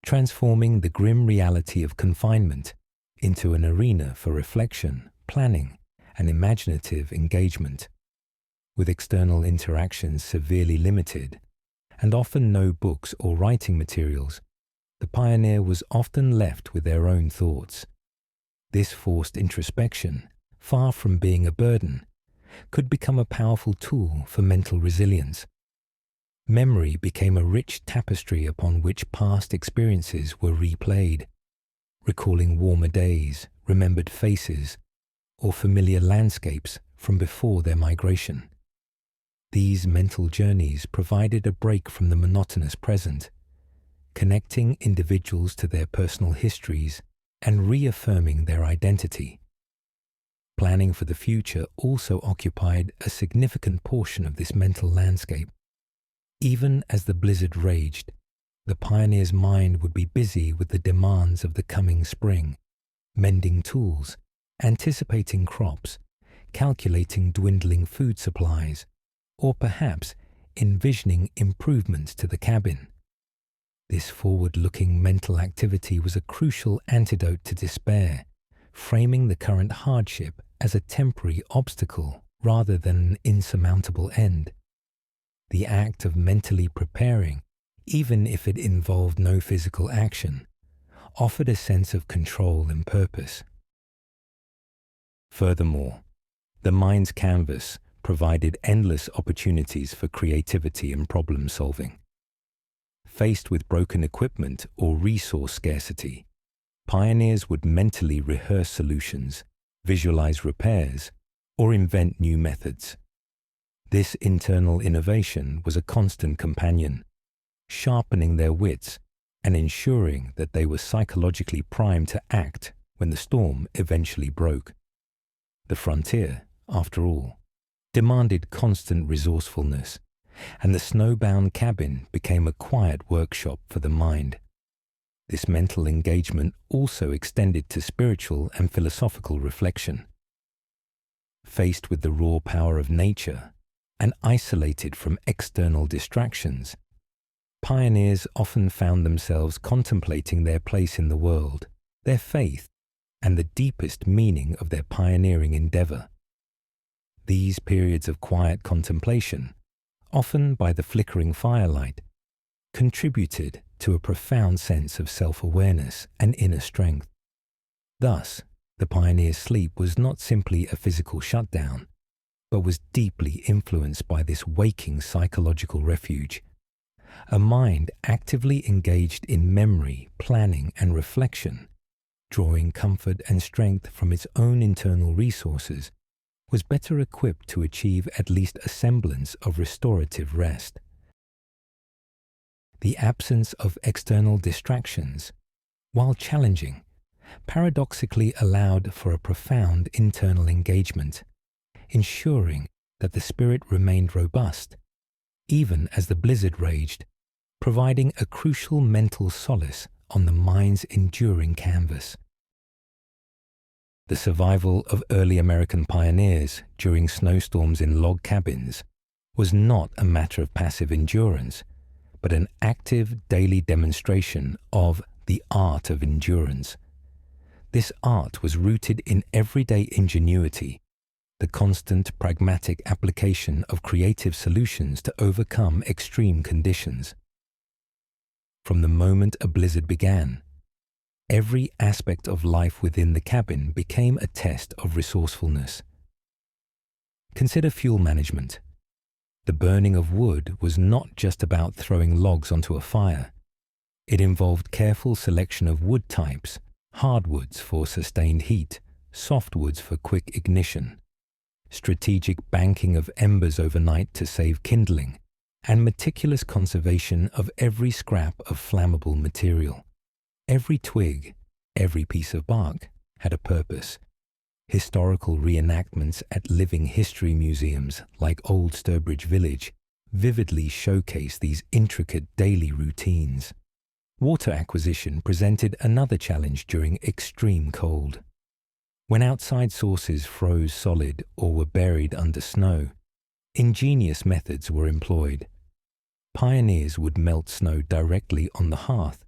transforming the grim reality of confinement into an arena for reflection, planning, and imaginative engagement. With external interactions severely limited, and often no books or writing materials, the pioneer was often left with their own thoughts. This forced introspection, far from being a burden, could become a powerful tool for mental resilience. Memory became a rich tapestry upon which past experiences were replayed, recalling warmer days, remembered faces, or familiar landscapes from before their migration. These mental journeys provided a break from the monotonous present, connecting individuals to their personal histories and reaffirming their identity. Planning for the future also occupied a significant portion of this mental landscape. Even as the blizzard raged, the pioneer's mind would be busy with the demands of the coming spring, mending tools, anticipating crops, calculating dwindling food supplies, or perhaps envisioning improvements to the cabin. This forward-looking mental activity was a crucial antidote to despair, framing the current hardship as a temporary obstacle rather than an insurmountable end. The act of mentally preparing, even if it involved no physical action, offered a sense of control and purpose. Furthermore, the mind's canvas provided endless opportunities for creativity and problem-solving. Faced with broken equipment or resource scarcity, pioneers would mentally rehearse solutions, visualize repairs, or invent new methods. This internal innovation was a constant companion, sharpening their wits and ensuring that they were psychologically primed to act when the storm eventually broke. The frontier, after all, demanded constant resourcefulness, and the snowbound cabin became a quiet workshop for the mind. This mental engagement also extended to spiritual and philosophical reflection. Faced with the raw power of nature and isolated from external distractions, pioneers often found themselves contemplating their place in the world, their faith, and the deepest meaning of their pioneering endeavor. These periods of quiet contemplation, often by the flickering firelight, contributed to a profound sense of self-awareness and inner strength. Thus, the pioneer's sleep was not simply a physical shutdown, but was deeply influenced by this waking psychological refuge, a mind actively engaged in memory, planning, and reflection, drawing comfort and strength from its own internal resources, was better equipped to achieve at least a semblance of restorative rest. The absence of external distractions, while challenging, paradoxically allowed for a profound internal engagement, ensuring that the spirit remained robust, even as the blizzard raged, providing a crucial mental solace on the mind's enduring canvas. The survival of early American pioneers during snowstorms in log cabins was not a matter of passive endurance, but an active daily demonstration of the art of endurance. This art was rooted in everyday ingenuity, the constant pragmatic application of creative solutions to overcome extreme conditions. From the moment a blizzard began, every aspect of life within the cabin became a test of resourcefulness. Consider fuel management. The burning of wood was not just about throwing logs onto a fire. It involved careful selection of wood types, hardwoods for sustained heat, softwoods for quick ignition, strategic banking of embers overnight to save kindling, and meticulous conservation of every scrap of flammable material. Every twig, every piece of bark had a purpose. Historical reenactments at living history museums like Old Sturbridge Village vividly showcase these intricate daily routines. Water acquisition presented another challenge during extreme cold. When outside sources froze solid or were buried under snow, ingenious methods were employed. Pioneers would melt snow directly on the hearth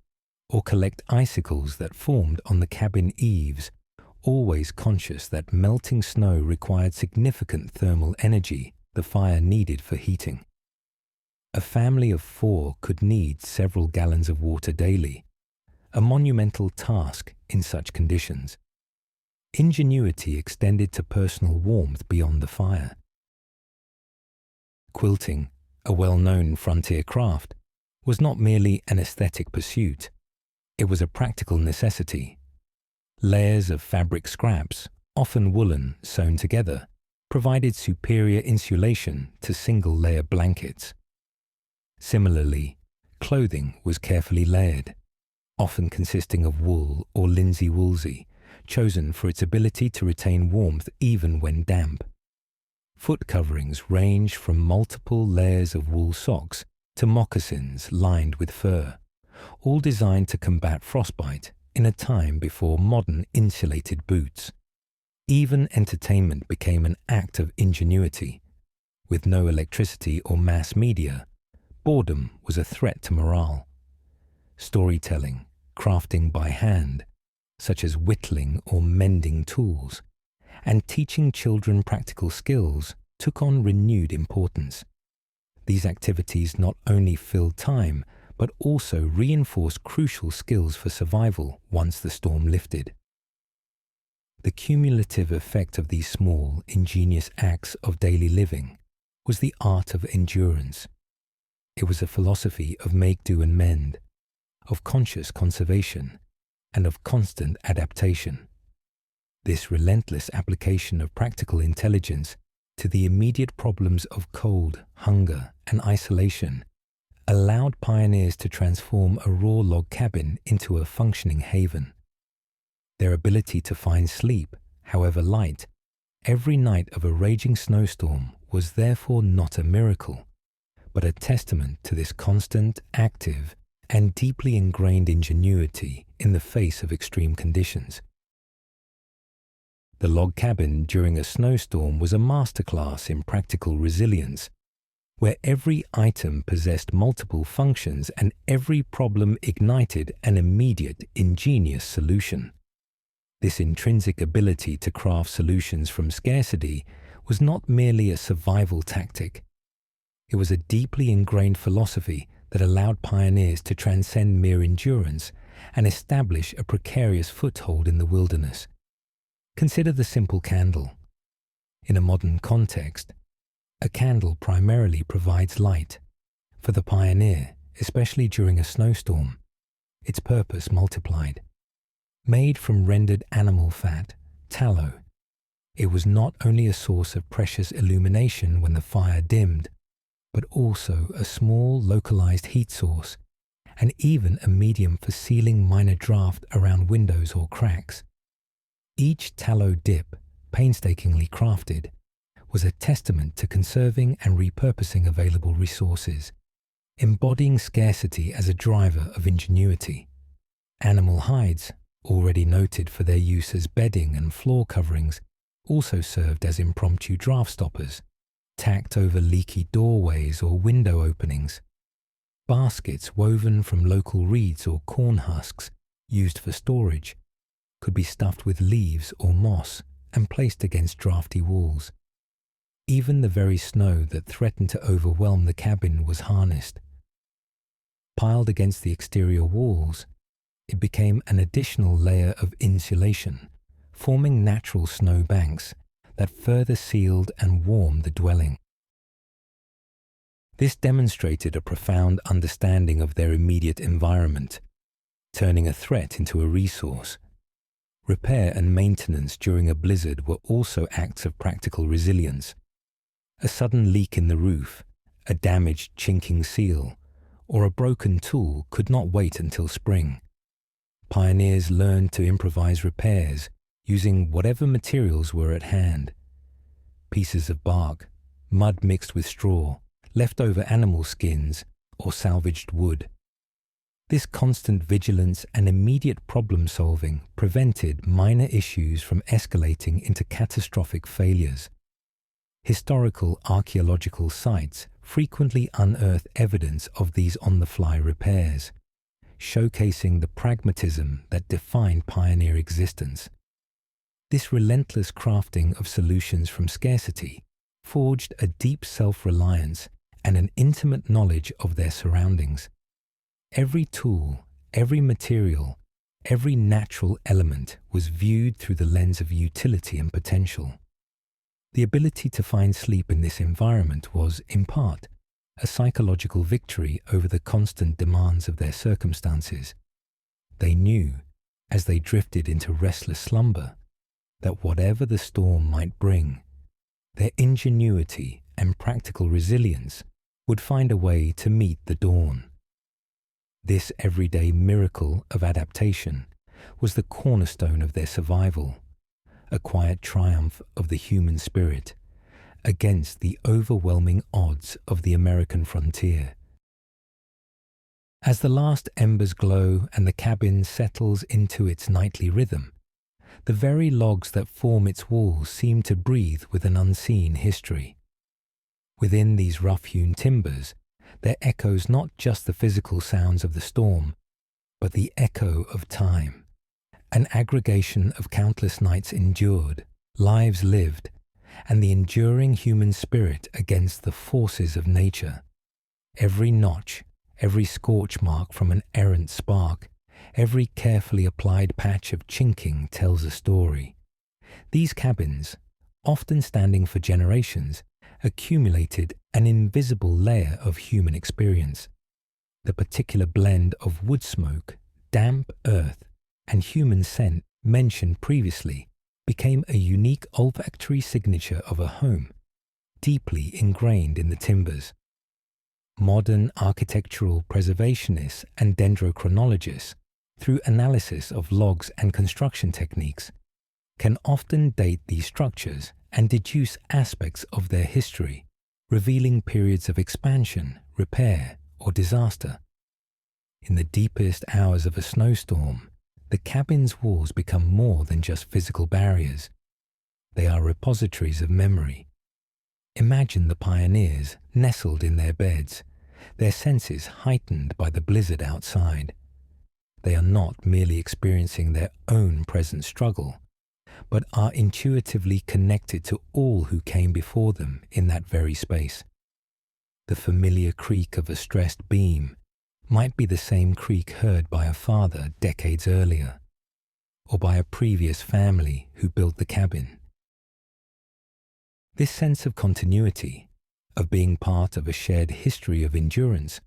or collect icicles that formed on the cabin eaves, always conscious that melting snow required significant thermal energy the fire needed for heating. A family of 4 could need several gallons of water daily, a monumental task in such conditions. Ingenuity extended to personal warmth beyond the fire. Quilting, a well-known frontier craft, was not merely an aesthetic pursuit. It was a practical necessity. Layers of fabric scraps, often woolen sewn together, provided superior insulation to single-layer blankets. Similarly, clothing was carefully layered, often consisting of wool or linsey-woolsey, chosen for its ability to retain warmth even when damp. Foot coverings range from multiple layers of wool socks to moccasins lined with fur, all designed to combat frostbite in a time before modern insulated boots. Even entertainment became an act of ingenuity. With no electricity or mass media, boredom was a threat to morale. Storytelling, crafting by hand, such as whittling or mending tools, and teaching children practical skills took on renewed importance. These activities not only filled time, but also reinforced crucial skills for survival once the storm lifted. The cumulative effect of these small, ingenious acts of daily living was the art of endurance. It was a philosophy of make do and mend, of conscious conservation, and of constant adaptation. This relentless application of practical intelligence to the immediate problems of cold, hunger, and isolation allowed pioneers to transform a raw log cabin into a functioning haven. Their ability to find sleep, however light, every night of a raging snowstorm was therefore not a miracle, but a testament to this constant, active, and deeply ingrained ingenuity in the face of extreme conditions. The log cabin during a snowstorm was a masterclass in practical resilience, where every item possessed multiple functions and every problem ignited an immediate, ingenious solution. This intrinsic ability to craft solutions from scarcity was not merely a survival tactic. It was a deeply ingrained philosophy that allowed pioneers to transcend mere endurance and establish a precarious foothold in the wilderness. Consider the simple candle. In a modern context, a candle primarily provides light. For the pioneer, especially during a snowstorm, its purpose multiplied. Made from rendered animal fat, tallow, it was not only a source of precious illumination when the fire dimmed, but also a small localized heat source, and even a medium for sealing minor draft around windows or cracks. Each tallow dip, painstakingly crafted, was a testament to conserving and repurposing available resources, embodying scarcity as a driver of ingenuity. Animal hides, already noted for their use as bedding and floor coverings, also served as impromptu draft stoppers, tacked over leaky doorways or window openings. Baskets woven from local reeds or corn husks, used for storage, could be stuffed with leaves or moss and placed against drafty walls. Even the very snow that threatened to overwhelm the cabin was harnessed. Piled against the exterior walls, it became an additional layer of insulation, forming natural snow banks that further sealed and warmed the dwelling. This demonstrated a profound understanding of their immediate environment, turning a threat into a resource. Repair and maintenance during a blizzard were also acts of practical resilience. A sudden leak in the roof, a damaged chinking seal, or a broken tool could not wait until spring. Pioneers learned to improvise repairs using whatever materials were at hand. Pieces of bark, mud mixed with straw, leftover animal skins, or salvaged wood. This constant vigilance and immediate problem-solving prevented minor issues from escalating into catastrophic failures. Historical archaeological sites frequently unearth evidence of these on-the-fly repairs, showcasing the pragmatism that defined pioneer existence. This relentless crafting of solutions from scarcity forged a deep self-reliance and an intimate knowledge of their surroundings. Every tool, every material, every natural element was viewed through the lens of utility and potential. The ability to find sleep in this environment was, in part, a psychological victory over the constant demands of their circumstances. They knew, as they drifted into restless slumber, that whatever the storm might bring, their ingenuity and practical resilience would find a way to meet the dawn. This everyday miracle of adaptation was the cornerstone of their survival, a quiet triumph of the human spirit against the overwhelming odds of the American frontier. As the last embers glow and the cabin settles into its nightly rhythm, the very logs that form its walls seem to breathe with an unseen history. Within these rough-hewn timbers, there echoes not just the physical sounds of the storm, but the echo of time, an aggregation of countless nights endured, lives lived, and the enduring human spirit against the forces of nature. Every notch, every scorch mark from an errant spark, every carefully applied patch of chinking tells a story. These cabins, often standing for generations, accumulated an invisible layer of human experience. The particular blend of wood smoke, damp earth, and human scent mentioned previously became a unique olfactory signature of a home, deeply ingrained in the timbers. Modern architectural preservationists and dendrochronologists, through analysis of logs and construction techniques, can often date these structures and deduce aspects of their history, revealing periods of expansion, repair, or disaster. In the deepest hours of a snowstorm, the cabin's walls become more than just physical barriers. They are repositories of memory. Imagine the pioneers nestled in their beds, their senses heightened by the blizzard outside. They are not merely experiencing their own present struggle, but are intuitively connected to all who came before them in that very space. The familiar creak of a stressed beam might be the same creak heard by a father decades earlier, or by a previous family who built the cabin. This sense of continuity, of being part of a shared history of endurance,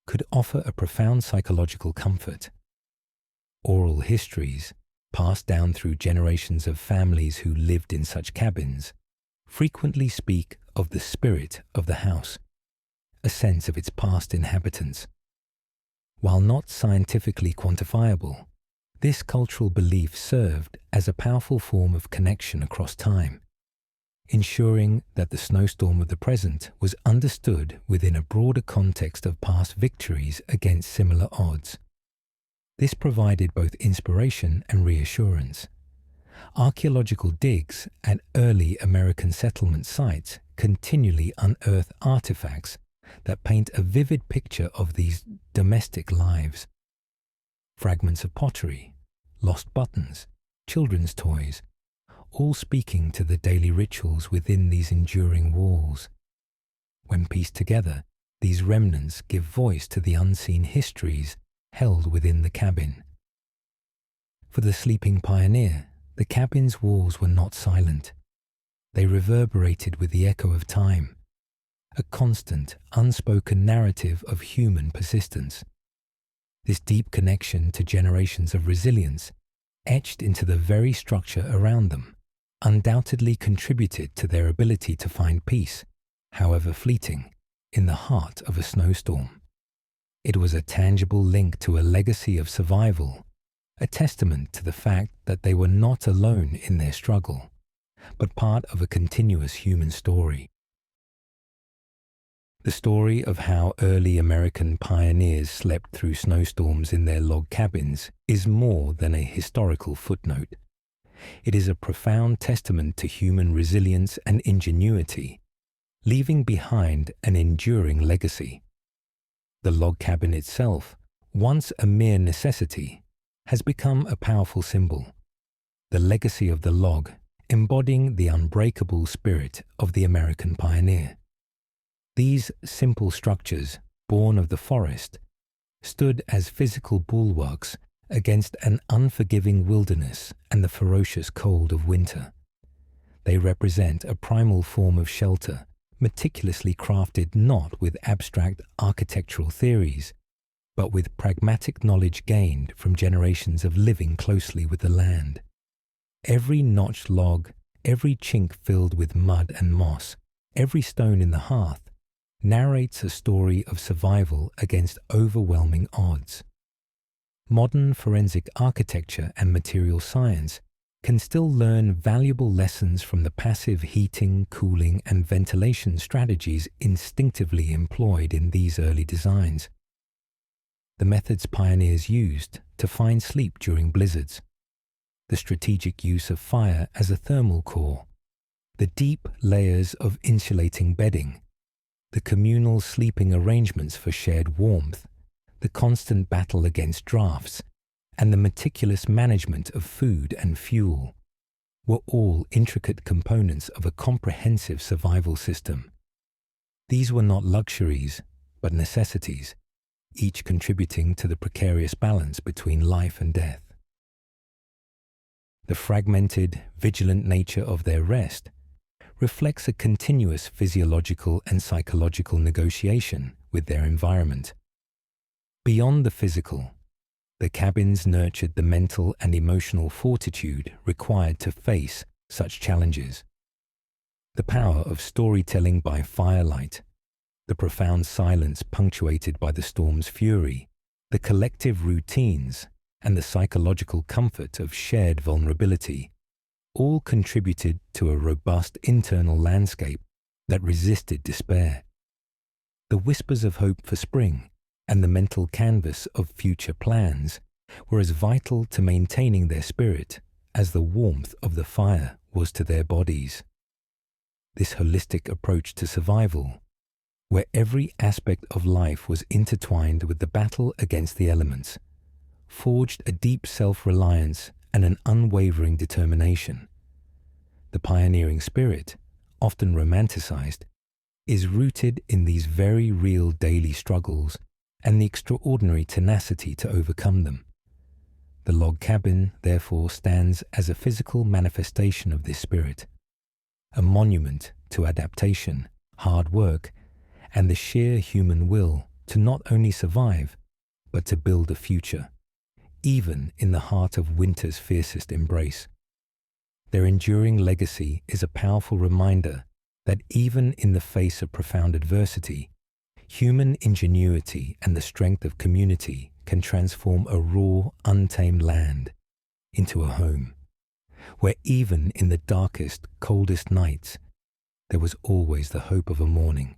could offer a profound psychological comfort. Oral histories, passed down through generations of families who lived in such cabins, frequently speak of the spirit of the house, a sense of its past inhabitants. While not scientifically quantifiable, this cultural belief served as a powerful form of connection across time, ensuring that the snowstorm of the present was understood within a broader context of past victories against similar odds. This provided both inspiration and reassurance. Archaeological digs at early American settlement sites continually unearth artifacts that paint a vivid picture of these domestic lives. Fragments of pottery, lost buttons, children's toys, all speaking to the daily rituals within these enduring walls. When pieced together, these remnants give voice to the unseen histories held within the cabin. For the sleeping pioneer, the cabin's walls were not silent. They reverberated with the echo of time, a constant, unspoken narrative of human persistence. This deep connection to generations of resilience, etched into the very structure around them, undoubtedly contributed to their ability to find peace, however fleeting, in the heart of a snowstorm. It was a tangible link to a legacy of survival, a testament to the fact that they were not alone in their struggle, but part of a continuous human story. The story of how early American pioneers slept through snowstorms in their log cabins is more than a historical footnote. It is a profound testament to human resilience and ingenuity, leaving behind an enduring legacy. The log cabin itself, once a mere necessity, has become a powerful symbol, the legacy of the log embodying the unbreakable spirit of the American pioneer. These simple structures, born of the forest, stood as physical bulwarks against an unforgiving wilderness and the ferocious cold of winter. They represent a primal form of shelter, meticulously crafted not with abstract architectural theories, but with pragmatic knowledge gained from generations of living closely with the land. Every notched log, every chink filled with mud and moss, every stone in the hearth narrates a story of survival against overwhelming odds. Modern forensic architecture and material science can still learn valuable lessons from the passive heating, cooling, and ventilation strategies instinctively employed in these early designs. The methods pioneers used to find sleep during blizzards, the strategic use of fire as a thermal core, the deep layers of insulating bedding, the communal sleeping arrangements for shared warmth, the constant battle against drafts, and the meticulous management of food and fuel were all intricate components of a comprehensive survival system. These were not luxuries, but necessities, each contributing to the precarious balance between life and death. The fragmented, vigilant nature of their rest reflects a continuous physiological and psychological negotiation with their environment. Beyond the physical, the cabins nurtured the mental and emotional fortitude required to face such challenges. The power of storytelling by firelight, the profound silence punctuated by the storm's fury, the collective routines, and the psychological comfort of shared vulnerability all contributed to a robust internal landscape that resisted despair. The whispers of hope for spring and the mental canvas of future plans were as vital to maintaining their spirit as the warmth of the fire was to their bodies. This holistic approach to survival, where every aspect of life was intertwined with the battle against the elements, forged a deep self-reliance and an unwavering determination. The pioneering spirit, often romanticized, is rooted in these very real daily struggles and the extraordinary tenacity to overcome them. The log cabin, therefore, stands as a physical manifestation of this spirit, a monument to adaptation, hard work, and the sheer human will to not only survive, but to build a future, even in the heart of winter's fiercest embrace. Their enduring legacy is a powerful reminder that even in the face of profound adversity, human ingenuity and the strength of community can transform a raw, untamed land into a home, where even in the darkest, coldest nights, there was always the hope of a morning.